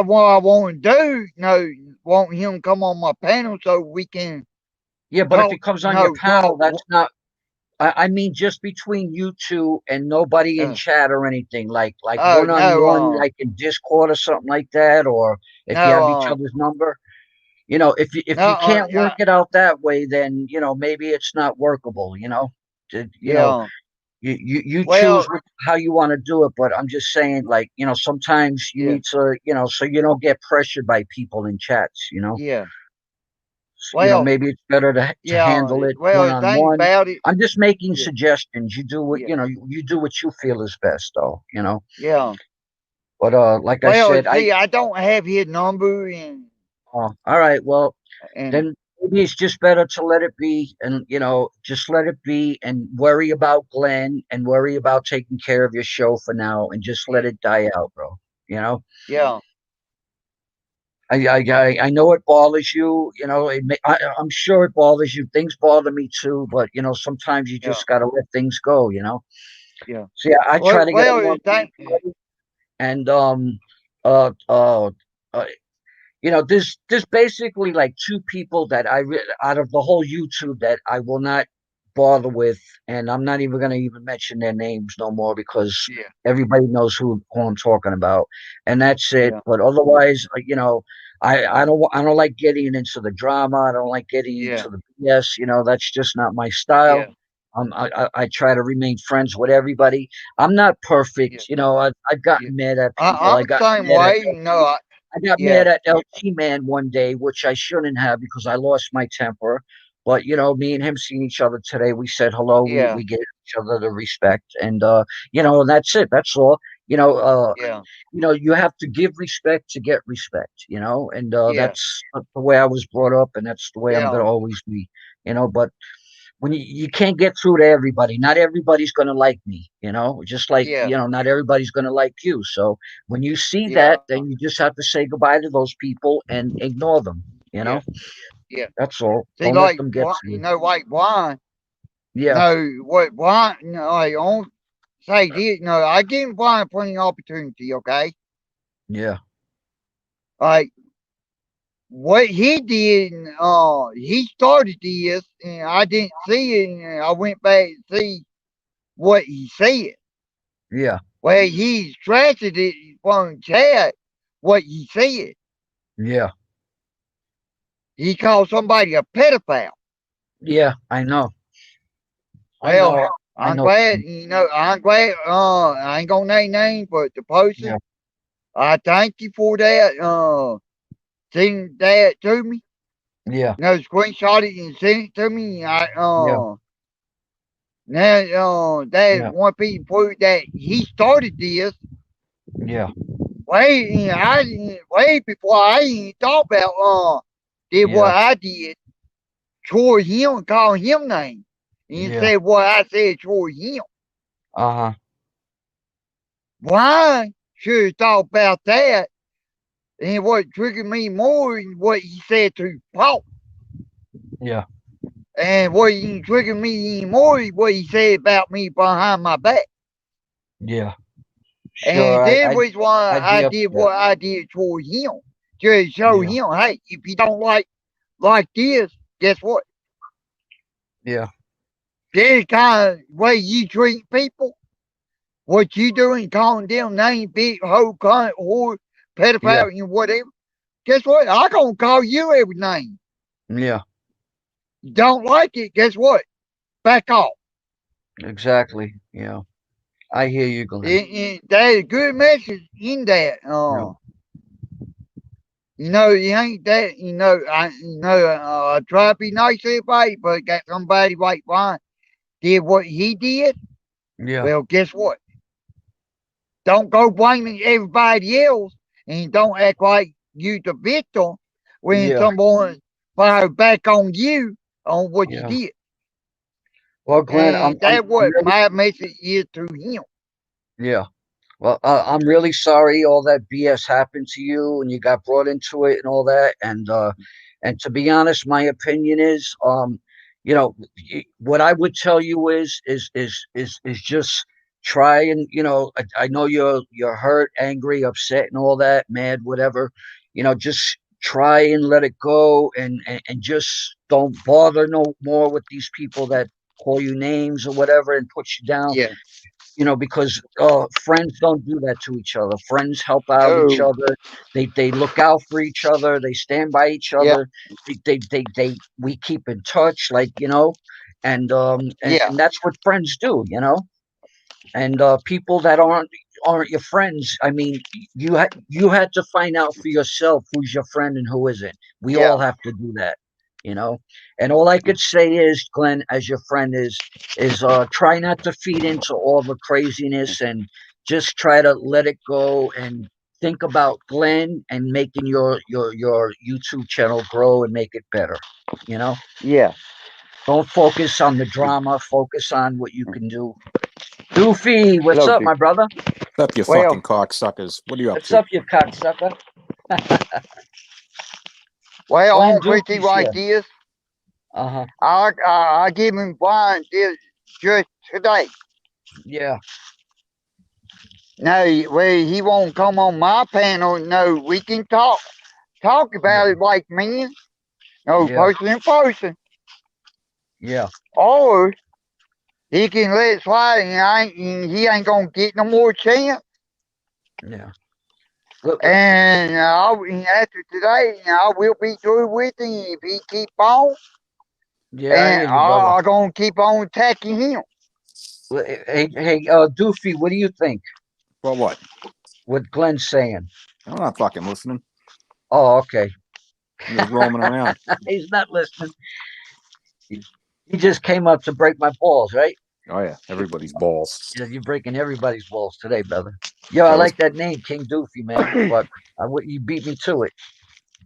what I want to do. Want him come on my panel so we can Yeah, but if he talk. comes on your No, panel, talk. that's not. I mean, just between you two and nobody in Uh, chat or anything, like oh one on no, one, like in Discord or something like that, or if you no, have each other's number. if No, you can't yeah, work it out that way, then maybe it's not workable. You know, yeah. you choose Well, how you want to do it, but I'm just saying, like, sometimes you yeah, need to, so you don't get pressured by people in chats. yeah. Well, Maybe it's better to yeah. handle it Well, one the on thing one. about it, I'm just making yeah, suggestions. You do what yeah, you do what you feel is best, though. yeah. But like I Well, said, see, I don't have his number, all right, well, and then maybe it's just better to let it be, and just let it be, and worry about Glenn, and worry about taking care of your show for now, and just let yeah, it die out, bro. You know, yeah, I know it bothers you. I'm sure it bothers you. Things bother me too, but sometimes you yeah, just gotta let things go. yeah. So yeah, I try to get Well, along with thank, everybody, and uh, uh, uh, there's basically like two people that out of the whole YouTube that I will not bother with, and I'm not even going to even mention their names no more because yeah, everybody knows who I'm talking about, and that's it. yeah, But otherwise, I don't like getting into the drama. I don't like getting yeah, into the BS. That's just not my style. yeah, I try to remain friends with everybody. I'm not yeah, perfect. I've yeah. gotten mad at people. I'm I the got same mad at way, I got yeah, mad at LT Man one day, which I shouldn't have because I lost my temper. But me and him seeing each other today, we said hello. We yeah, we gave each other the respect, and that's it. That's all. You know, uh, yeah, you have to give respect to get respect. And yeah, that's the way I was brought up, and that's the way I'm yeah, gonna always be. But when you can't get through to everybody, not everybody's going to like me, just like, yeah, not everybody's going to like you. So when you see yeah, that, then you just have to say goodbye to those people and ignore them, you yeah, know, yeah. that's all. See, Don't let like, them get to you. like Brian, Yeah. what Brian, like, on say this, I give Brian plenty of opportunity, okay? Yeah. Like, what he did, he started this, and I didn't see it, and I went back and see what he said. Yeah. Well, he scratched it from chat, what he said. Yeah. He called somebody a pedophile. Yeah. I know. I Well, know. I I'm know. glad, I'm glad, I ain't gonna name names, but the Yeah. person, I thank you for that, sending that to me. Yeah. Screenshot it and send it to me. Yeah. Now, that Yeah. one piece of proof that he started this Yeah. way before I even thought about, did what Yeah. I did toward him, call him names, and Yeah. said what I said toward him. Uh-huh. Why should have thought about that? And what triggered me more is what he said to Paul. Yeah. And what triggered me even more is what he said about me behind my back. Yeah. And Sure. that was why I'd I be did upset. what I did toward him. Just show Yeah. him, hey, if you don't like this, guess what? Yeah. This kind of way you treat people, what you doing, calling them names, big hoe, cunt, whore, Yeah. pedophile, and whatever. Guess what? I gonna call you every name. Yeah. You don't like it, guess what? Back off. Exactly. Yeah. I hear you, Glenn. There's a good message in that. Yeah. You ain't that. I try to be nice to everybody, but got somebody like Ron did what he did. Yeah. Well, guess what? Don't go blaming everybody else, and don't act like you the victim when Yeah. someone fire back on you on what you Yeah. did. Well, Glenn, And I'm that's what really, my message is to him. yeah. Well, I'm really sorry all that BS happened to you and you got brought into it and all that. And to be honest, my opinion is, what I would tell you is just try and, I know you're hurt, angry, upset, and all that, mad, whatever. Just try and let it go, and just don't bother no more with these people that call you names or whatever and put you down. Yeah, because friends don't do that to each other. Friends help out each No. other. They look out for each other. They stand by each Yeah. other. We keep in touch, like Yeah. and that's what friends do, and people that aren't your friends. I mean, you had to find out for yourself who's your friend and who isn't. We all Yeah. have to do that, you know. And all I could say is, Glenn, as your friend, is try not to feed into all the craziness, and just try to let it go, and think about Glenn and making your YouTube channel grow and make it better. You know, Yeah. don't focus on the drama. Focus on what you can do. Doofy, what's Hello, up, dude. my brother? What's up, you Well, fucking cocksuckers? What are you up What's to? up, you cocksucker? well, Glenn on pretty Doofy's like here. this, Uh-huh. I give him Brian this just today. Yeah. No, well, he won't come on my panel. No, we can talk about Yeah. it like men. No, Yeah. person in person. Yeah. Or he can let it slide, and he ain't gonna get no more chance. Yeah. Look, And after today, I will be through with him if he keep on. yeah, I And hear you, brother. I'm gonna keep on attacking him. Hey, Doofy, what do you think? Well, what? What Glenn's saying? I'm not fucking listening. Oh, okay. I'm just roaming around. He's not listening. He just came up to break my balls, right? Oh yeah, everybody's balls. Yeah, you're breaking everybody's balls today, brother. Yo, I So like that name, King Doofy, man. But you beat me to it.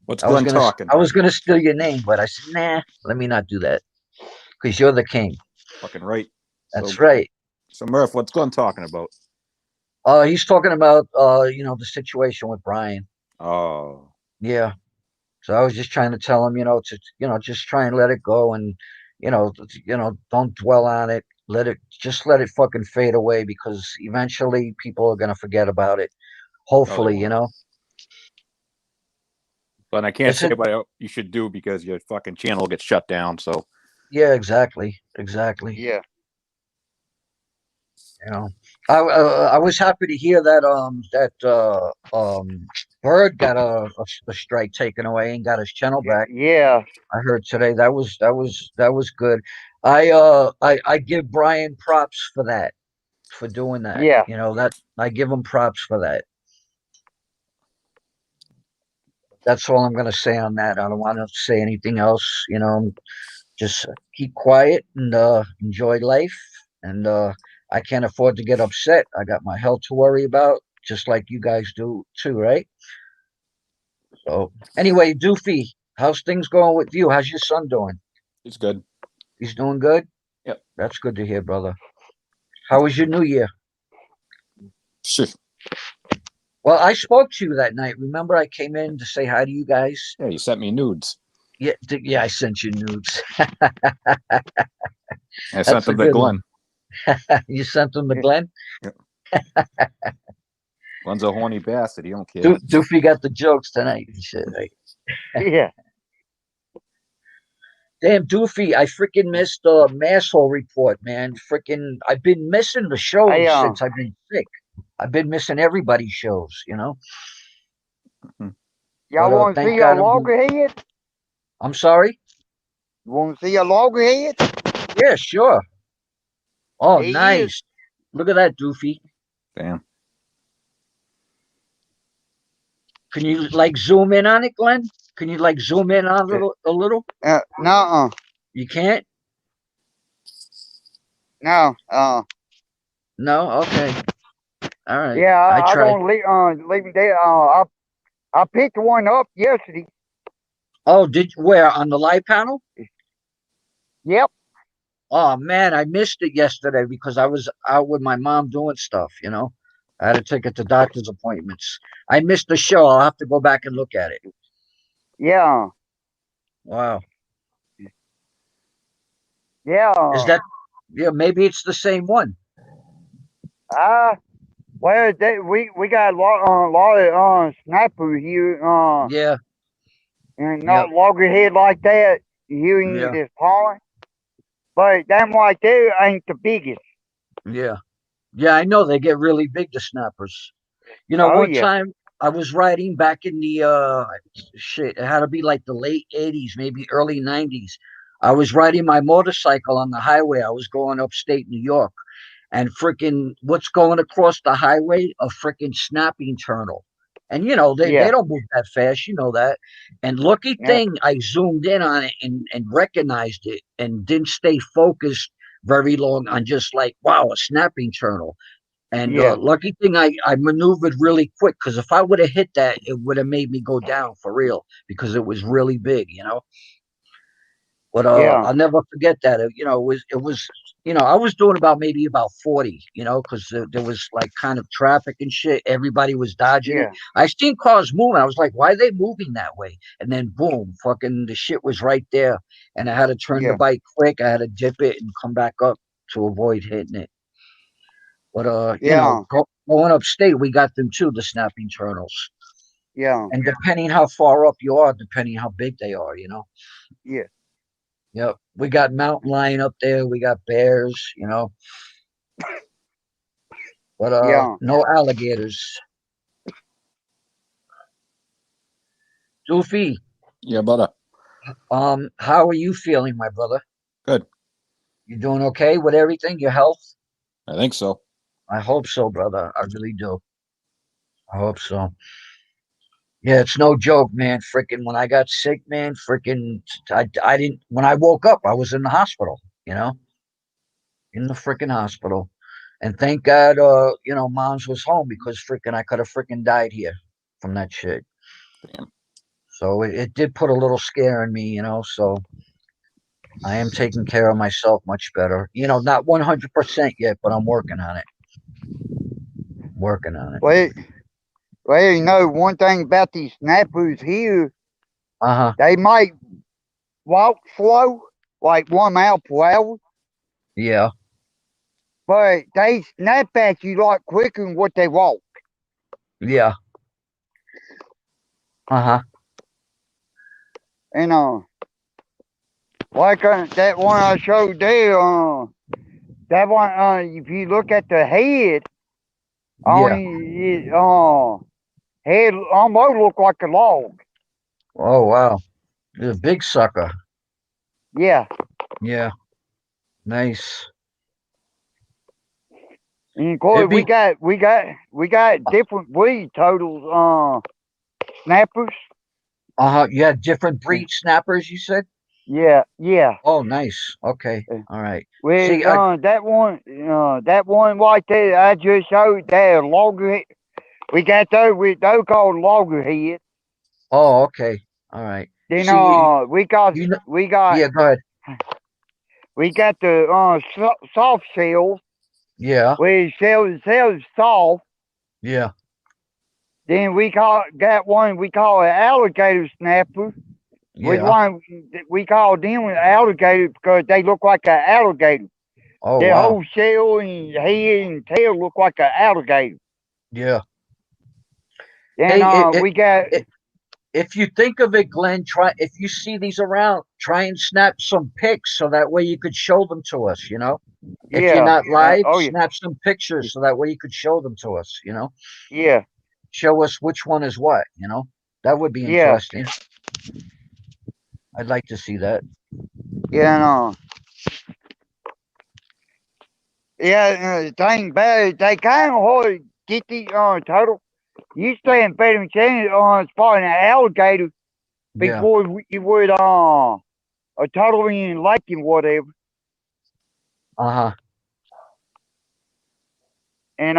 what's I was Glenn gonna, talking I about? was gonna steal your name, but I said, nah, let me not do that, because you're the king. Fucking right. So, That's right. so Murph, what's Glenn talking about? He's talking about the situation with Brian. Oh, Yeah. So I was just trying to tell him, just try and let it go, and don't dwell on it. Let it fucking fade away, because eventually people are gonna forget about it. no, they Hopefully, won't. But I can't It's say a what you should do because your fucking channel gets shut down. So yeah, exactly. Yeah. You know, I was happy to hear that Bird got a strike taken away and got his channel back. Yeah. I heard today. That was good. I give Brian props for that, for doing that. Yeah. That I give him props for that. That's all I'm gonna say on that. I don't want to say anything else. Just keep quiet and enjoy life. And I can't afford to get upset. I got my health to worry about, just like you guys do too, right? So anyway, Doofy, how's things going with you? How's your son doing? it's good. He's doing good. Yep. That's good to hear, brother. How was your New Year? Shit. Well, I spoke to you that night. Remember, I came in to say hi to you guys. Yeah, you sent me nudes. Yeah, yeah, I sent you nudes. I sent That's a them to good one. Glenn. You sent them to Glenn. Yep. Glenn's a horny bastard. He don't care. Doofy got the jokes tonight. He said, right? Yeah. Damn, Doofy, I freaking missed the Masshole report, man. Freaking, I've been missing the I shows since I've been sick. I've been missing everybody's shows. Mhm. y'all But want to thank see a God loggerhead? I'm sorry. You want to see a loggerhead? Yeah, sure. Oh, He is. nice. Look at that, Doofy. Damn. Can you like zoom in on it, Glenn? Can you like zoom in on it a little? No. You can't? No. No? Okay. All right. Yeah. I I tried. don't leave him there. I picked one up yesterday. Oh, where? On the live panel? Yep. Oh man, I missed it yesterday because I was out with my mom doing stuff. I had to take it to doctor's appointments. I missed the show. I'll have to go back and look at it. Yeah. Wow. Is Yeah. that yeah, maybe it's the same one. Uh, well, we got lot of snapper here. Yeah. And Yep. not loggerhead like that here in Yeah. this pond. But them right there ain't the biggest. Yeah. Yeah, I know they get really big, the snappers. You know, Oh one yeah, time I was riding back in the shit, it had to be like the late 80s, maybe early 90s. I was riding my motorcycle on the highway. I was going upstate New York, and freaking what's going across the highway? A freaking snapping turtle. And you know, they yeah, don't move that fast, you know that. And lucky yeah, thing I zoomed in on it and recognized it and didn't stay focused very long on just like, wow, a snapping turtle. And yeah, lucky thing I maneuvered really quick, because if I would have hit that, it would have made me go down for real because it was really big, you know. But yeah, I'll never forget that. You know, it was you know, I was doing about maybe about 40, you know, because there was like kind of traffic and shit. Everybody was dodging it. yeah, I seen cars moving. I was like, why are they moving that way? And then boom, fucking the shit was right there. And I had to turn the yeah, bike quick. I had to dip it and come back up to avoid hitting it. But you know, yeah, going upstate, we got them too, the snapping turtles. yeah, And depending how far up you are, depending how big they are, you know. yeah, Yep. We got mountain lion up there. We got bears, you know, but yeah. no alligators. Doofy, Yeah, brother. how are you feeling, my brother? Good. You doing okay with everything? Your health? I think so. I hope so, brother. I really do. I hope so. Yeah, it's no joke, man. Freaking when I got sick, man, freaking I didn't when I woke up, I was in the hospital, you know, in the freaking hospital. And thank God you know, mom's was home because freaking I could have freaking died here from that shit. Damn. So it did put a little scare in me, you know. So I am taking care of myself much better. You know, not 100% yet, but I'm working on it. Working on it. Well, well, you know one thing about these snappers here, Uh huh. they might walk slow, like 1 mile per hour, Yeah. but they snap at you like quicker than what they walk. Yeah. Uh huh. And like that one I showed there, that one, if you look at the head on Yeah. it, head almost look like a log. Oh wow. You're a big sucker. Yeah, Yeah. Nice. and of course It'd be. we got different breed totals, snappers. Uh huh. Yeah. Different breed snappers. You said. Yeah, yeah. Oh, nice. Okay. All right. With See, I. that one right there I just showed there, loggerhead. We got those with those called loggerhead. Oh, okay. All right. Then See, we got you know. we got Yeah. Go ahead. we got the soft shells, Yeah. where the shells soft. Yeah. Then got one we call an alligator snapper. Which Yeah. one we call them alligator because they look like an alligator. Oh Their wow. whole shell and head and tail look like an alligator. Yeah. Then Hey, we got if you think of it, Glenn, try if you see these around, try and snap some pics so that way you could show them to us, you know. If you're yeah, not live, oh yeah, snap some pictures so that way you could show them to us, you know. yeah, Show us which one is what, you know. That would be yeah, interesting. I'd like to see that. yeah, yeah. The thing bad, they kind of hard to get these turtle. You stay in better chance spotting an alligator Yeah. before you would a turtle in lake and whatever. Uh And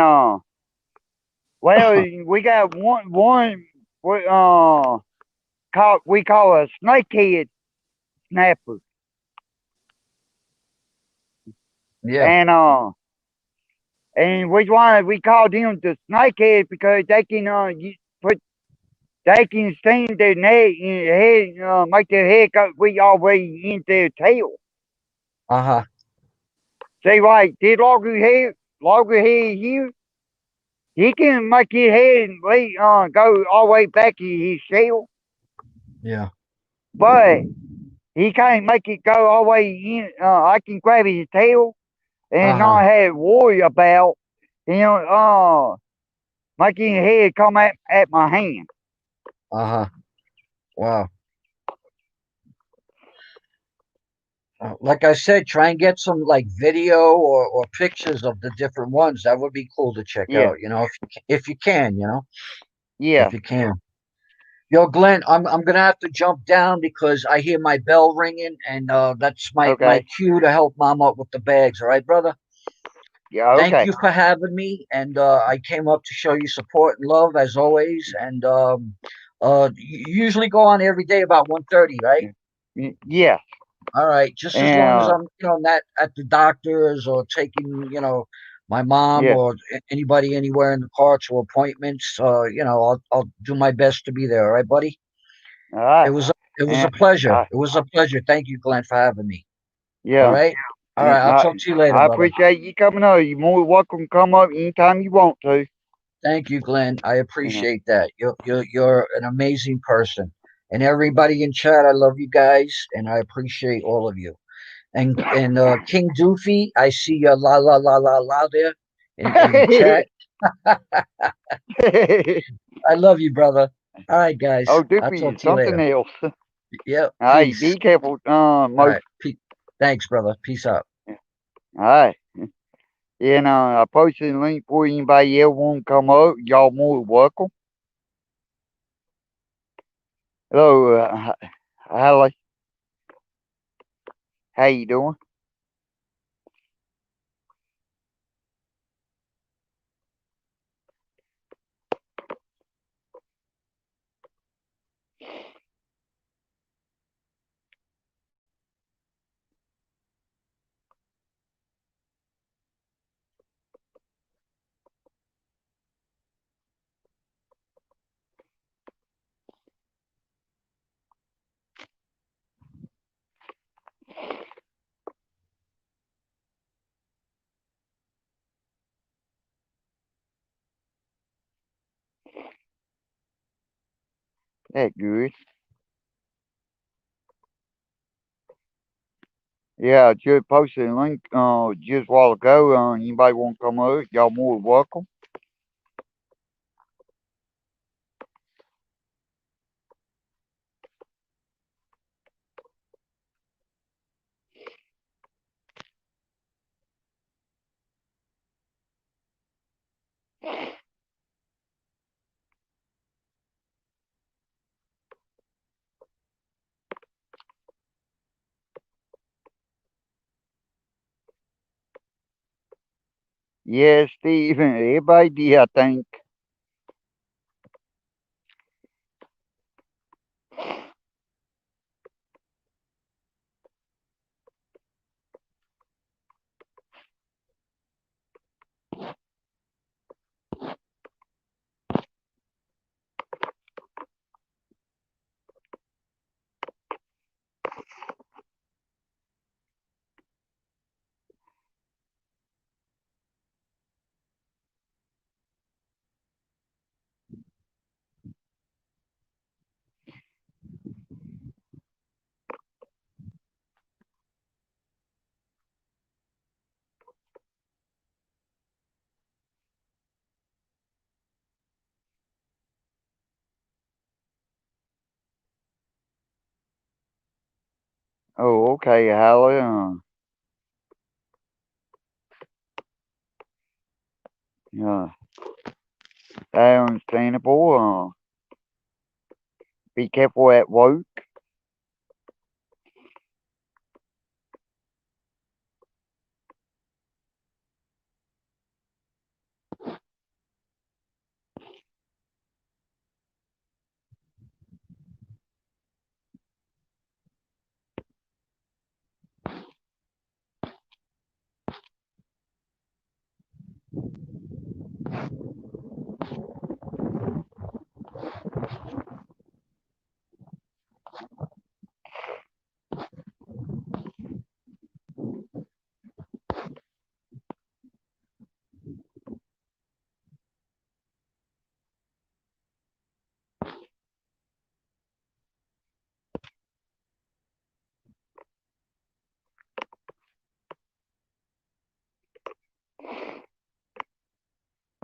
well, huh. we got one we call a snakehead snapper, Yeah. and which one we call them the snakehead because they can put they can sting their neck and head make their head go we already in their tail. Uh huh. See right, this loggerhead here, he can make his head go all the way back in his shell, Yeah. but he can't make it go all the way in. I can grab his tail Uh and huh. not have to worry about making your head come at my hand. Uh-huh. Wow. Like I said, try and get some like video or pictures of the different ones. That would be cool to check Yeah, out, if you can, yeah. if you can. Yo, Glenn, I'm gonna have to jump down because I hear my bell ringing, and that's my Okay. cue to help Mom up with the bags. All right, brother. Yeah, Thank okay. you for having me, and I came up to show you support and love as always. And you usually go on every day about 1:30, right? Yeah. All right, just as long as And I'm, not at the doctor's or taking, my mom yeah. or anybody anywhere in the car to appointments. I'll do my best to be there. All right, buddy. All right. It was a And pleasure. It was a pleasure. Thank you, Glenn, for having me. All yeah. right. All And right. I'll talk to you later, I brother. appreciate you coming over. You're more welcome to come up anytime you want to. Thank you, Glenn. I Yeah. appreciate that. You're an amazing person. And everybody in chat, I love you guys, and I appreciate all of you. And King Doofy, I see your la la la la la there in the chat. I love you, brother. All right, guys. Oh, I'll Doopy talk is to you something later. else. Yep. All right, Peace. be careful, All Mo. right. Thanks, brother. Peace out. All right. And I posted a link for anybody else want to come up. Y'all more welcome. Hello, Hallie. How you doing? That good. Yeah, I just posted a link just a while ago. Anybody want to come up? Y'all more welcome. Yeah, Steve, everybody did, I think. Oh, okay, Hallie. Yeah, that's understandable. Be careful at work.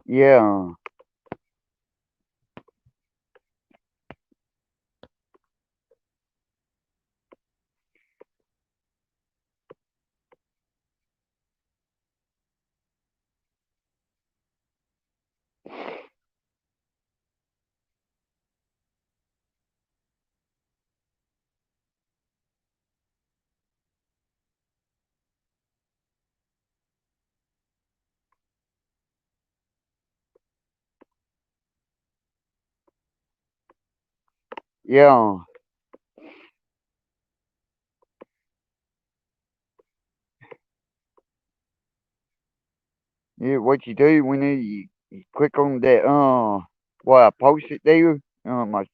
Yeah. Yeah. Yeah, what you do when you click on that well I posted there, my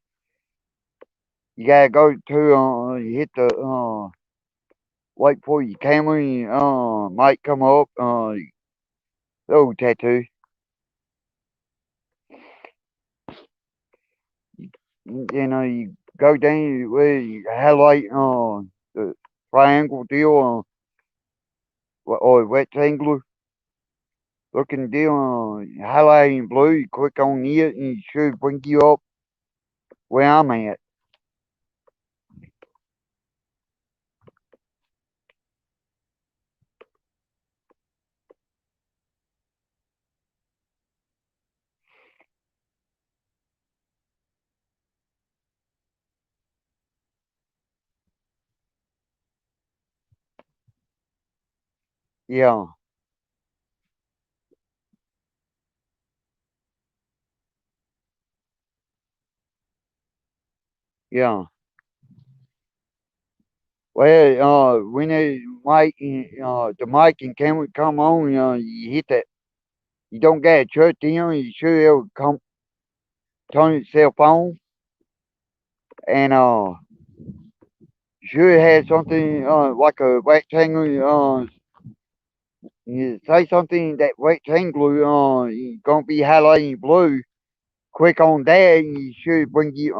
you gotta go to you hit the wait for your camera and might come up oh tattoo. You go down where you highlight the triangle deal or rectangular looking deal highlight in blue, you click on it and it should bring you up where I'm at. Yeah, yeah. Well, when the mic and camera come on, you hit that. You don't get a shut down. You should it'll come turn itself on, and should have something like a rectangle. You say something that rectangle. You gonna be highlighting blue. Click on that, and you should bring you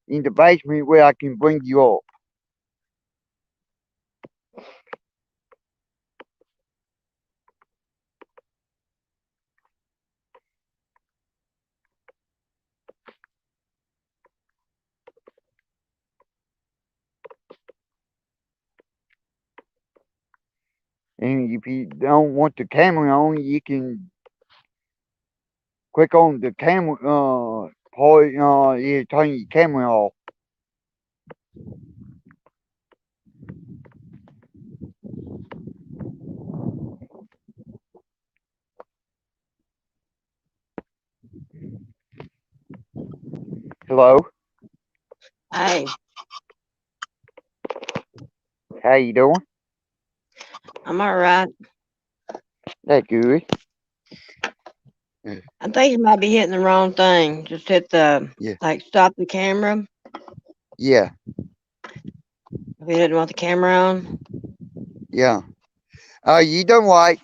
in the basement where I can bring you up. And if you don't want the camera on, you can click on the camera part. You turn your camera off. Hello, Hey, how you doing? I'm all right. That good. I think you might be hitting the wrong thing. Just hit the Yeah, stop the camera. yeah, If you didn't want the camera on, yeah. You done right.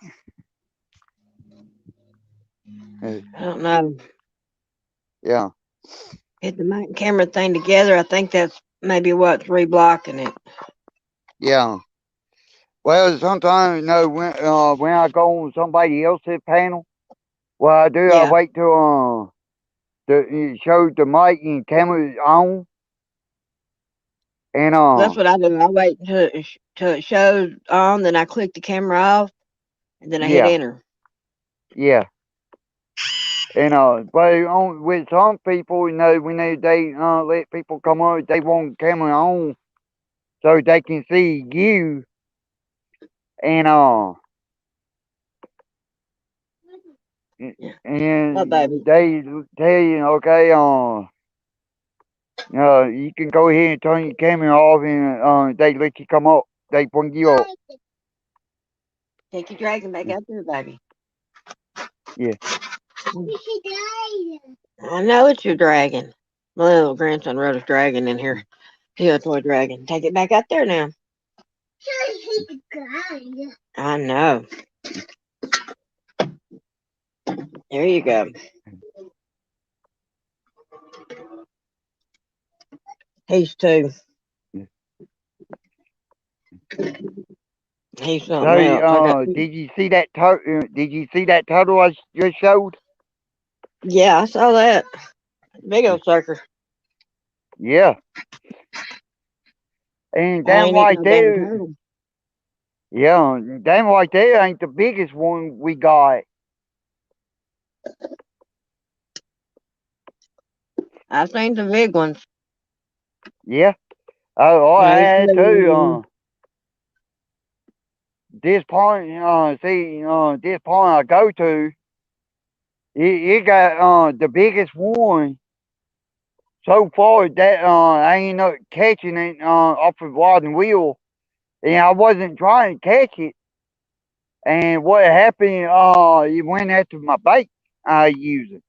Uh, I don't know. yeah, Hit the mic and camera thing together. I think that's maybe what's reblocking it. yeah. Well, sometimes when I go on somebody else's panel, what I do I Yeah, wait till it shows the mic and camera on, and that's what I do. I wait till it shows on, then I click the camera off, and then I hit yeah, enter. yeah. And but with some people, when they let people come on, they want camera on so they can see you, and Yeah. What, and baby? they tell you, okay, you can go ahead and turn your camera off, and they let you come up, they bring you up. Take your dragon back out there, baby. Yeah, I know it's your dragon. My little grandson rode his dragon in here. He a toy dragon. Take it back out there now. I know. There you go. He's two. yeah, He's something So, else. I got. did you see that? Did you see that turtle I just showed? Yeah, I saw that. Big old sucker. Yeah, and I damn ain't eating right no damn there. turtle. Yeah, damn right there ain't the biggest one we got. I've seen some big ones. Yeah. Oh, Yeah, I there's had big to. ones. This point, this point I go to, it got the biggest one so far that I ain't up catching it off of rod and wheel, and I wasn't trying to catch it. And what happened? It went after my bait I use it,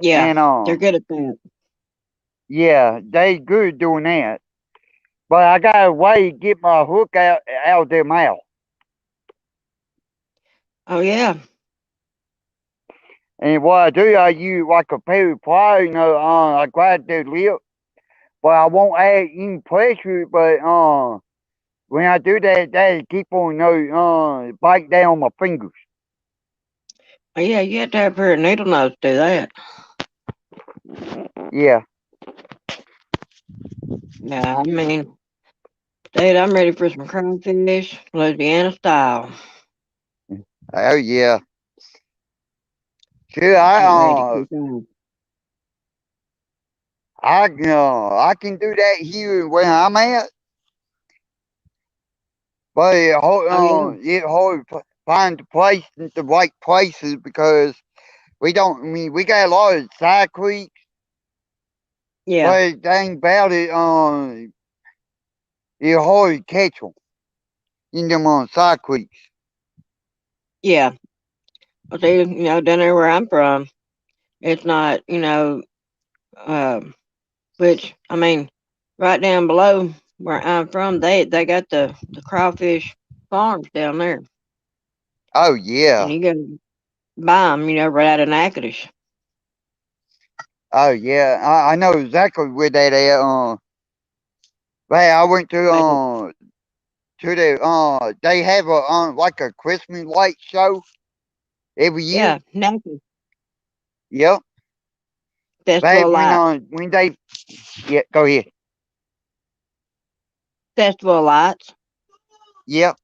Yeah, and they're good at that. yeah, they good doing that. But I got a way to get my hook out of their mouth. Oh yeah, And what I do, I use like a pair of pliers, I grab their lip, but I won't add any pressure. But when I do that, they keep on, bite down my fingers. oh yeah. You have to have a pair of needle nose to do that. Yeah. Yeah, I mean, dude, I'm ready for some crawfish, Louisiana style. Oh yeah. Sure, Get ready to cook on. I can do that here where I'm at, but Oh yeah, it hard to find the right places because we don't. I mean, we got a lot of side creeks, yeah, but dang about it, it's hard to catch them in them side creeks. yeah. Well, see, down there where I'm from, it's not, um, which I mean, right down below where I'm from, they got the crawfish farms down there, Oh and yeah, you go buy them, right out of Natchitoches. oh yeah. I know exactly where that at. Hey, I went Like, to the they have a like a Christmas light show every year. yeah, Natchitoches Yep. Festival Hey, of Lights, when they yeah, go ahead. Festival of Lights. Yep.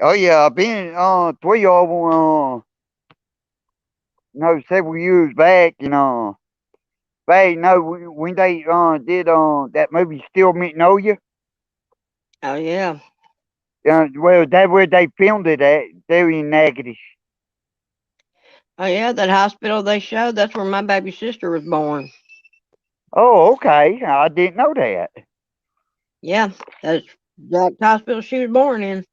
Oh yeah, I've been 3 of them. Several years back, back when they did that movie Still Magnolia. Oh yeah, Well, that's where they filmed it at. They were in Natchitoches. oh yeah, that hospital they showed. That's where my baby sister was born. Oh, okay. I didn't know that. Yeah, that's the hospital she was born in.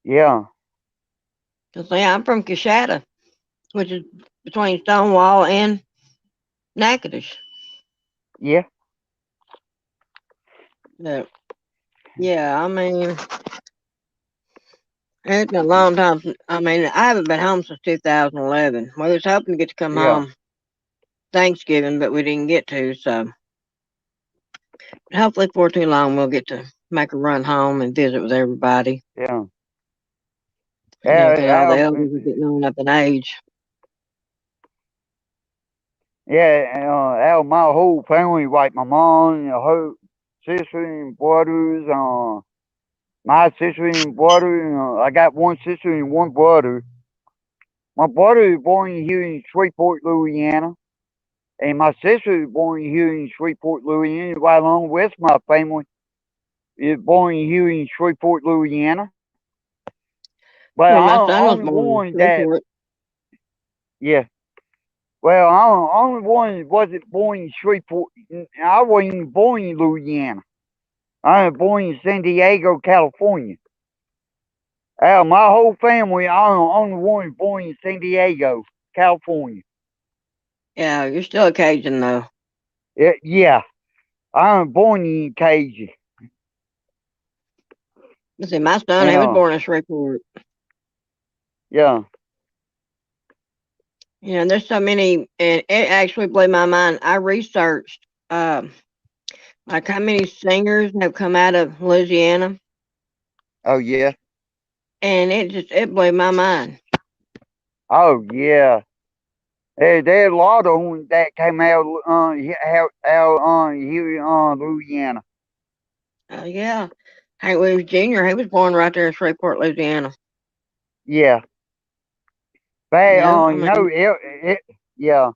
Yeah, 'Cause, yeah, I'm from Coshada, which is between Stonewall and Natchitoches. yeah, But, yeah, I mean, it's been a long time. I mean, I haven't been home since 2011. We was hoping to get to come yeah, home Thanksgiving, but we didn't get to. So hopefully, before too long, we'll get to make a run home and visit with everybody. yeah. Because all the Yeah, elders are getting on up in age. yeah, out of my whole family, like my mom, her sister and brothers, my sister and brother, I got one sister and one brother. My brother is born here in Shreveport, Louisiana, and my sister is born here in Shreveport, Louisiana, right along with my family is born here in Shreveport, Louisiana. But Well, my I'm the son was only born in one that, Shreveport. yeah. Well, I'm the only one that wasn't born in Shreveport. I wasn't even born in Louisiana. I was born in San Diego, California. Out of my whole family, I'm the only one born in San Diego, California. Yeah, you're still a Cajun though. Yeah, I'm born in Cajun. You see, my son, And he was born in Shreveport. yeah, There's so many, and it actually blew my mind. I researched Like how many singers have come out of Louisiana, Oh yeah. and it blew my mind. Oh yeah. There's a lot of them that came out here Louisiana. Yeah, Hank Williams Jr. He was born right there in Shreveport, Louisiana. Yeah. But Yeah, I mean, yeah.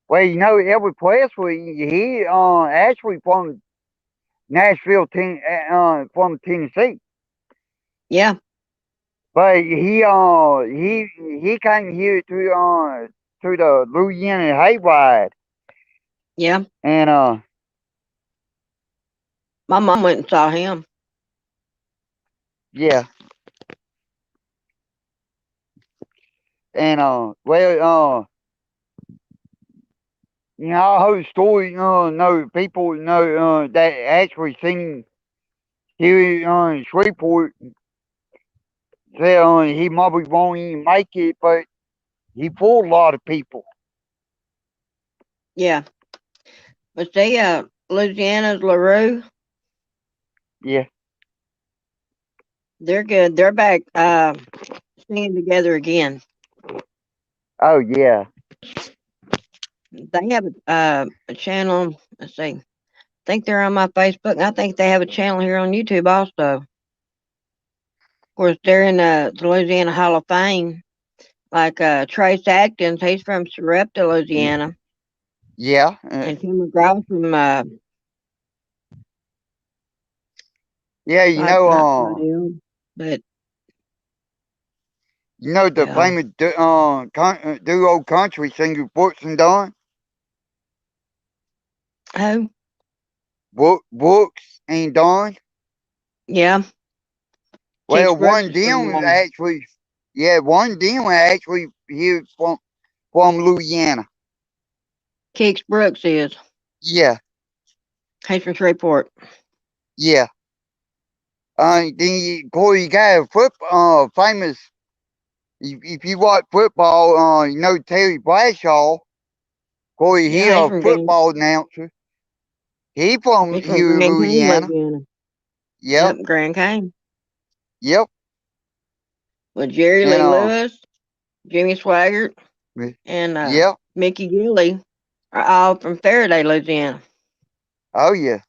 Well, every place he actually from Nashville, from Tennessee. yeah, But he came here to the Louisiana Hayride, yeah. and My mom went and saw him. yeah, and I heard story know people that actually seen here in Shreveport say he probably won't even make it, but he fooled a lot of people. Yeah, but see, Louisiana's LaRue, Yeah. they're good. They're back singing together again. Oh yeah. They have a channel. Let's see. I think they're on my Facebook, and I think they have a channel here on YouTube also. Of course, they're in the Louisiana Hall of Fame. Like Trace Atkins, he's from Sarepta, Louisiana, Yeah. and Tim McGraw's from Yeah. like not Slidell, but The yeah. famous duo country singer Brooks and Dunn. Oh, Brooks and Dunn. yeah. Tex Well, Brooks is from one of them actually here from Louisiana. Tex Brooks is. Yeah, He's from Shreveport. yeah. Then you got a famous. If you watch football, Terry Bradshaw. Corey, he Yeah, he's a from football announcer. He from He's from here in Grand Cane, Louisiana. Louisiana. Yep, Yep, Grand Cane. yep. With Jerry And Lee Lewis, Jimmy Swaggart, and yep. Mickey Gilly are all from Faraday, Louisiana. Oh yeah.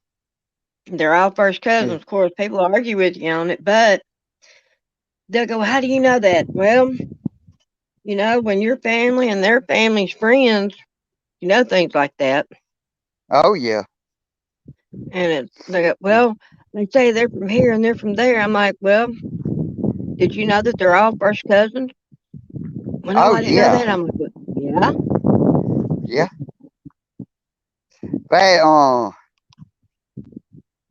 They're all first cousins. Of course, people argue with you on it, but they'll go, "How do you know that?" Well, when your family and their family's friends, things like that. Oh yeah. And they go, "Well, they say they're from here and they're from there." I'm like, "Well, did you know that they're all first cousins?" Well, no, Oh I didn't know yeah. that. I'm like, "Well, yeah." Yeah. But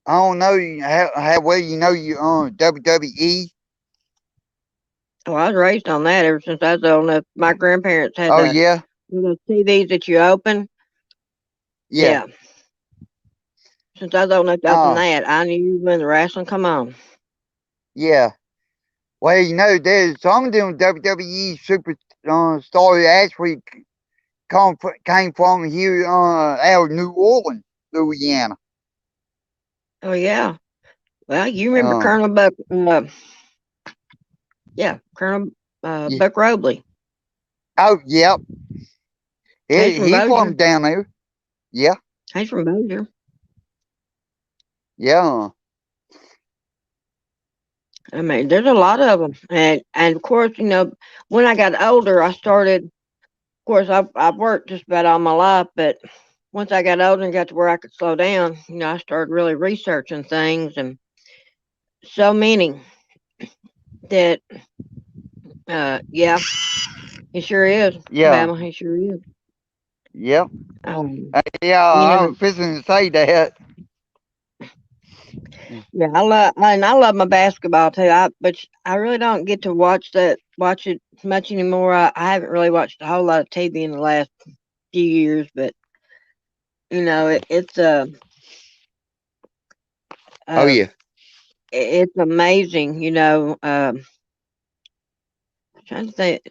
I don't know how well you know you WWE. Well, I was raised on that ever since I was old enough. My grandparents had Oh yeah. those TVs that you open. Yeah. Yeah. Since I was old enough to open Uh that, I knew when the wrestling come on. yeah. Well, there's some of them WWE super stars actually came from here out of New Orleans, Louisiana. Oh yeah. Well, you remember Uh Colonel Buck? Yeah, Colonel yeah. Buck Robley. Oh yep. He's from He Bossier. from down there. Yeah. He's from Bossier. Yeah. I mean, there's a lot of them, and of course, when I got older, I started. Of course, I've worked just about all my life, but once I got older and got to where I could slow down, I started really researching things, and so many that, yeah, he sure is, Yeah. Bama. He sure is. Yep. Um, Yeah. you I know, was fixing to say that. yeah, I love my basketball too. But I really don't get to watch it much anymore. I haven't really watched a whole lot of TV in the last few years, but it's Oh uh, yeah. it's amazing. I'm trying to think.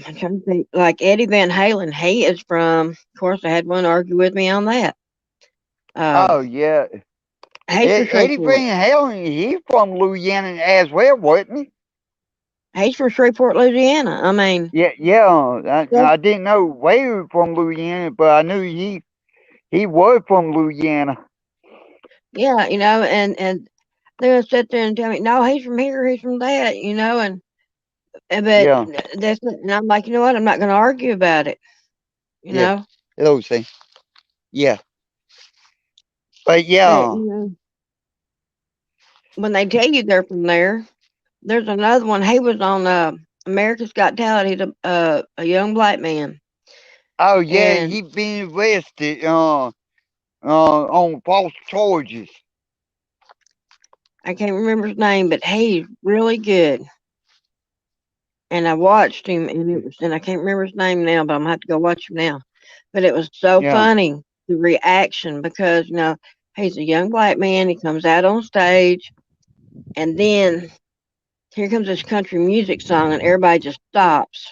I'm trying to think. Like Eddie Van Halen, he is from. Of course, I had one argue with me on that. Oh Um, yeah. he's from Eddie Shreveport. Van Halen, he's from Louisiana as well, wasn't he? He's from Shreveport, Louisiana. I mean, Yeah, yeah. so- I didn't know where he was from Louisiana, but I knew he was from Louisiana. yeah, and they're gonna sit there and tell me, no, he's from here, he's from that, but Yeah, and I'm like, you know what? I'm not gonna argue about it, you yeah. know. Those things. Yeah, but But yeah, when they tell you they're from there, there's another one. He was on America's Got Talent. He's a young black man, oh yeah, and he been arrested on false charges. I can't remember his name, but he's really good. And I watched him, and I can't remember his name now, but I'm gonna have to go watch him now. But it was so Yeah, funny, the reaction, because he's a young black man. He comes out on stage, and then here comes this country music song, and everybody just stops,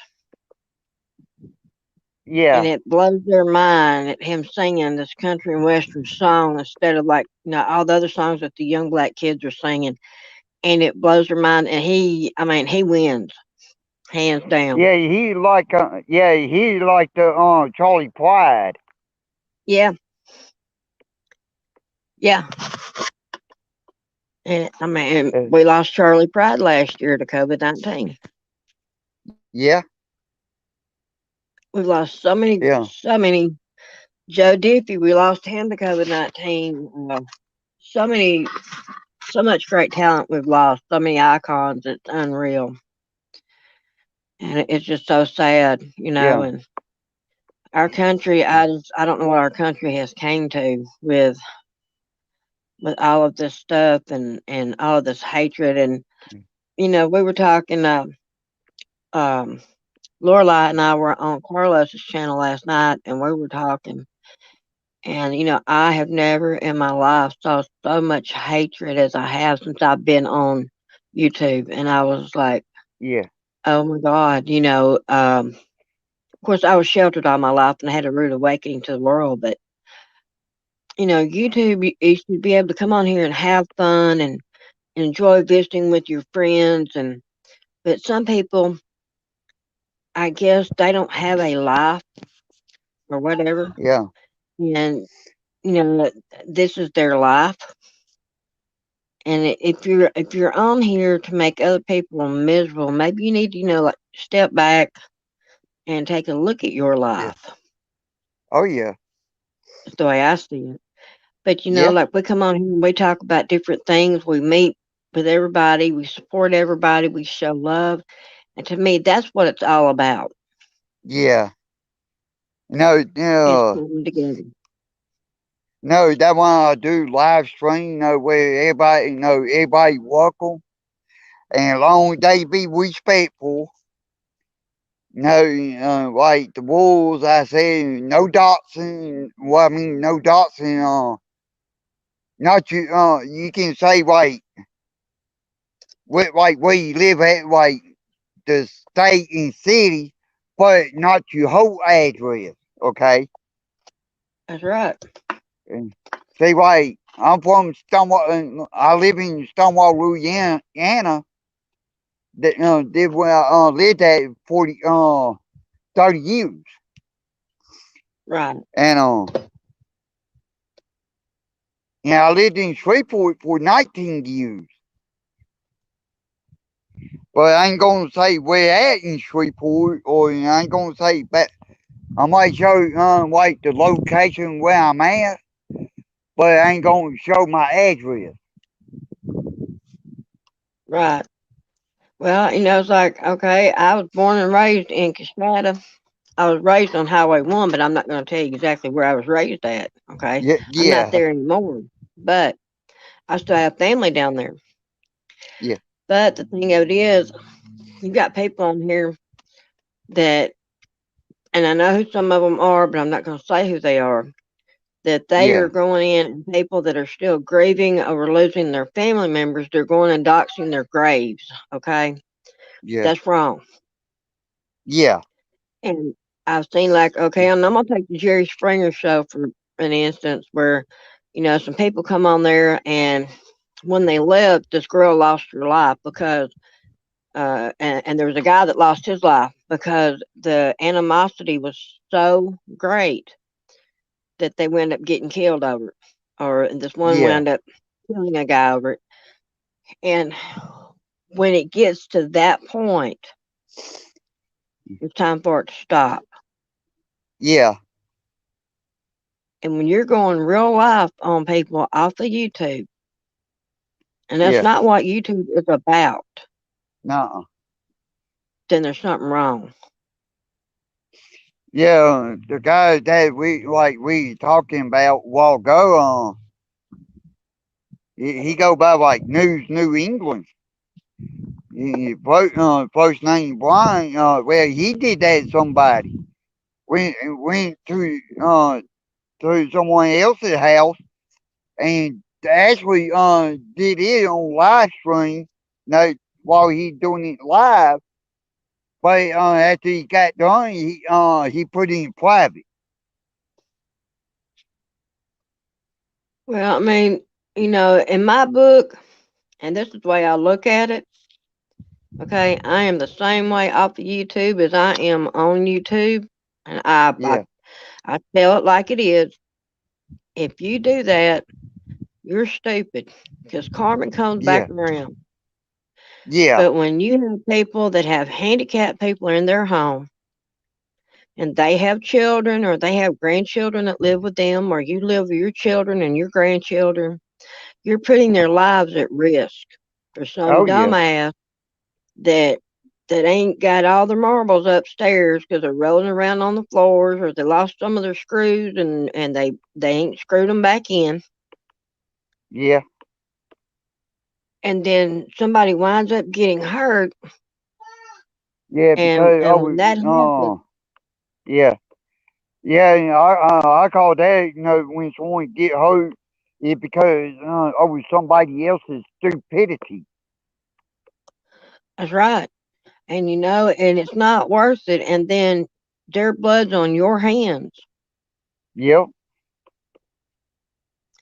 and yeah, it blows their mind at him singing this country and western song instead of like all the other songs that the young black kids are singing, and it blows their mind. And I mean, he wins hands down. yeah. He like the Charlie Pride. Yeah, yeah. And I mean, Uh, we lost Charlie Pride last year to COVID-19. yeah, We've lost so many, yeah, so many. Joe Diffie, we lost him to COVID-19. So many, so much great talent we've lost. So many icons. It's unreal, and it's just so sad, yeah, And our country, I don't know what our country has came to with all of this stuff and all of this hatred. And we were talking. Um, Lorelai and I were on Carlos's channel last night, and we were talking. And I have never in my life saw so much hatred as I have since I've been on YouTube. And I was like, yeah, oh my God, Of course, I was sheltered all my life, and I had a rude awakening to the world. But YouTube, you should be able to come on here and have fun and enjoy visiting with your friends. But some people, I guess, they don't have a life or whatever, yeah, and that this is their life. And if you're on here to make other people miserable, maybe you need to like step back and take a look at your yeah. life. Oh yeah, That's the way I see it. But yeah, like we come on here and we talk about different things. We meet with everybody. We support everybody. We show love. And to me, that's what it's all about. yeah. No, It's no. coming together. No, that one I do live stream, where everybody welcome, and as long as they be respectful, like the rules I say, no doxing, well, I mean, no doxing, not you, you can say, like where you live at, like the state and city, but not your whole address, okay? That's right. And say, like, I'm from Stonewall, I live in Stonewall, Louisiana. Did where I lived at 30 years, Right. and I lived in Shreveport for 19 years. But I ain't gonna say where at in Shreveport, or I ain't gonna say, but I might show like the location where I'm at, but I ain't gonna show my address. Right. Well, it's like, okay, I was born and raised in Kashmata. I was raised on Highway 1, but I'm not going to tell you exactly where I was raised at. Okay. Yeah, I'm not yeah, there anymore, but I still have family down there. yeah, But the thing of it is, you've got people on here that, and I know who some of them are, but I'm not going to say who they are, that they are yeah, going in, and people that are still grieving over losing their family members, they're going and doxing their graves. Okay. yeah, That's wrong. yeah, And I've seen like, okay, and I'm gonna take the Jerry Springer show for an instance where some people come on there, and when they left, this girl lost her life because, and there was a guy that lost his life because the animosity was so great that they wound up getting killed over it, or this one Yeah. wound up killing a guy over it. And when it gets to that point, it's time for it to stop. Yeah. And when you're going real life on people off of YouTube, and that's Yeah. not what YouTube is about, No. then there's something wrong. Yeah. The guy that we talking about a while ago, he go by like News New England. First name Brian. Well, he did that to somebody. Went to someone else's house and actually did it on live stream. No, while he doing it live. But after he got done, he put it in private. Well, I mean, in my book, and this is the way I look at it, okay, I am the same way off of YouTube as I am on YouTube. And Yeah. I tell it like it is. If you do that, you're stupid because karma comes back Yeah. around. Yeah. But when you have people that have handicapped people in their home and they have children or they have grandchildren that live with them, or you live with your children and your grandchildren, you're putting their lives at risk for some Oh yeah. dumbass that ain't got all their marbles upstairs because they're rolling around on the floors, or they lost some of their screws and they ain't screwed them back in. Yeah. And then somebody winds up getting hurt, Yeah. Because and when that happens, yeah. Yeah. I call that when someone get hurt, it because over somebody else's stupidity. that's right. And and it's not worth it. And then their blood's on your hands. Yep.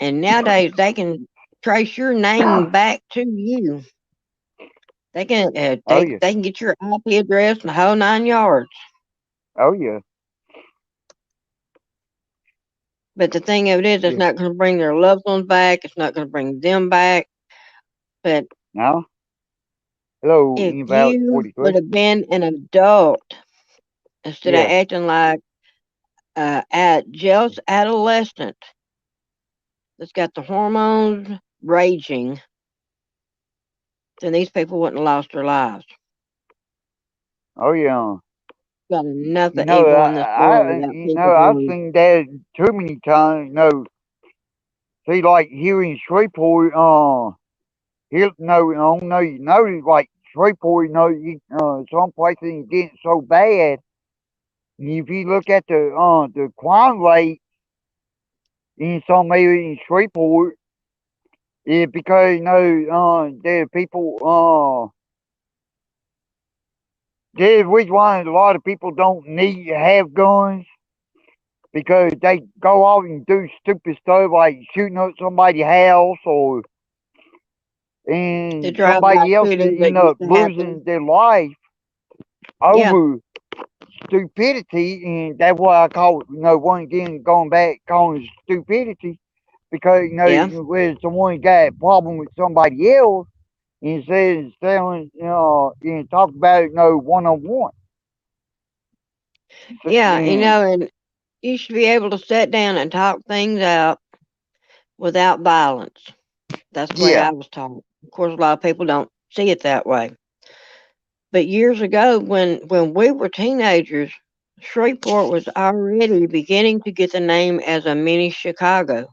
And nowadays they can trace your name back to you. They can Oh yeah. they can get your IP address and the whole 9 yards. Oh yeah. But the thing of it is, it's Yeah. not going to bring their loved ones back. It's not going to bring them back. But Now, hello, if invalid you would 43. have been an adult instead of Yeah. acting like jealous adolescent that's got the hormones raging, then these people wouldn't have lost their lives. Oh yeah. Got enough You of know, evil in this world without people I've going, seen that too many times. See, like here in Shreveport, here, no, I don't know, like Shreveport, some places it getting so bad. If you look at the crime rate in some areas in Shreveport, it because there are people, there's which one a lot of people don't need to have guns because they go out and do stupid stuff like shooting up somebody's house the and drive-by somebody else shootings that end used up to happen. losing their life Yeah, over stupidity, and that's what I call one again going back calling it stupidity because yeah, where someone got a problem with somebody else instead of selling and talk about it one on one. yeah. And And you should be able to sit down and talk things out without violence. That's the way yeah, I was taught. Of course, a lot of people don't see it that way. But years ago, when we were teenagers, Shreveport was already beginning to get the name as a mini Chicago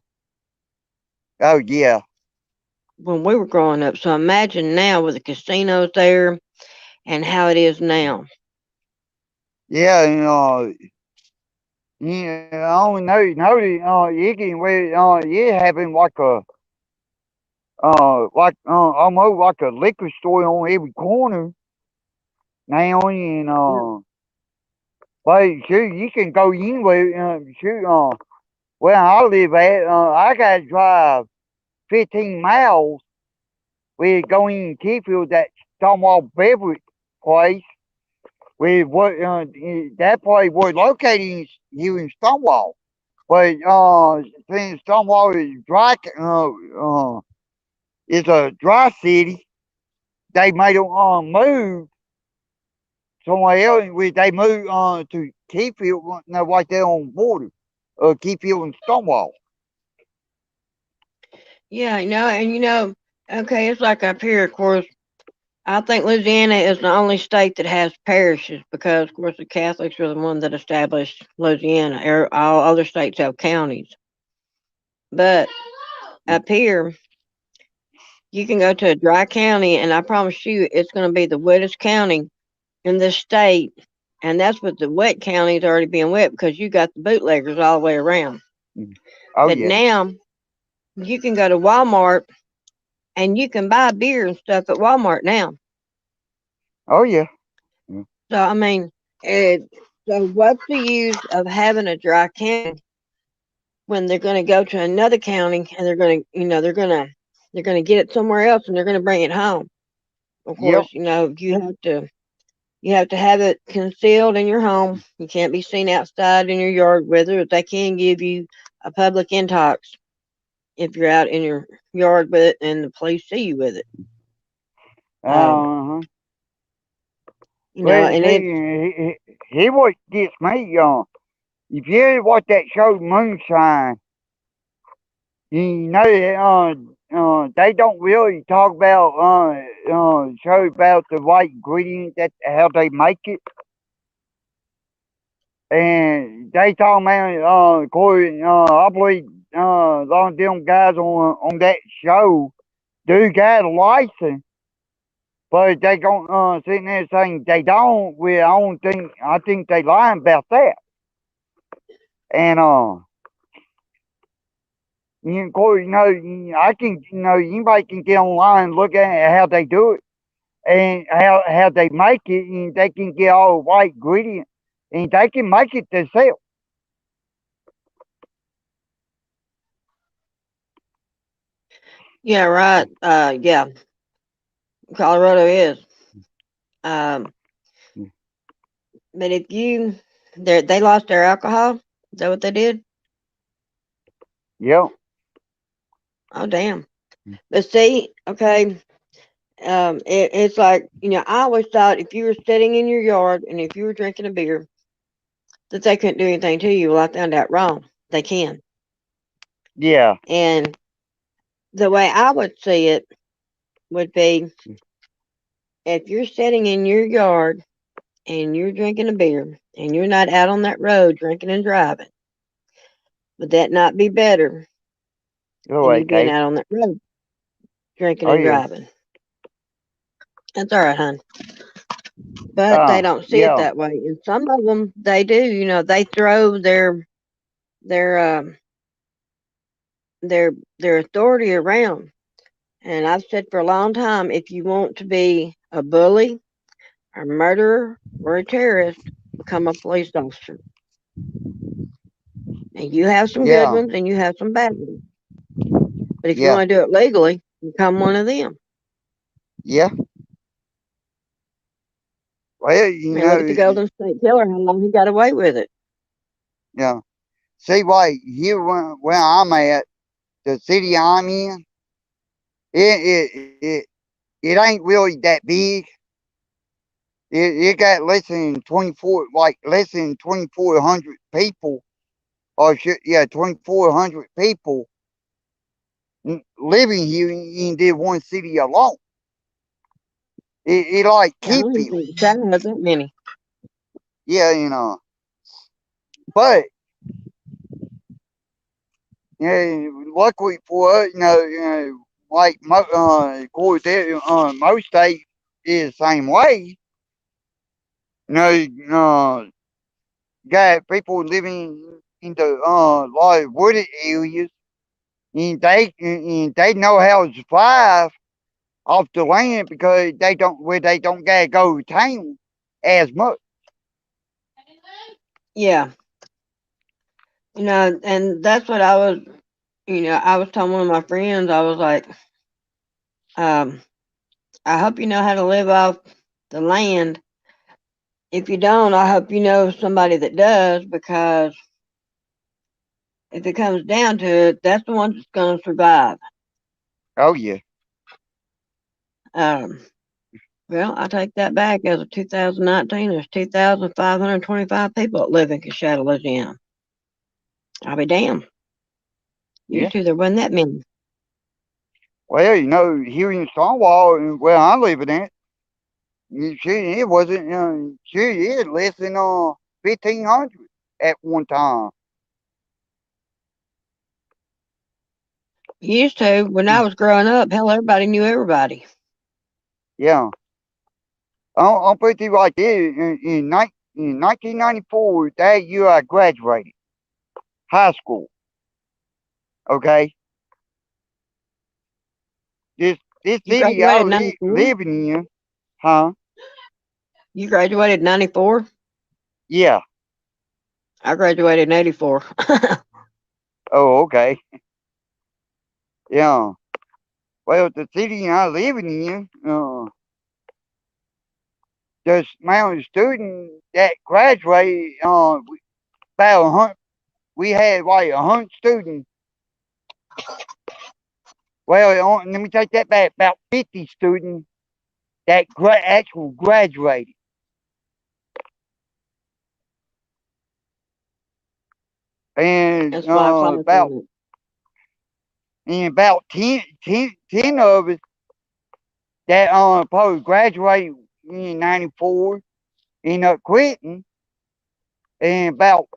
oh yeah, when we were growing up. So imagine now with the casinos there and how it is now. yeah, yeah, I only know you can wait you having like almost like a liquor store on every corner now and Yeah. like sure you can go anywhere sure where I live at, I got to drive 15 miles. We go in Keyfield, that Stonewall Beverage place. That place was located here in Stonewall. But since Stonewall is is a dry city, they made them move somewhere else. They moved to Keyfield, no, right there on the border, Keyfield and Stonewall. Yeah, okay, it's like up here, of course. I think Louisiana is the only state that has parishes because, of course, the Catholics are the ones that established Louisiana. All other states have counties. But up here, you can go to a dry county, and I promise you, it's going to be the wettest county in this state. And that's with the wet counties already being wet because you got the bootleggers all the way around. Oh But yeah, now you can go to Walmart and you can buy beer and stuff at Walmart now. oh yeah. So I mean, so what's the use of having a dry county when they're going to go to another county and they're going to, they're going to get it somewhere else and they're going to bring it home. Of Yep. course, you have to have it concealed in your home. You can't be seen outside in your yard with it. But they can give you a public intox if you're out in your yard with it and the police see you with it. Uh-huh. Well, And it. see, he what gets me, if you ever watch that show Moonshine, you know that they don't really talk about show about the right ingredient that how they make it, and they talk about Corey, I believe a lot of them guys on that show do got a license, but they don't sitting there saying they don't. Well, I think they lying about that, and of course, I can, anybody can get online and look at how they do it and how they make it, and they can get all the right ingredients, and they can make it themselves. Yeah, right. Yeah, Colorado is. Um, but if they lost their alcohol. Is that what they did? Yep. Oh, damn. But see, okay, it's like I always thought if you were sitting in your yard and if you were drinking a beer, that they couldn't do anything to you. Well, I found out wrong. They can. Yeah. And the way I would see it would be if you're sitting in your yard and you're drinking a beer and you're not out on that road drinking and driving, would that not be better You're than you right, being Kate. out on that road drinking Oh and yeah. driving? That's all right, hon. But they don't see it Yeah. that way. And some of them, they do. They throw their their their authority around. And I've said for a long time, if you want to be a bully, a murderer, or a terrorist, become a police officer. And you have some good Yeah. ones and you have some bad ones. But if you Yeah. want to do it legally, become one of them. Yeah. Well, I mean, look at the Golden State Killer, how long he got away with it. yeah. See, right here where I'm at, the city I'm in, it it ain't really that big. It got less than 2,400 people, or 2,400 people living here in this one city alone. It like Yeah, I don't even Keyfield. think China has that many. Yeah, but luckily for us, like of course, most states is the same way. Got people living in the lot of wooded areas, and they know how to survive off the land because they don't gotta go to town as much. Yeah. And that's what I was. I was telling one of my friends. I was like, um, I hope you know how to live off the land. If you don't, I hope you know somebody that does, because if it comes down to it, that's the one that's going to survive. Oh yeah. Um, well, I take that back. As of 2019, there's 2,525 people that live in Coshada, Louisiana. I'll be damned. Yeah. Used to there wasn't that many. Well, here in Stonewall, where I'm living at, shit, it wasn't. Shit, it less than 1,500 at one time. Used to when I was growing up. Hell, everybody knew everybody. Yeah. I'll put it like this: in 1994, that year I graduated high school. Okay, this You city I graduated '94. living in, huh? You graduated '94. Yeah. I graduated in '84. Oh, okay. Yeah. Well, the city I living in, the amount of students that graduated, about 100. We had like 100 students. Well, let me take that back. About 50 students that actually graduated, and That's why I call about it. and about 10 of us that probably graduated in '94 end up quitting, and about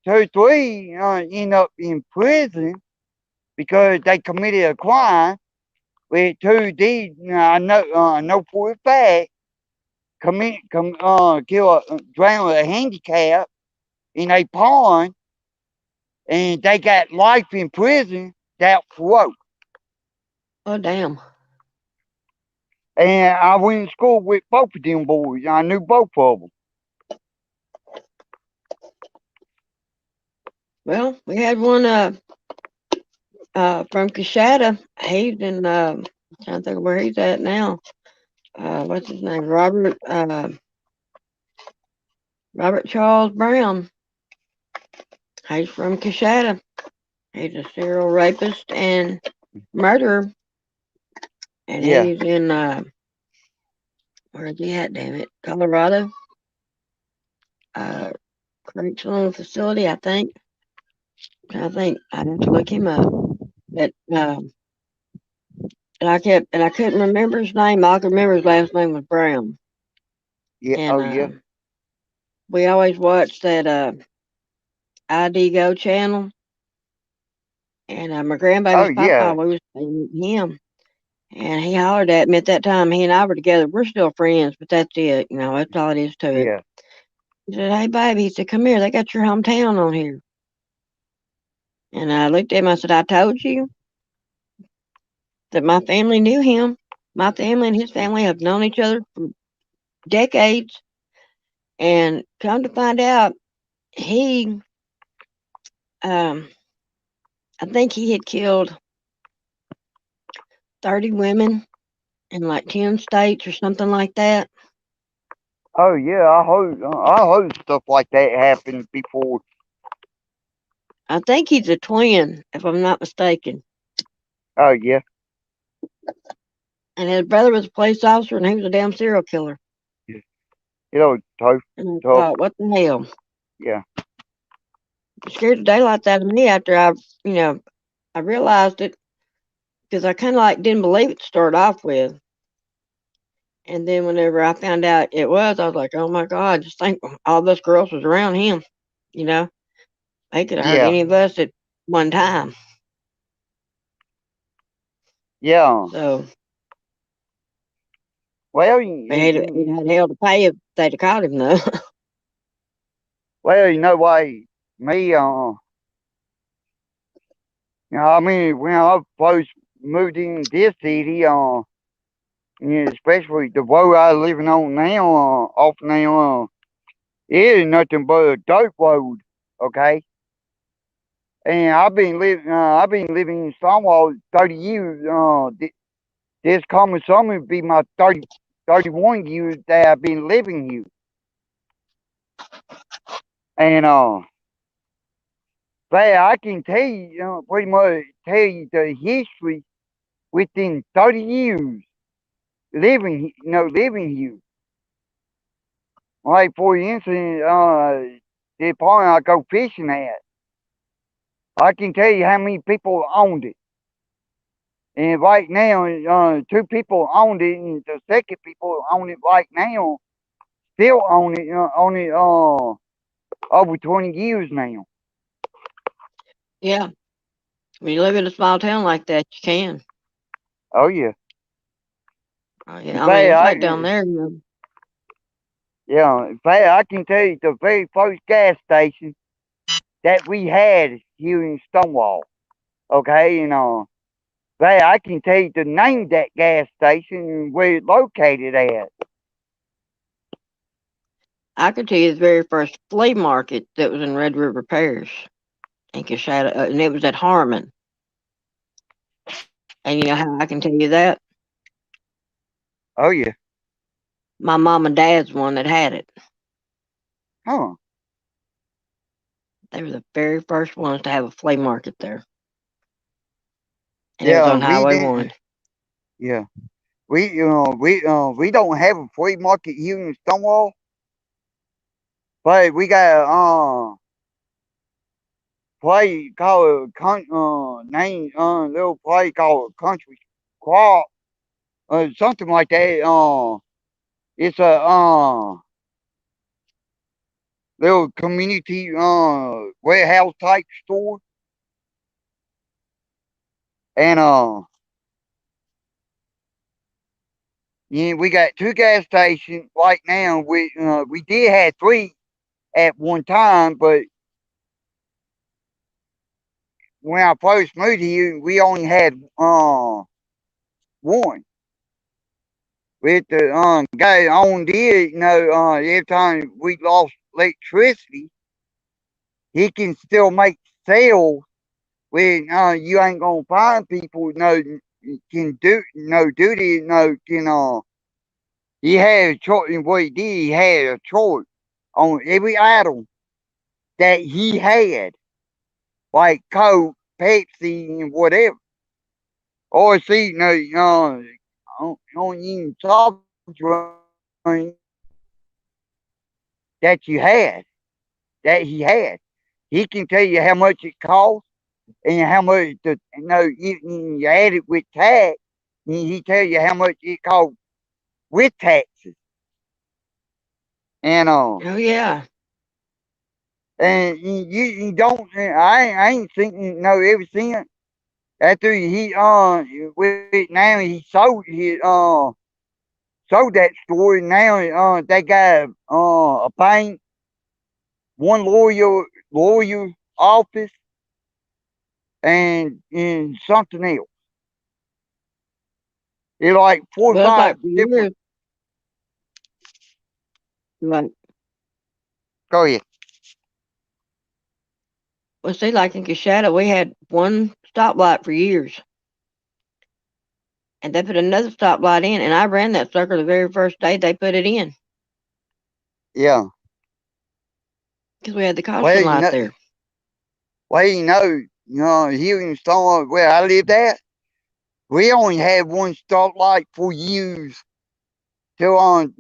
2 or 3 end up in prison because they committed a crime. With 2 D, I know for a fact, drown a handicap in a pond, and they got life in prison without parole. Oh damn. And I went to school with both of them boys. I knew both of them. Well, we had one from Coshada. He's in trying to think of where he's at now. What's his name? Robert Charles Brown. He's from Coshada. He's a serial rapist and murderer, and Yeah. he's in where is he at? Damn it, Colorado. Uh, Correctional facility, I think. I have to look him up. But and I couldn't remember his name. All I could remember his last name was Brown. Yeah. And Oh, yeah. we always watched that ID Go channel. And my Oh, grandbaby's papa, yeah. we was with him. And he hollered at me at that time. He and I were together. We're still friends, but that's it. That's all it is to it. Yeah. He said, "Hey, baby," he said, "come here. They got your hometown on here." And I looked at him. I said, "I told you that my family knew him. My family and his family have known each other for decades. And come to find out, he, um, I think he had killed 30 women in like 10 states or something like that. Oh, yeah. I heard stuff like that happened before. I think he's a twin, if I'm not mistaken. Oh, yeah. And his brother was a police officer, and he was a damn serial killer. Tough. And I Tough. thought, what the hell? Yeah. It scared the daylights out of me after I realized it, because I kind of like didn't believe it to start off with. And then whenever I found out it was, I was like, oh my God, just think all those girls was around him. You know, they could have hurt Yeah. any of us at one time. Yeah. So Well, it had hell to pay if they'd have caught him, though. well, why me, I mean, when I first moved in this city, especially the road I living on now, off now, it is nothing but a dirt road. Okay, and I've been living in Stonewall 30 years. This coming summer will be my 31 years that I've been living here, and but I can tell you, pretty much tell you the history within 30 years living here. Like for instance, the pond I go fishing at, I can tell you how many people owned it. And right now, two people owned it, and the second people own it right now still own it over 20 years now. Yeah. When you live in a small town like that, you can. Oh yeah. In Yeah, I mean, fact, it's like down there, you know. in fact, I can tell you the very first gas station that we had here in Stonewall. Okay, and fact, I can tell you the name of that gas station and where it's located at. I could tell you the very first flea market that was in Red River Parish in Coshada, and it was at Harmon. And you know how I can tell you that? Oh yeah. My mom and dad's one that had it. Huh. They were the very first ones to have a flea market there, and it was Yeah, on we Highway didn't. 1. Yeah, we don't have a flea market here in Stonewall, but we got play called name little play called Country Crop something like that. It's a little community warehouse type store, and yeah, we got two gas stations right now. We did have three at one time, but when I first moved here, we only had one. With the guy owned it, every time we lost electricity, he can still make sales when you ain't gonna find people can do this can he had a choice in what he did, he had a choice on every item that he had, like Coke, Pepsi and whatever. Or see on even soft drink that you had that he had. He can tell you how much it costs and how much you add it with tax, and he tell you how much it costs with taxes. And Oh yeah, you don't I ain't seen ever since after he with now he sold that store and now they got a bank, one lawyer office and something else. It's like four or well, it's like five for different. years, like Go ahead. well, see, like in Coshada, we had one stoplight for years, and they put another stoplight in, and I ran that sucker the very first day they put it in Yeah. because we had the Well, caution light there. here in Stonewall where I lived at, we only had one stoplight for years till on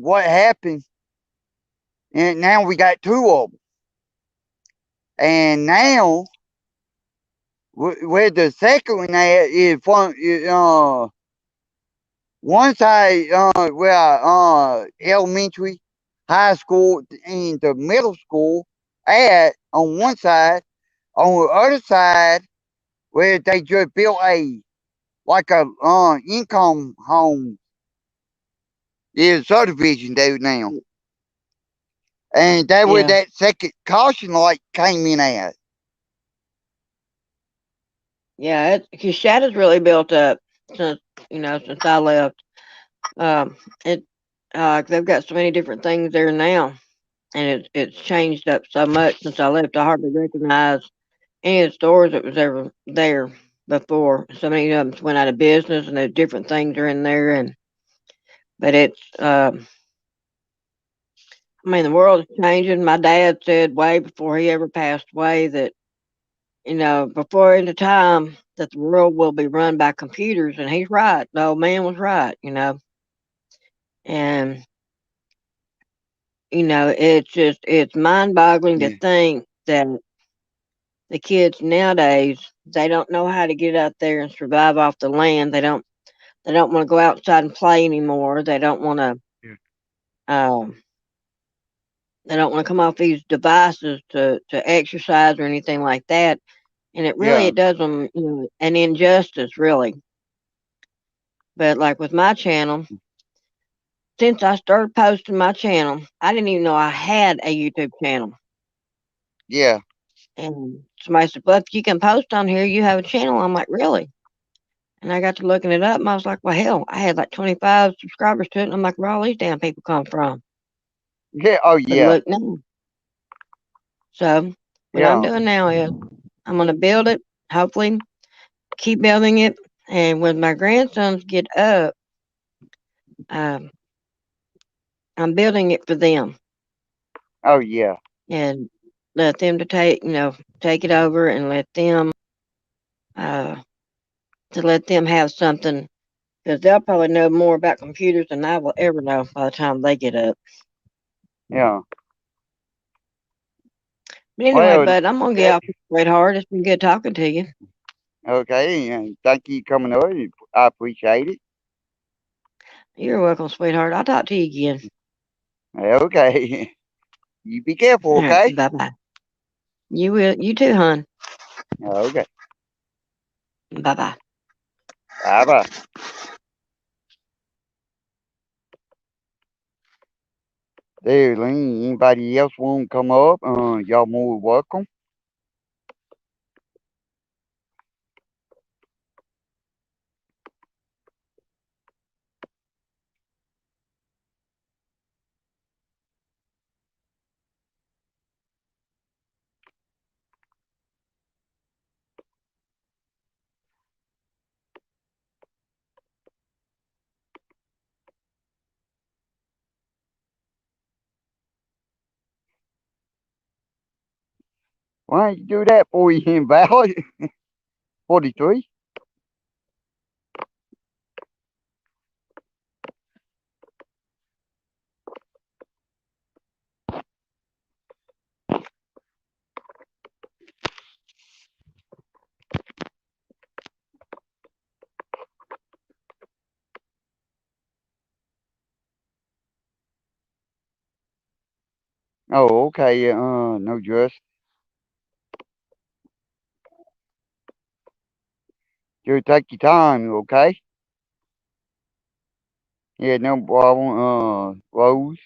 what happened, and now we got two of them. And now where the second one at is from one side where elementary, high school, and the middle school at on one side. On the other side, where they just built a income home is subdivision there now, and that where Yeah, that second caution light came in at. yeah. Coshada's really built up since since I left. It they've got so many different things there now. and it's changed up so much since I left. I hardly recognize any of the stores that was ever there before. So many of them went out of business, and there's different things are in there. And but it's, I mean, the world is changing. My dad said way before he ever passed away that before any time that the world will be run by computers, and he's right. The old man was right. And it's mind-boggling to Yeah. think that the kids nowadays, they don't know how to get out there and survive off the land. They don't want to go outside and play anymore. Yeah. Um, they don't want to come off these devices to exercise or anything like that. And Yeah. it does them an injustice, really. But like with my channel, since I started posting my channel, I didn't even know I had a YouTube channel. Yeah. And somebody said, "Well, if you can post on here, you have a channel." I'm like, "Really?" And I got to looking it up, and I was like, "Well, hell, I had like 25 subscribers to it." And I'm like, "Where all these damn people come from?" Yeah. Oh But yeah. look now. So what I'm Yeah. doing now is I'm gonna build it. Hopefully, keep building it. And when my grandsons get up, um, I'm building it for them Oh yeah. and let them to take it over and uh, let them have something because they'll probably know more about computers than I will ever know by the time they get up. Yeah. But anyway, Well, bud, I'm gonna get that, off, sweetheart. It's been good talking to you. okay. And thank you coming on. I appreciate it. You're welcome, sweetheart. I'll talk to you again. Okay. You be careful, All right, okay? bye bye. You will. You too, hon. Okay. Bye bye. Bye bye. There, Lynn. Anybody else want to come up? Y'all more welcome. Why don't you do that for you, invalid? 43? Oh, okay. No just. Just take your time, okay? Yeah, no problem. Rose.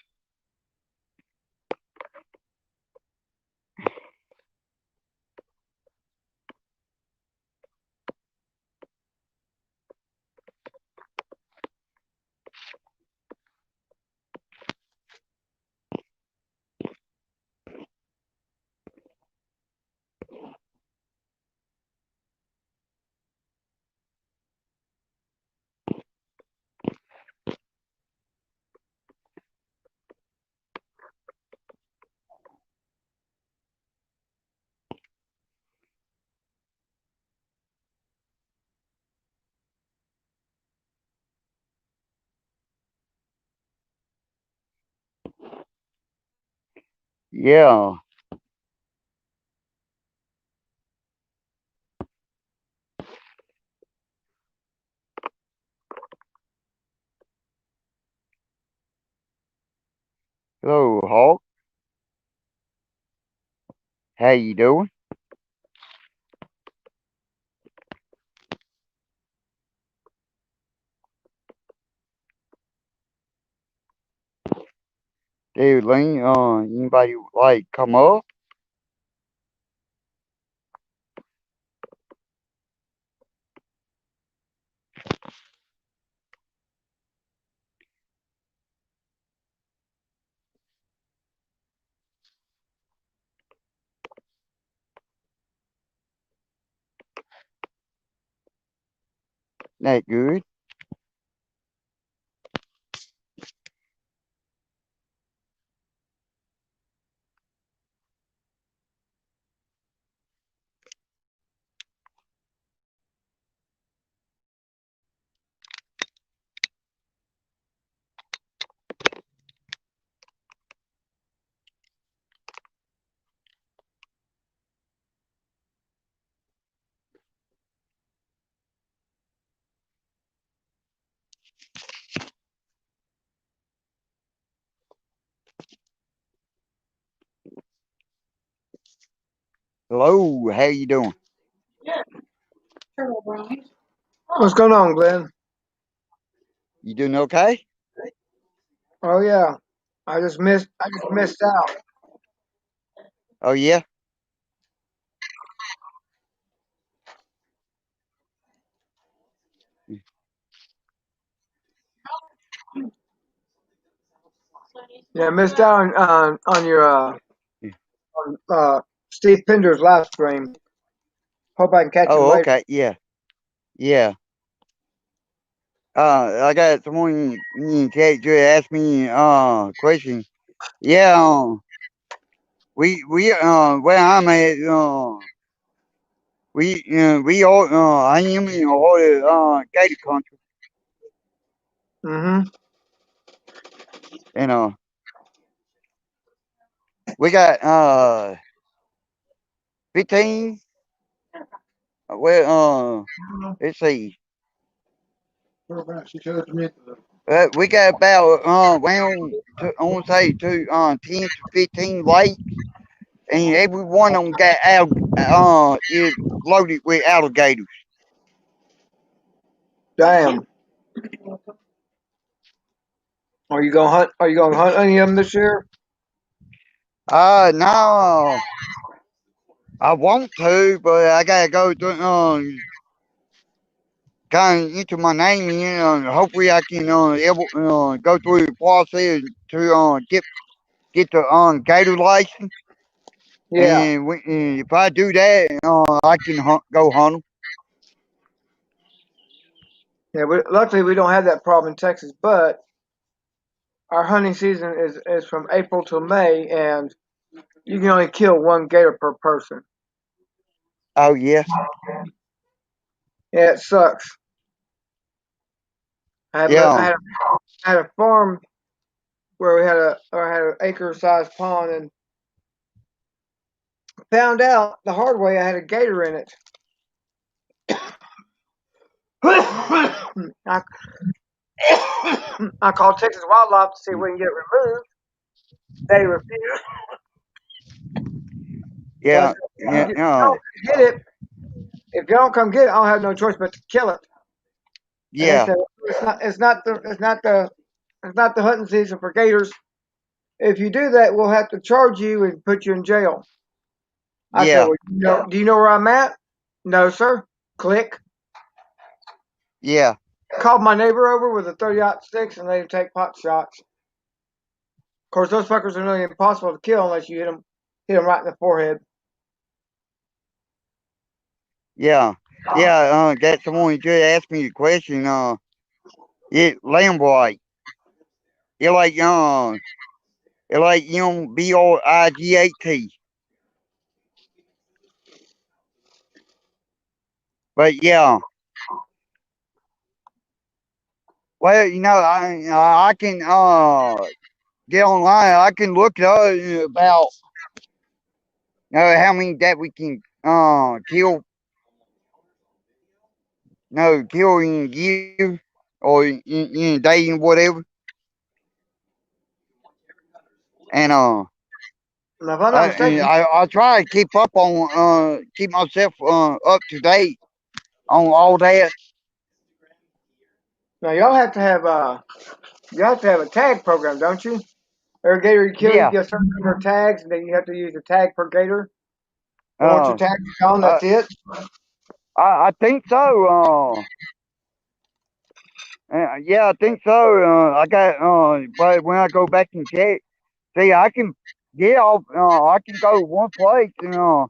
Yeah. Hello, Hawk. How you doing? Dude, Lynn, anybody like come up? That good. Hello, how you doing? What's going on, Glenn? You doing okay? Oh yeah, I just missed out. Oh yeah. Yeah, missed out on your on Steve Pinder's live stream. Hope I can catch him Oh later. okay. Yeah. Yeah. I got someone in chat just asked me question. Yeah. We where I'm at we all I am in all the gated country Mm-hmm. and we got 15. Well let's see. We got about around I want to say 10 to 15 lakes, and every one of them got is loaded with alligators. Damn. Are you gonna hunt? Are you gonna hunt any of them this year? Now I want to, but I gotta go through kind of into my name here. Hopefully, I can go through the process to get the gator license, Yeah. and if I do that, I can go hunt them. Yeah. Luckily, we don't have that problem in Texas, but our hunting season is from April to May, and you can only kill one gator per person. Oh yeah, Yeah, it sucks. I yeah, had a farm where I had an acre-sized pond, and found out the hard way I had a gator in it. I, I called Texas Wildlife to see if we can get it removed. They refused. So I yeah, said, yeah, if you don't get it, if you don't come get it, I'll have no choice but to kill it. And they yeah, said it's not the hunting season for gators. If you do that, we'll have to charge you and put you in jail. I said, yeah, well, do you know where I'm at? No, sir. Click. yeah, Called my neighbor over with a 30-06 and let him take pot shots. Of course, those fuckers are nearly impossible to kill unless you hit them right in the forehead. yeah, yeah. Got someone just asked me the question. Lambright. It like it like BRIGAT. But yeah, well, I can get online. I can look it up about how many that we can kill in a year or in a day and whatever. And Now, if I'm not mistaken, I try to keep myself up to date on all that. now you have to have a tag program, don't you? Every gator you kill, you Yeah. get a certain number of tags, and then you have to use a tag per gator. And once your Uh, tags are gone, uh, that's it. I think so. Yeah, I think so. I got but when I go back and check, see, I can get off. I can go one place and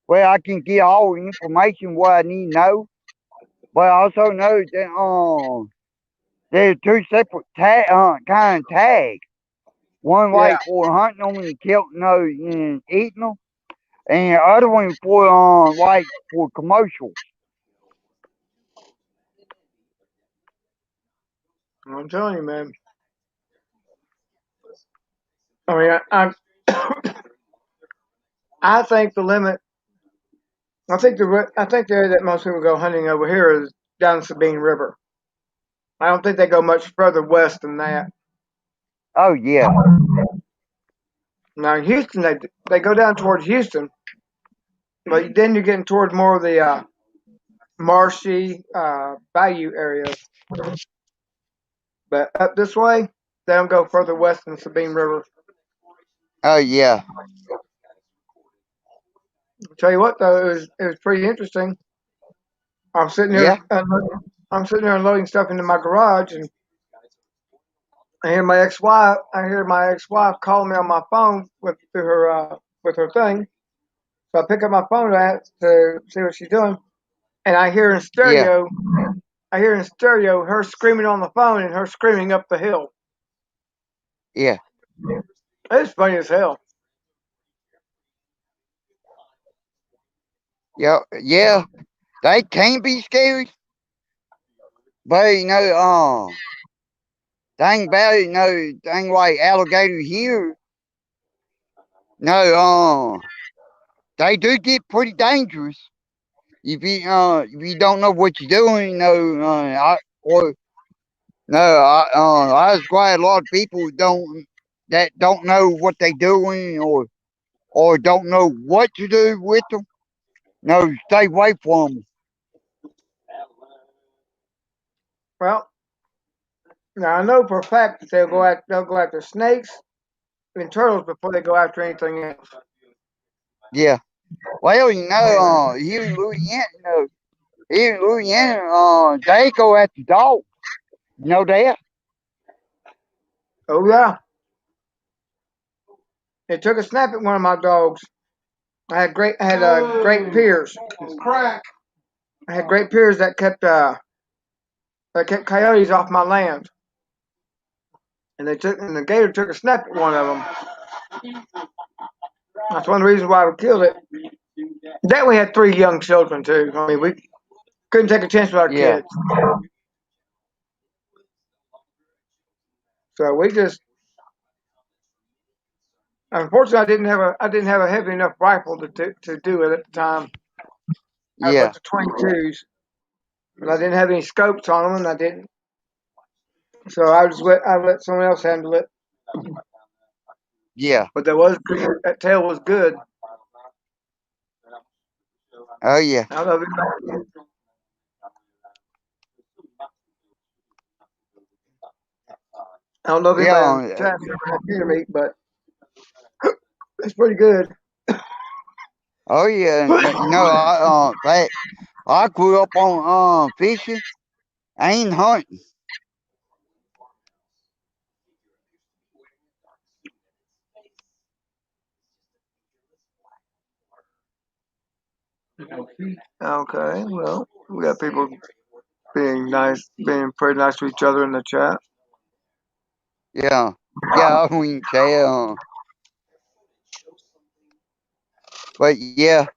where I can get all the information what I need to know. But I also know that there's two separate kind of tags. One Yeah, like for hunting them and killing those and eating them, and the other one for like for commercials. I'm telling you, man. I mean, I think the limit. I think the area that most people go hunting over here is down the Sabine River. I don't think they go much further west than that. Oh yeah, Now in Houston, they go down towards Houston, but then you're getting towards more of the marshy bayou areas. But up this way, they don't go further west than Sabine River. oh yeah, I'll tell you what, though, it was pretty interesting. I'm sitting there, yeah, I'm sitting there unloading stuff into my garage, and I hear my ex-wife calling me on my phone with her thing. So I pick up my phone to see what she's doing, and yeah, I hear in stereo her screaming on the phone and her screaming up the hill. yeah, It's funny as hell. yeah, yeah. They can be scary, but thing about it, thing like alligators here, no, they do get pretty dangerous if you don't know what you're doing. I was glad a lot of people don't know what they doing or don't know what to do with them. No, stay away from them. Well, now I know for a fact that they'll go after snakes and turtles before they go after anything else. Yeah. Well, here in Louisiana, they go after dogs. You know that? Oh yeah, it took a snap at one of my dogs. I had great peers. I had great peers that kept coyotes off my land, and the gator took a snap at one of them. That's one of the reasons why we killed it. That we had 3 young children too. I mean, we couldn't take a chance with our Yeah. kids, so we just. Unfortunately, I didn't have a heavy enough rifle to do it at the time. I had a Yeah. bunch of 22s, but I didn't have any scopes on them, and I didn't. So I let someone else handle it. Yeah. But that tail was good. Oh yeah. I don't know if anybody, I don't know if anybody in the Yeah. chat ever had deer meat, but it's pretty good. Oh yeah. I grew up on fishing. I ain't hunting. Okay, well, we got people being pretty nice to each other in the chat. Yeah. Yeah, I wouldn't say but yeah.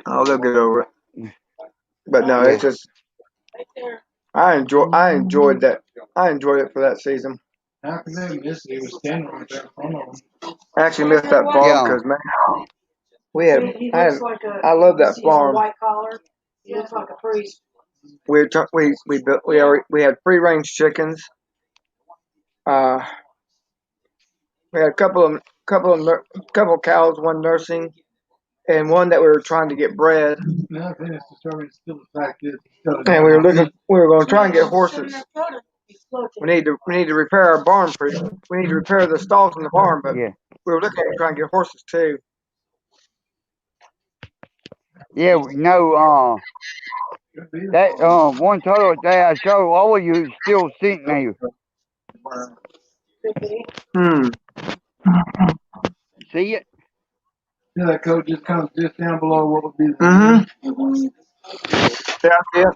Oh, they'll get over it. But no, Yeah. it's just I enjoyed it for that season. How can they miss it? He was standing right there in front of them. I actually missed that farm Yeah. because man, I love that farm. White collar. He looks like a priest. We had free range chickens. Uh, we had a couple of cows, one nursing, and one that we were trying to get bred. And we were going to try and get horses. We need to repair our barn. We need to repair the stalls in the barn, but Yeah. we were looking at trying to get horses too. Yeah, that one turtle that I showed all of you is still sitting there. See it? Yeah, that code just comes just down below what would be the Yeah.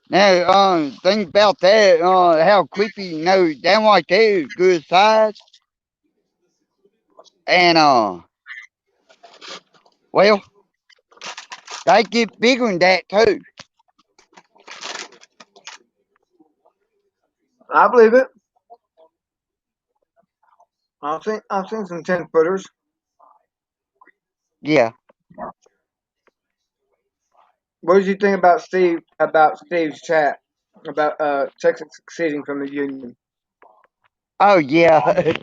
Now, think about that. How creepy. Them right there, good size, and well, they get bigger than that too. I believe it. I've seen some 10-footers. Yeah. What did you think about Steve's chat about Texas seceding from the Union? Oh yeah.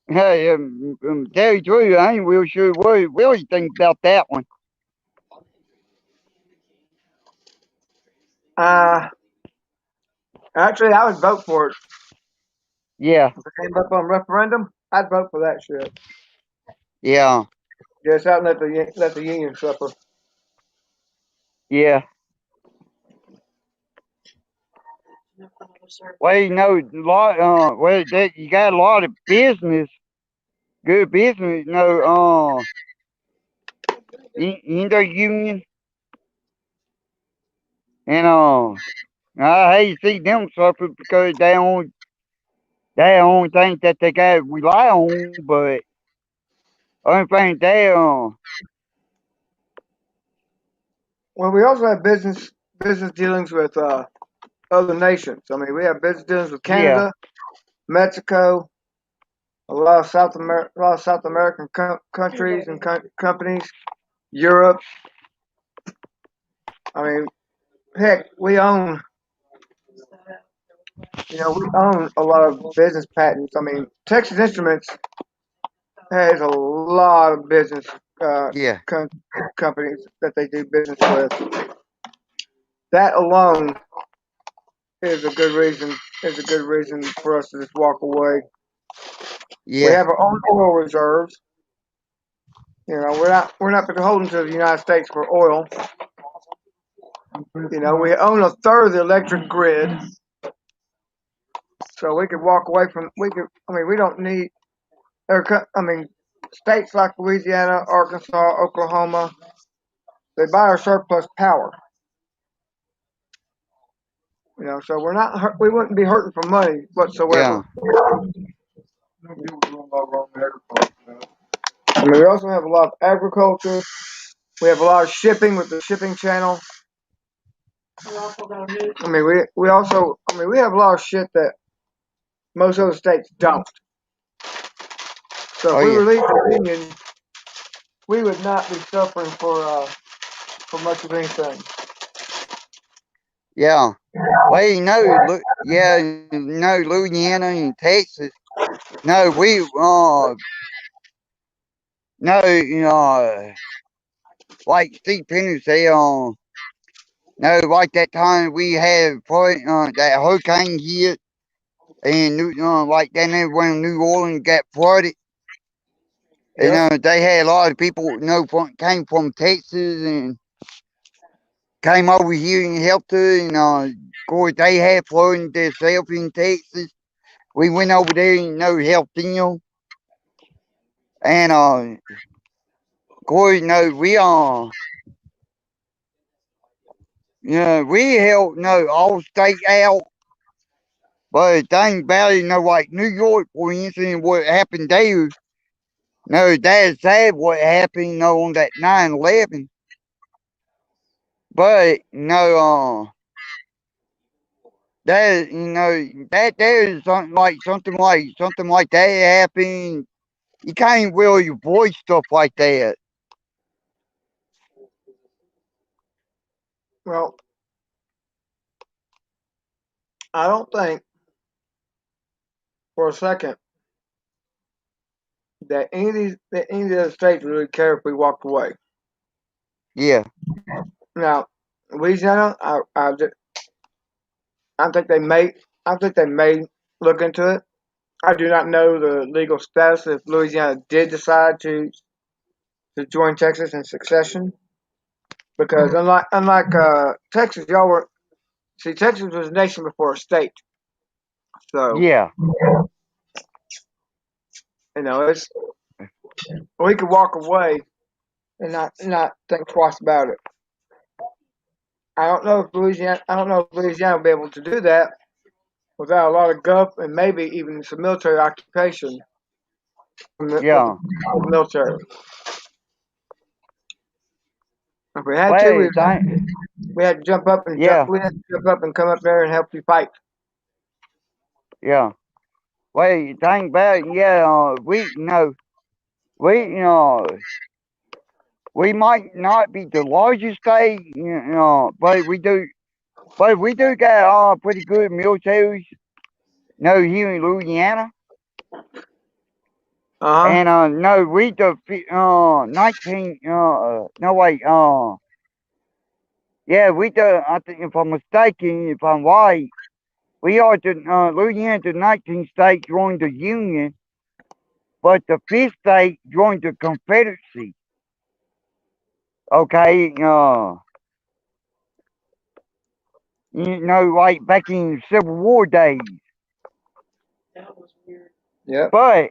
Hey, tell you the truth, I ain't real sure what he really think about that one. Uh, Actually, I would vote for it Yeah. if it came up on referendum. I'd vote for that shit. Yeah. Just out and let the Union suffer. Yeah. Well, you got a lot of business, good business, in the union, and I hate to see them suffer because they only thing that they got to rely on, but only thing Well, we also have business dealings with other nations. I mean, we have business dealings with yeah, Canada, Mexico, a lot of South American countries and companies, Europe. I mean, heck, we own a lot of business patents. I mean, Texas Instruments has a lot of business uh, yeah, com- companies that they do business with. That alone is a good reason for us to just walk away. We yeah, have our own oil reserves. We're not beholden to the United States for oil. We own a third of the electric grid, so we could walk away from. We could. I mean, we don't need. I mean, states like Louisiana, Arkansas, Oklahoma, they buy our surplus power. So we're not. We wouldn't be hurting for money yeah, whatsoever. I mean, we also have a lot of agriculture. We have a lot of shipping with the shipping channel. I mean, we have a lot of shit that most other states don't. So if oh we yeah, release the union, we would not be suffering for much of anything. yeah. Well, Louisiana and Texas. No, no, like Steve Penny said, no, like that time we had that hurricane hit, and like then when New Orleans got flooded, and Yep. they had a lot of people, came from Texas and came over here and helped her, and of course they had flooding themselves in Texas. We went over there and helped them, and of course, we helped all state out. But the thing about it, like New York, for instance, what happened there, no, that's sad what happened, on that 9/11. But, that there is something like that happened. You can't really avoid stuff like that. Well, I don't think for a second that any of the other states really care if we walked away. Yeah, Now, Louisiana, I think they may. I think they may look into it. I do not know the legal status if Louisiana did decide to join Texas in succession, because unlike Texas, y'all were Texas was a nation before a state, so yeah, it's or he could walk away and not think twice about it. I don't know if Louisiana will be able to do that without a lot of guff and maybe even some military occupation from Yeah. the military. If we had to, Well, we had to jump up and yeah, come up there and help you fight. yeah. Well, you think about it, yeah, we, we might not be the largest state, but we do got pretty good militaries, here in Louisiana. Uh huh. And no, we the 19 no wait yeah, we the, I think, if I'm mistaken, if I'm right, we are the Louisiana the 19th state joined the Union, but the fifth state joined the Confederacy. Okay, like back in Civil War days. Yep. But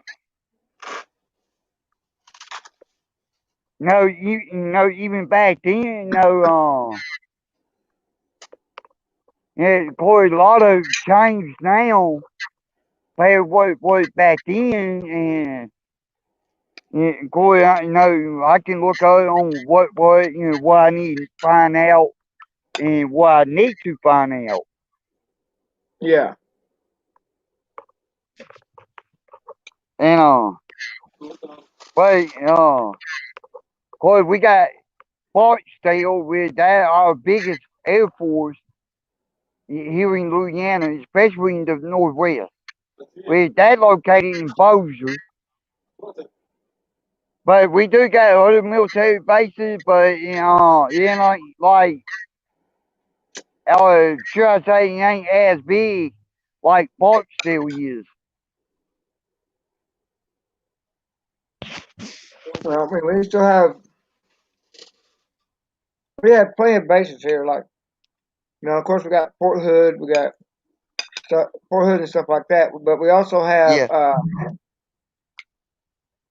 no, even back then, yeah, boy, a lot of change now compared to what it was back then, and yeah, boy, I can look out on what I need to find out and what I need to find out. Yeah. And but boy, we got Barksdale with that our biggest air force here in Louisiana, especially in the Northwest. With that located in Bossier. But we do got other military bases, but like should I say, it ain't as big like Barksdale is. Well, I mean, we have plenty of bases here. Like, of course, we got Fort Hood, Fort Hood and stuff like that. But we also have Yeah.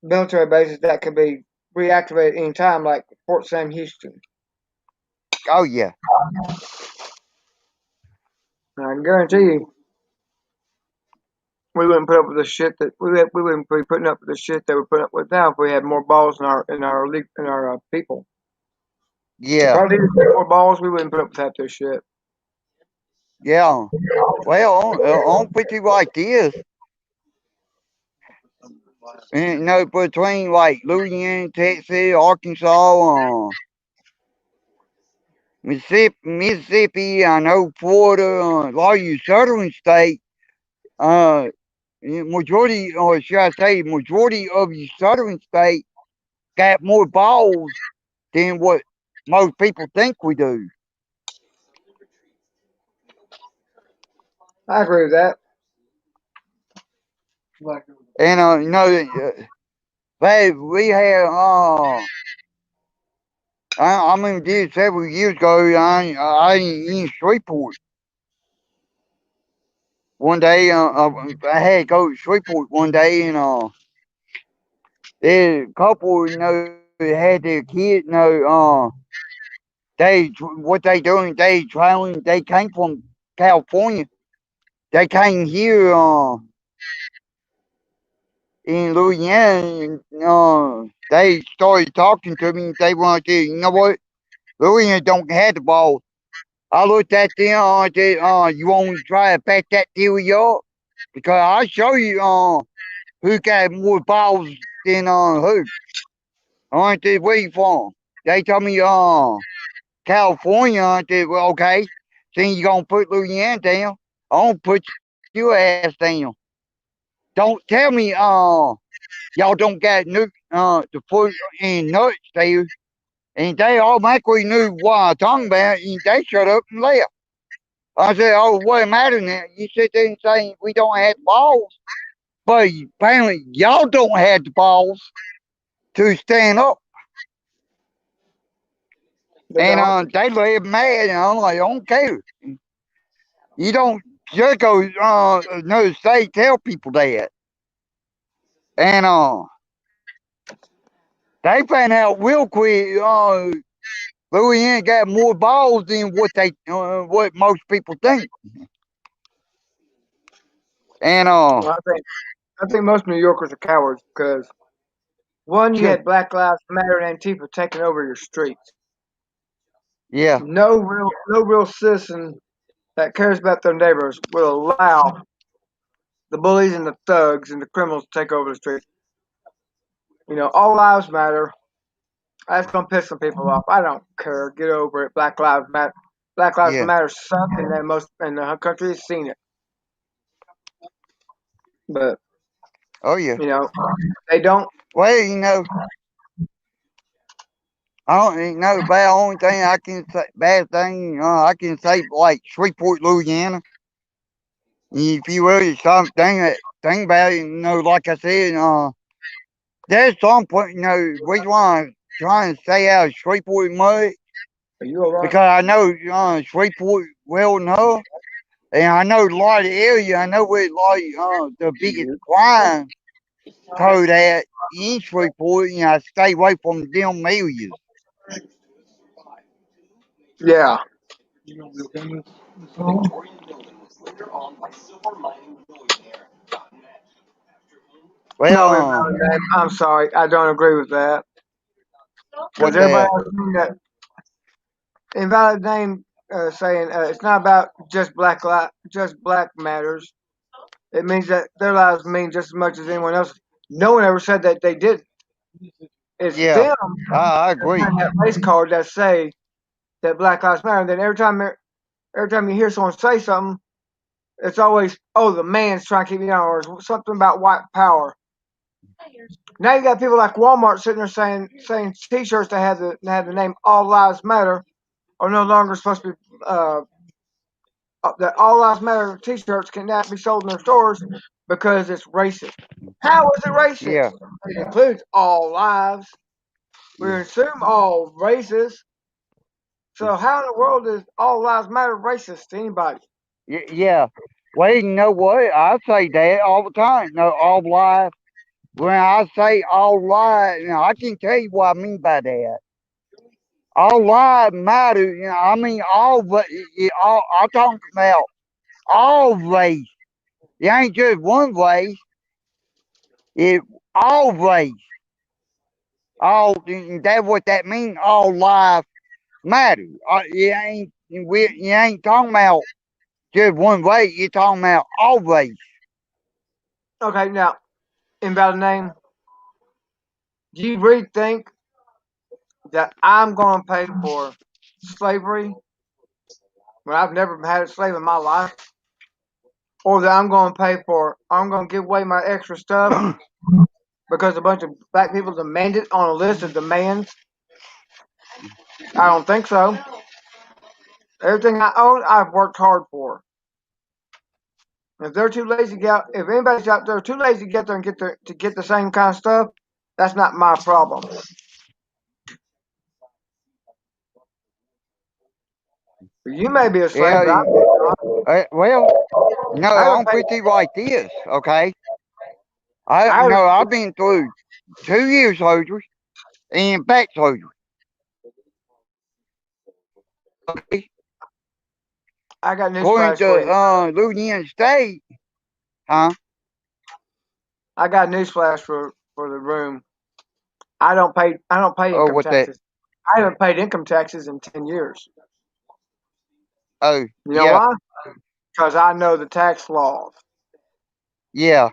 military bases that can be reactivated anytime, like Fort Sam Houston. Oh yeah. And I can guarantee you, we wouldn't put up with the shit that we wouldn't be putting up with the shit that we're putting up with now if we had more balls in our people. If Yeah. our leaders had more balls, we wouldn't put up with half this shit. Yeah. Well, on put you like this. Between like Louisiana, Texas, Arkansas, Mississippi, I know Florida, a lot of you southern states, uh, majority, or should I say, majority of you southern states got more balls than what most people think we do. I agree with that. And we had I mean, did several years ago. I in Shreveport one day. I had to go to Shreveport one day, and there's a couple, had their kid, what they doing? They traveling. They came from California. They came here in Louisiana, and they started talking to me. They wanted to, you know what? Louisiana don't have the ball. I looked at them. I said, you want to try to back that theory up? Because I'll show you who got more balls than who. I said, where you from? They told me California. I said, well, okay. Then you gonna put Louisiana down. I'm gonna put your ass down. Don't tell me y'all don't got the foot and nuts there. And they automatically knew what I was talking about, and they shut up and left. I said, oh, what matter now? You sit there and say we don't have balls, but apparently y'all don't have the balls to stand up. They And don't. they live mad, and I'm like, I don't care. You don't just go another state tell people that. And They found out real quick. Louisiana got more balls than what most people think. And Well, I think most New Yorkers are cowards because one, you shit, had Black Lives Matter and Antifa taking over your streets. yeah, No real citizen that cares about their neighbors will allow the bullies and the thugs and the criminals to take over the streets. All lives matter. That's gonna piss some people off. I don't care. Get over it. Black Lives Matter. Black Lives yeah, Matter suck, and then most in the country has seen it. But oh yeah. they don't. Well, I don't know about the only thing I can say, bad thing I can say, like Shreveport, Louisiana. If you really stop think about it, like I said, there's some point, reason why I'm trying to stay out of Shreveport much Are you alright? because I know Shreveport well enough, and I know a lot of the area. I know where the biggest crime code at in Shreveport. I stay away from them areas. Yeah. No, Well, invalid name. I'm sorry. I don't agree with that. Because what everybody that? else seen that invalid name saying it's not about just black matters. It means that their lives mean just as much as anyone else. No one ever said that they did. It's Yeah, them I that agree. sign that race card that say that Black Lives Matter. And then every time you hear someone say something, it's always, oh, the man's trying to keep me down, or something about white power. Now you got people like Walmart sitting there saying T-shirts that have the name All Lives Matter are no longer supposed to be that All Lives Matter T-shirts cannot be sold in their stores because it's racist. How is it racist? Yeah, It includes all lives. We yeah, assume all races. So how in the world is All Lives Matter racist to anybody? yeah. Well, you know what? I say that all the time. No, all life. When I say all life, I can tell you what I mean by that. All lives matter. I mean all. I'm talking about all race. It ain't just one race. It all race. All. That's what that means. All life matter. You ain't talking about just one race. You're talking about all race. Okay, now invalid name. Do you really think that I'm going to pay for slavery when I've never had a slave in my life, or that I'm going to give away my extra stuff because a bunch of black people demand it on a list of demands? I don't think so. Everything I own, I've worked hard for. If they're too lazy to get out, if anybody's out there too lazy to get there and get the same kind of stuff, that's not my problem. You may be a slave, Yeah. but I'm not. Well, no, I haven't I'm paid. pretty like this. Okay. I haven't. No, I've been through 2 years surgery and back surgery. Okay. I got According newsflash for you. to Louisiana State, huh? I got newsflash for the room. I don't pay. I don't pay Oh, income what that? taxes. I haven't paid income taxes in 10 years. Oh, You know yeah, why? Because I know the tax laws. yeah.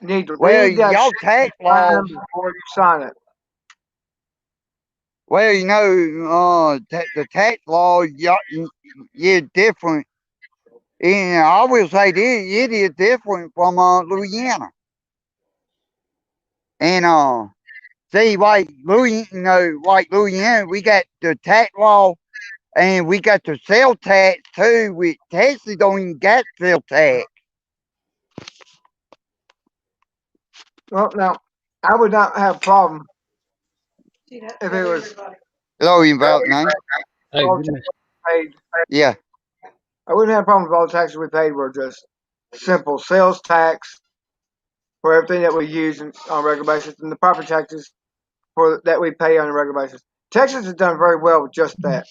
You need to Well, read that y'all shit tax laws. before you sign it. Well, the tax law, yeah, different. And I will say this, it is different from Louisiana. And see, like Louisiana, we got the tax law and we got the sales tax too. We Texas don't even got sales tax. Well, now I would not have a problem if it was Hello, about name. Hey, all give me. taxes paid. Yeah. I wouldn't have a problem if all the taxes we paid were just simple sales tax for everything that we use on a regular basis, and the property taxes that we pay on a regular basis. Texas has done very well with just that.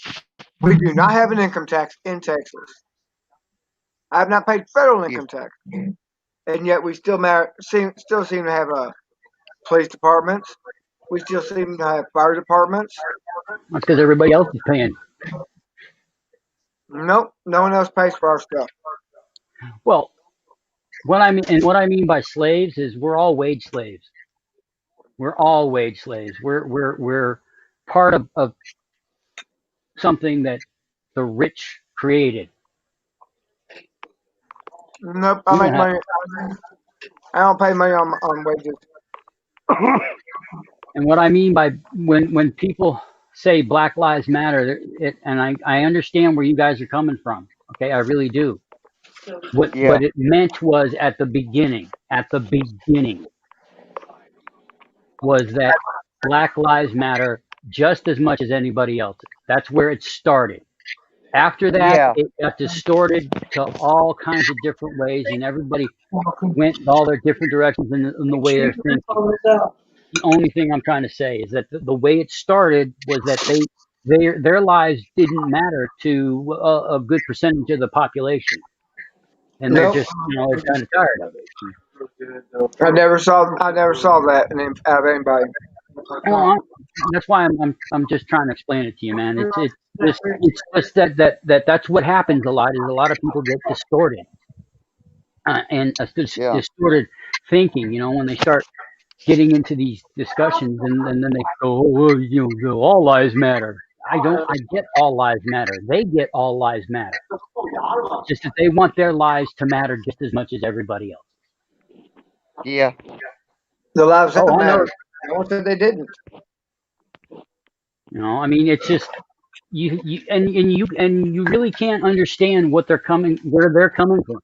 We do not have an income tax in Texas. I have not paid federal income tax, and yet we still seem to have police departments. We still seem to have fire departments. That's because everybody else is paying. Nope, no one else pays for our stuff. Well, what I mean by slaves is we're all wage slaves. We're all wage slaves. We're part of something that the rich created. Nope, I We make don't have, money. I don't pay money on wages. and what I mean by when people say Black Lives Matter, and I understand where you guys are coming from. Okay, I really do. What Yeah. it meant was at the beginning was that Black Lives Matter just as much as anybody else's. That's where it started. After that, Yeah. it got distorted to all kinds of different ways, and everybody went all their different directions in the way they're thinking. The only thing I'm trying to say is that the way it started was that their lives didn't matter to a good percentage of the population, and they're Nope, just they're kind of tired of it. I never saw that out of anybody. Well, that's why I'm just trying to explain it to you, man. It's just that's what happens a lot is a lot of people get distorted and Yeah. distorted thinking. When they start getting into these discussions and then they go, oh, well, all lives matter. I get all lives matter. They get all lives matter. Just that they want their lives to matter just as much as everybody else. Yeah. The lives have Oh, I know. mattered. No one said they didn't. I mean, it's just you really can't understand where they're coming from.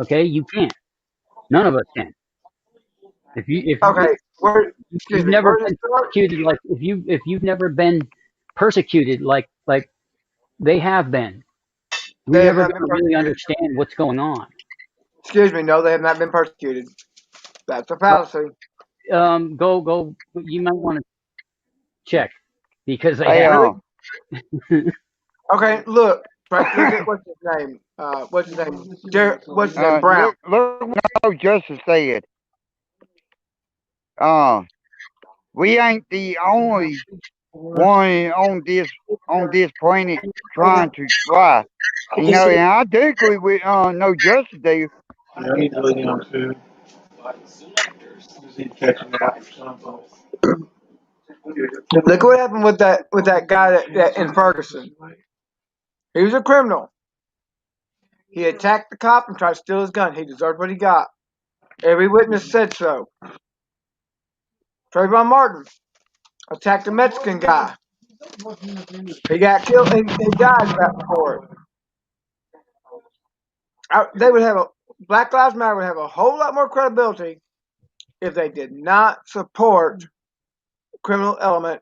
Okay, you can't. None of us can. If Okay, you've never where did it been start? persecuted, like if you've never been persecuted like they have been, you're They have never not going been to really persecuted. understand what's going on. Excuse me, no, they have not been persecuted. That's a Well, fallacy. go. You might want to check because they Hey, have. Really? Okay, look at what's his name? What's his name? What's his name? Brown. look what Justice said. Uh, we ain't the only one on this planet trying to fly. And I do agree with no Justice there. Yeah, I need to lay down too. Just need to catch a nap or something. Look what happened with that guy that in Ferguson. He was a criminal. He attacked the cop and tried to steal his gun. He deserved what he got. Every witness said so. Trayvon Martin attacked a Mexican guy. He got killed. He died for it. They would have Black Lives Matter would have a whole lot more credibility if they did not support the criminal element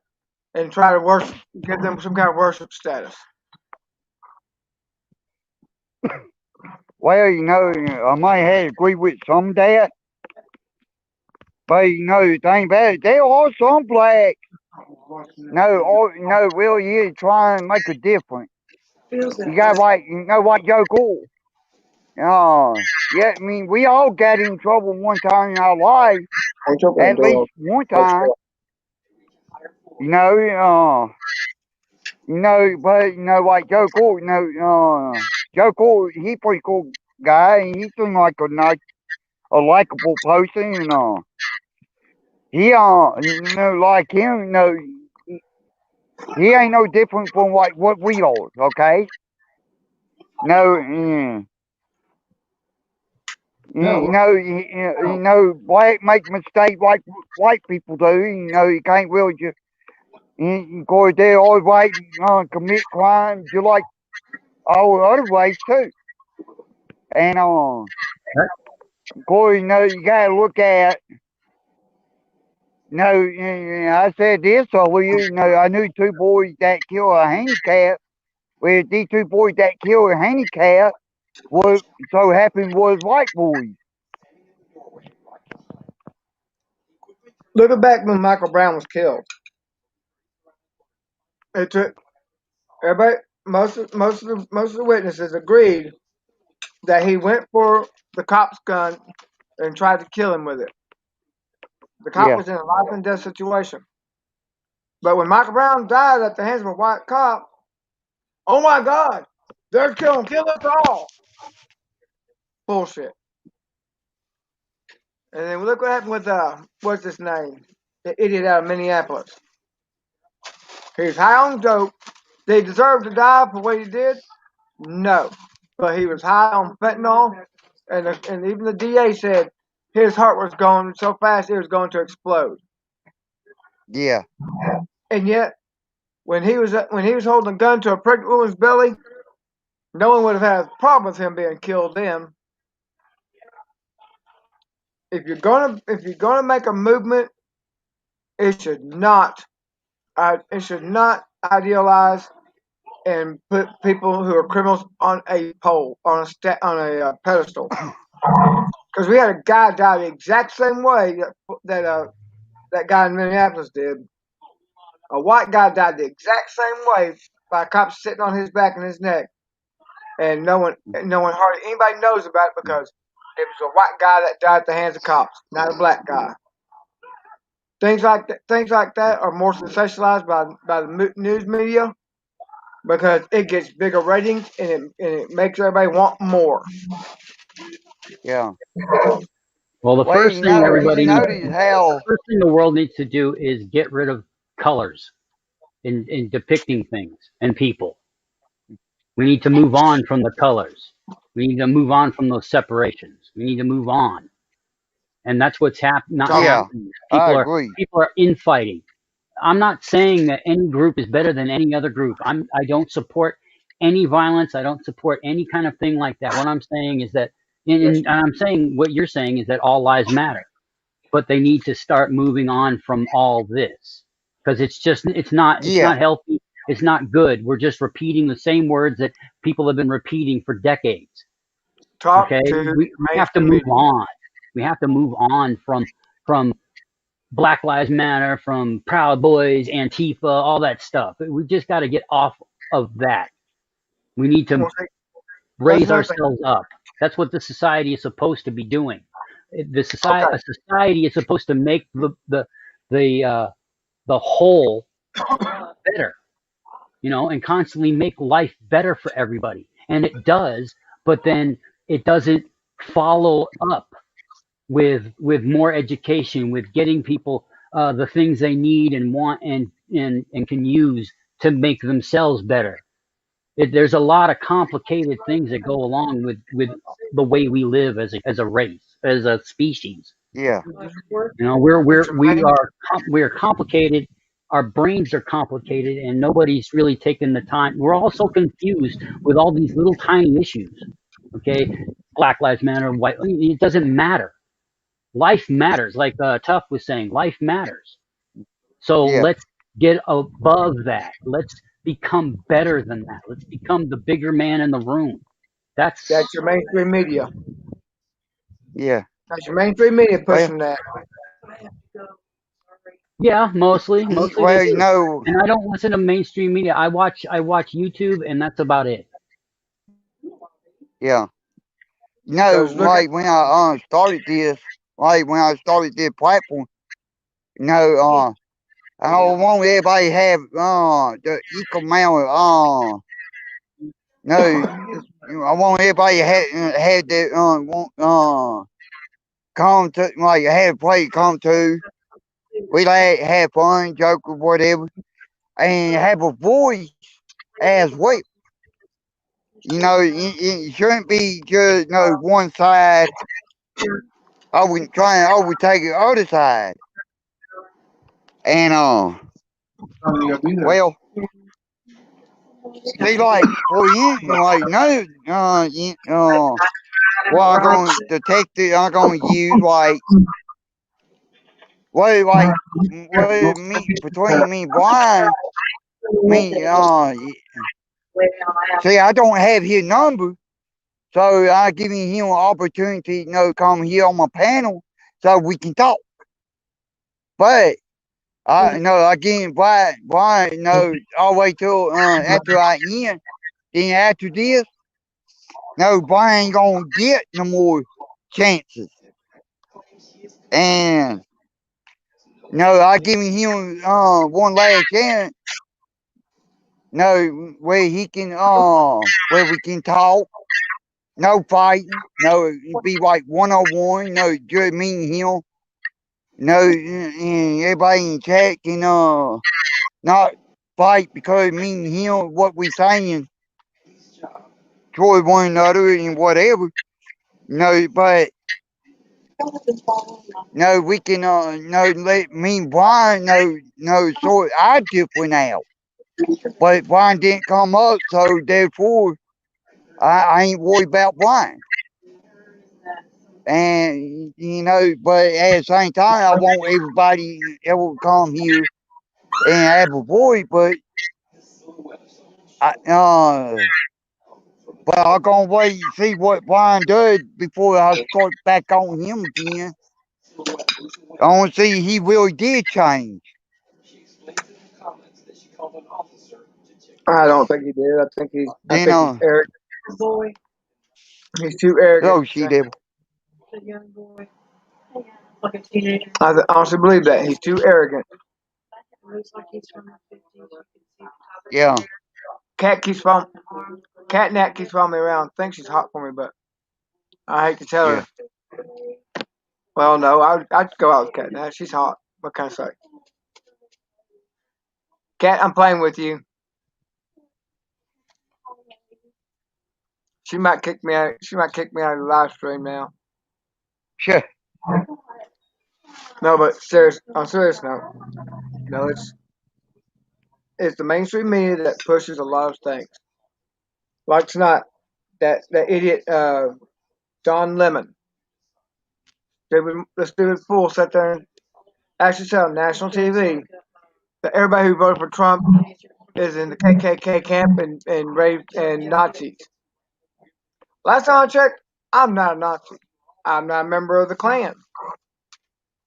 and try to give them some kind of worship status. Well, I might have to agree with some of that. But the thing about it, there are some blacks. No, really is trying to make a difference. You got like Joe Gore. Yeah, I mean, we all got in trouble one time in our life, at least one time. But like Joe Gore, Joe Gore, he pretty cool guy, and he seemed like a likable person, and he like him, he ain't no different from like what we are, okay? No, black make mistakes like white people do. You can't really just go there all right, commit crimes just like all the other race too. And of course, you gotta look at. I said this over you. I knew two boys that killed a handicap. Well, these two boys that killed a handicap was so happened was white boys. Look back when Michael Brown was killed. It took everybody. Most of the witnesses agreed that he went for the cop's gun and tried to kill him with it. The cop Yeah. was in a life and death situation. But when Michael Brown died at the hands of a white cop, oh my God, they're killing, kill us all. Bullshit. And then look what happened with what's his name? The idiot out of Minneapolis. He's high on dope. Did he deserve to die for what he did? No. But he was high on fentanyl, and even the DA said his heart was going so fast it was going to explode. Yeah. And yet, when he was holding a gun to a pregnant woman's belly, no one would have had a problem with him being killed then. If you're gonna make a movement, it should not idealize and put people who are criminals on a pole, on a pedestal. Because we had a guy die the exact same way that guy in Minneapolis did. A white guy died the exact same way by cops sitting on his back and his neck, and no one hardly anybody knows about it because it was a white guy that died at the hands of cops, not a black guy. Things like that are more sensationalized by the news media because it gets bigger ratings and it makes everybody want more. Yeah. Well, the Well, first thing you notice how. first thing the world needs to do is get rid of colors in depicting things and people. We need to move on from the colors. We need to move on from those separations. We need to move on, and that's what's not Yeah, happening. I agree. People are infighting. I'm not saying that any group is better than any other group. I don't support any violence. I don't support any kind of thing like that. What I'm saying is that, and I'm saying what you're saying is that all lives matter, but they need to start moving on from all this because it's not Yeah. healthy. It's not good. We're just repeating the same words that people have been repeating for decades. Talk Okay, to we have to mainstream move media. on. We have to move on from Black Lives Matter, from Proud Boys, Antifa, all that stuff. We just got to get off of that. We need to Well, see, that's raise another thing. ourselves up. That's what the society is supposed to be doing. A Okay. society is supposed to make the whole better, and constantly make life better for everybody. And it does, but then it doesn't follow up with more education, with getting people the things they need and want and can use to make themselves better. There's a lot of complicated things that go along with the way we live as a race, as a species. Yeah. We are complicated. Our brains are complicated, and nobody's really taken the time. We're all so confused with all these little tiny issues. Okay, Black Lives Matter, white. It doesn't matter. Life matters, like Tough was saying. Life matters. So Yeah. let's get above that. Let's become better than that. Let's become the bigger man in the room. That's your mainstream media. Yeah. That's your mainstream media Well, pushing that. Yeah, mostly they well, do. And I don't listen to mainstream media. I watch YouTube, and that's about it. yeah. Because look at Like when I started this, platform, I don't want everybody to have the equal amount of no. I want everybody to have that come to like have a play come to. We like have fun, joke or whatever, and have a voice as well. It shouldn't be just one side. I would try and overtake the other side. And well, see, like for instance, like no, well, I'm going to take I'm going to use like me between me and Brian, me see, I don't have his number. So I giving him an opportunity, come here on my panel so we can talk. But I get Brian, no, all the way till after I end. Then after this, no, Brian ain't gonna get no more chances. And no, I giving him one last chance. No, where he can where we can talk. No fighting. No, it'd be like 1-on-1. No, just me and him. No, and everybody in chat can not fight because me and him, what we saying toward one another and whatever. No, but no, we can no let me and Brian sort our different out. But Brian didn't come up, so therefore I ain't worried about Brian. And but at the same time, I want everybody ever come here and have a voice. But I'm gonna wait and see what Brian does before I start back on him again. I want to see he really did change. I don't think he did. I think he's Then arrogant. He's too arrogant. oh she devil. Like a teenager. I honestly believe that he's too arrogant. Looks like he's from the 50s. You can see the top of Yeah. his hair. Cat and Nat keeps following me around. Thinks she's hot for me, but I hate to tell her. Well, no, I'd go out with Cat Nat. She's hot. What can I say? Cat, I'm playing with you. She might kick me out. She might kick me out of the live stream now. Sure. No, but on serious note, no, it's the mainstream media that pushes a lot of things. Like tonight, that idiot Don Lemon, the stupid fool, sat there and actually said on national TV that everybody who voted for Trump is in the KKK camp and raped and Nazis. Last time I checked, I'm not a Nazi. I'm not a member of the Klan.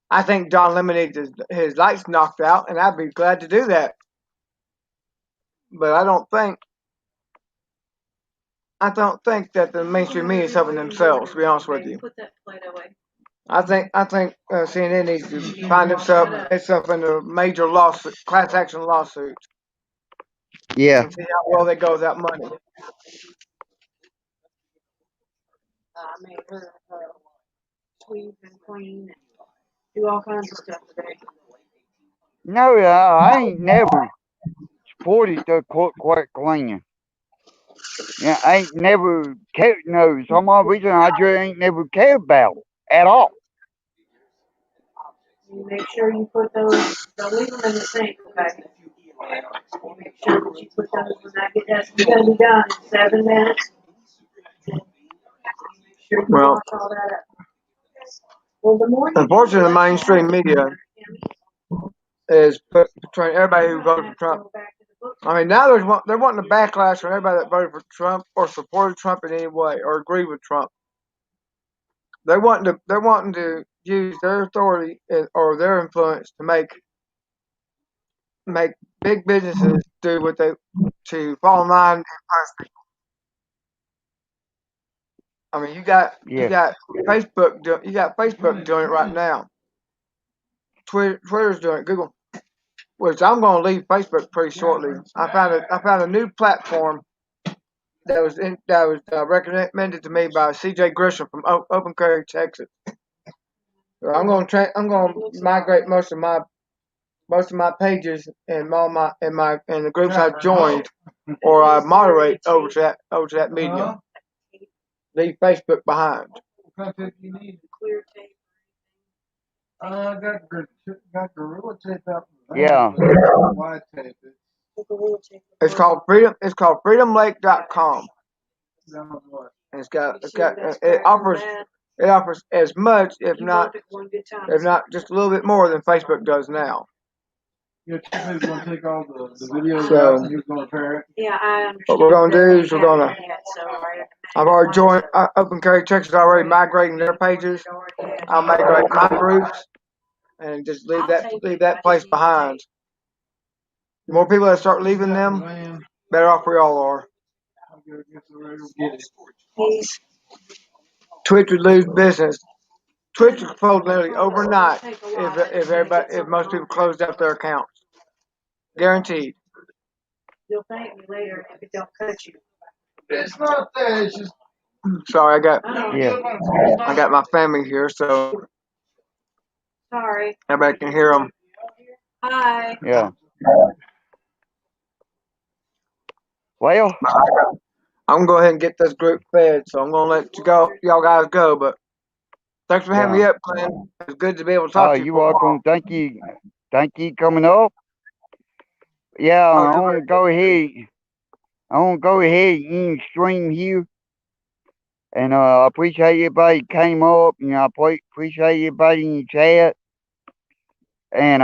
I think Don Lemon needs his lights knocked out, and I'd be glad to do that. But I don't think that the mainstream media is helping themselves. To be honest with you, I think CNN needs to find itself in a major lawsuit, class action lawsuit. Yeah. And see how well they go without money. I made her sweep and clean and do all kinds of stuff today. No, I ain't never supported the court cleaning. Yeah, I ain't never cared. No, some odd reason I just ain't never cared about it at all. You make sure you put those. Don't leave them in the sink, okay? You make sure that you put those when that's gonna be done in 7 minutes. Make sure you wash all that up. Well, the more unfortunately, the mainstream media is portraying everybody who voted for Trump. I mean, now they're wanting a backlash from everybody that voted for Trump or supported Trump in any way or agreed with Trump. They're wanting to use their authority or their influence to make big businesses do what they to fall in line and punish people. I mean, you got Facebook doing it right now. Twitter's doing it. Google, which I'm going to leave Facebook pretty shortly. I found a new platform that was recommended to me by C.J. Grisham from Open Prairie, Texas. So I'm going to migrate most of my pages and the groups I've joined or I moderate over to that medium. Leave Facebook behind. Got gorilla tape out. Yeah. Why tape it? It's called freedomlake.com. It offers as much, if not just a little bit more than Facebook does now. Your chief is going to take all the videos out and he's going to pair it. Yeah, I understand. What we're going to do is I've already joined Open Prairie, Texas, already migrating their pages. I'll migrate my groups and just leave that place behind. The more people that start leaving them, better off we all are. Twitch would lose business. Twitch would close literally overnight if most people closed out their accounts. Guaranteed. You'll thank me later if it don't cut you. It's not that. It's just Sorry, Yeah. I got my family here, so Sorry. everybody can hear them. Hi. Yeah. Well, I'm gonna go ahead and get this group fed, so I'm gonna let y'all guys go. But thanks for having yeah. me up, Glenn. It's good to be able to Oh, talk to you you're for a while. welcome. Thank you coming up. Yeah, Oh, I you're want to go ahead. I want to go ahead and stream here. And I appreciate everybody came up. You know, I appreciate everybody in the chat. And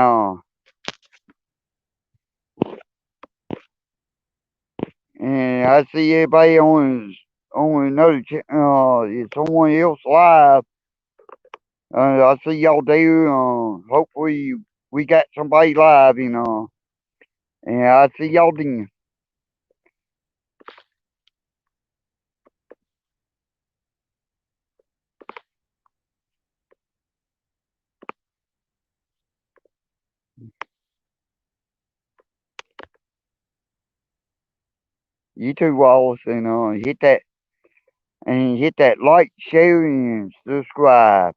I see everybody on another someone else live. I see y'all there. Hopefully we got somebody live. And I see y'all then. You too, Wallace, and hit that like, share, and subscribe.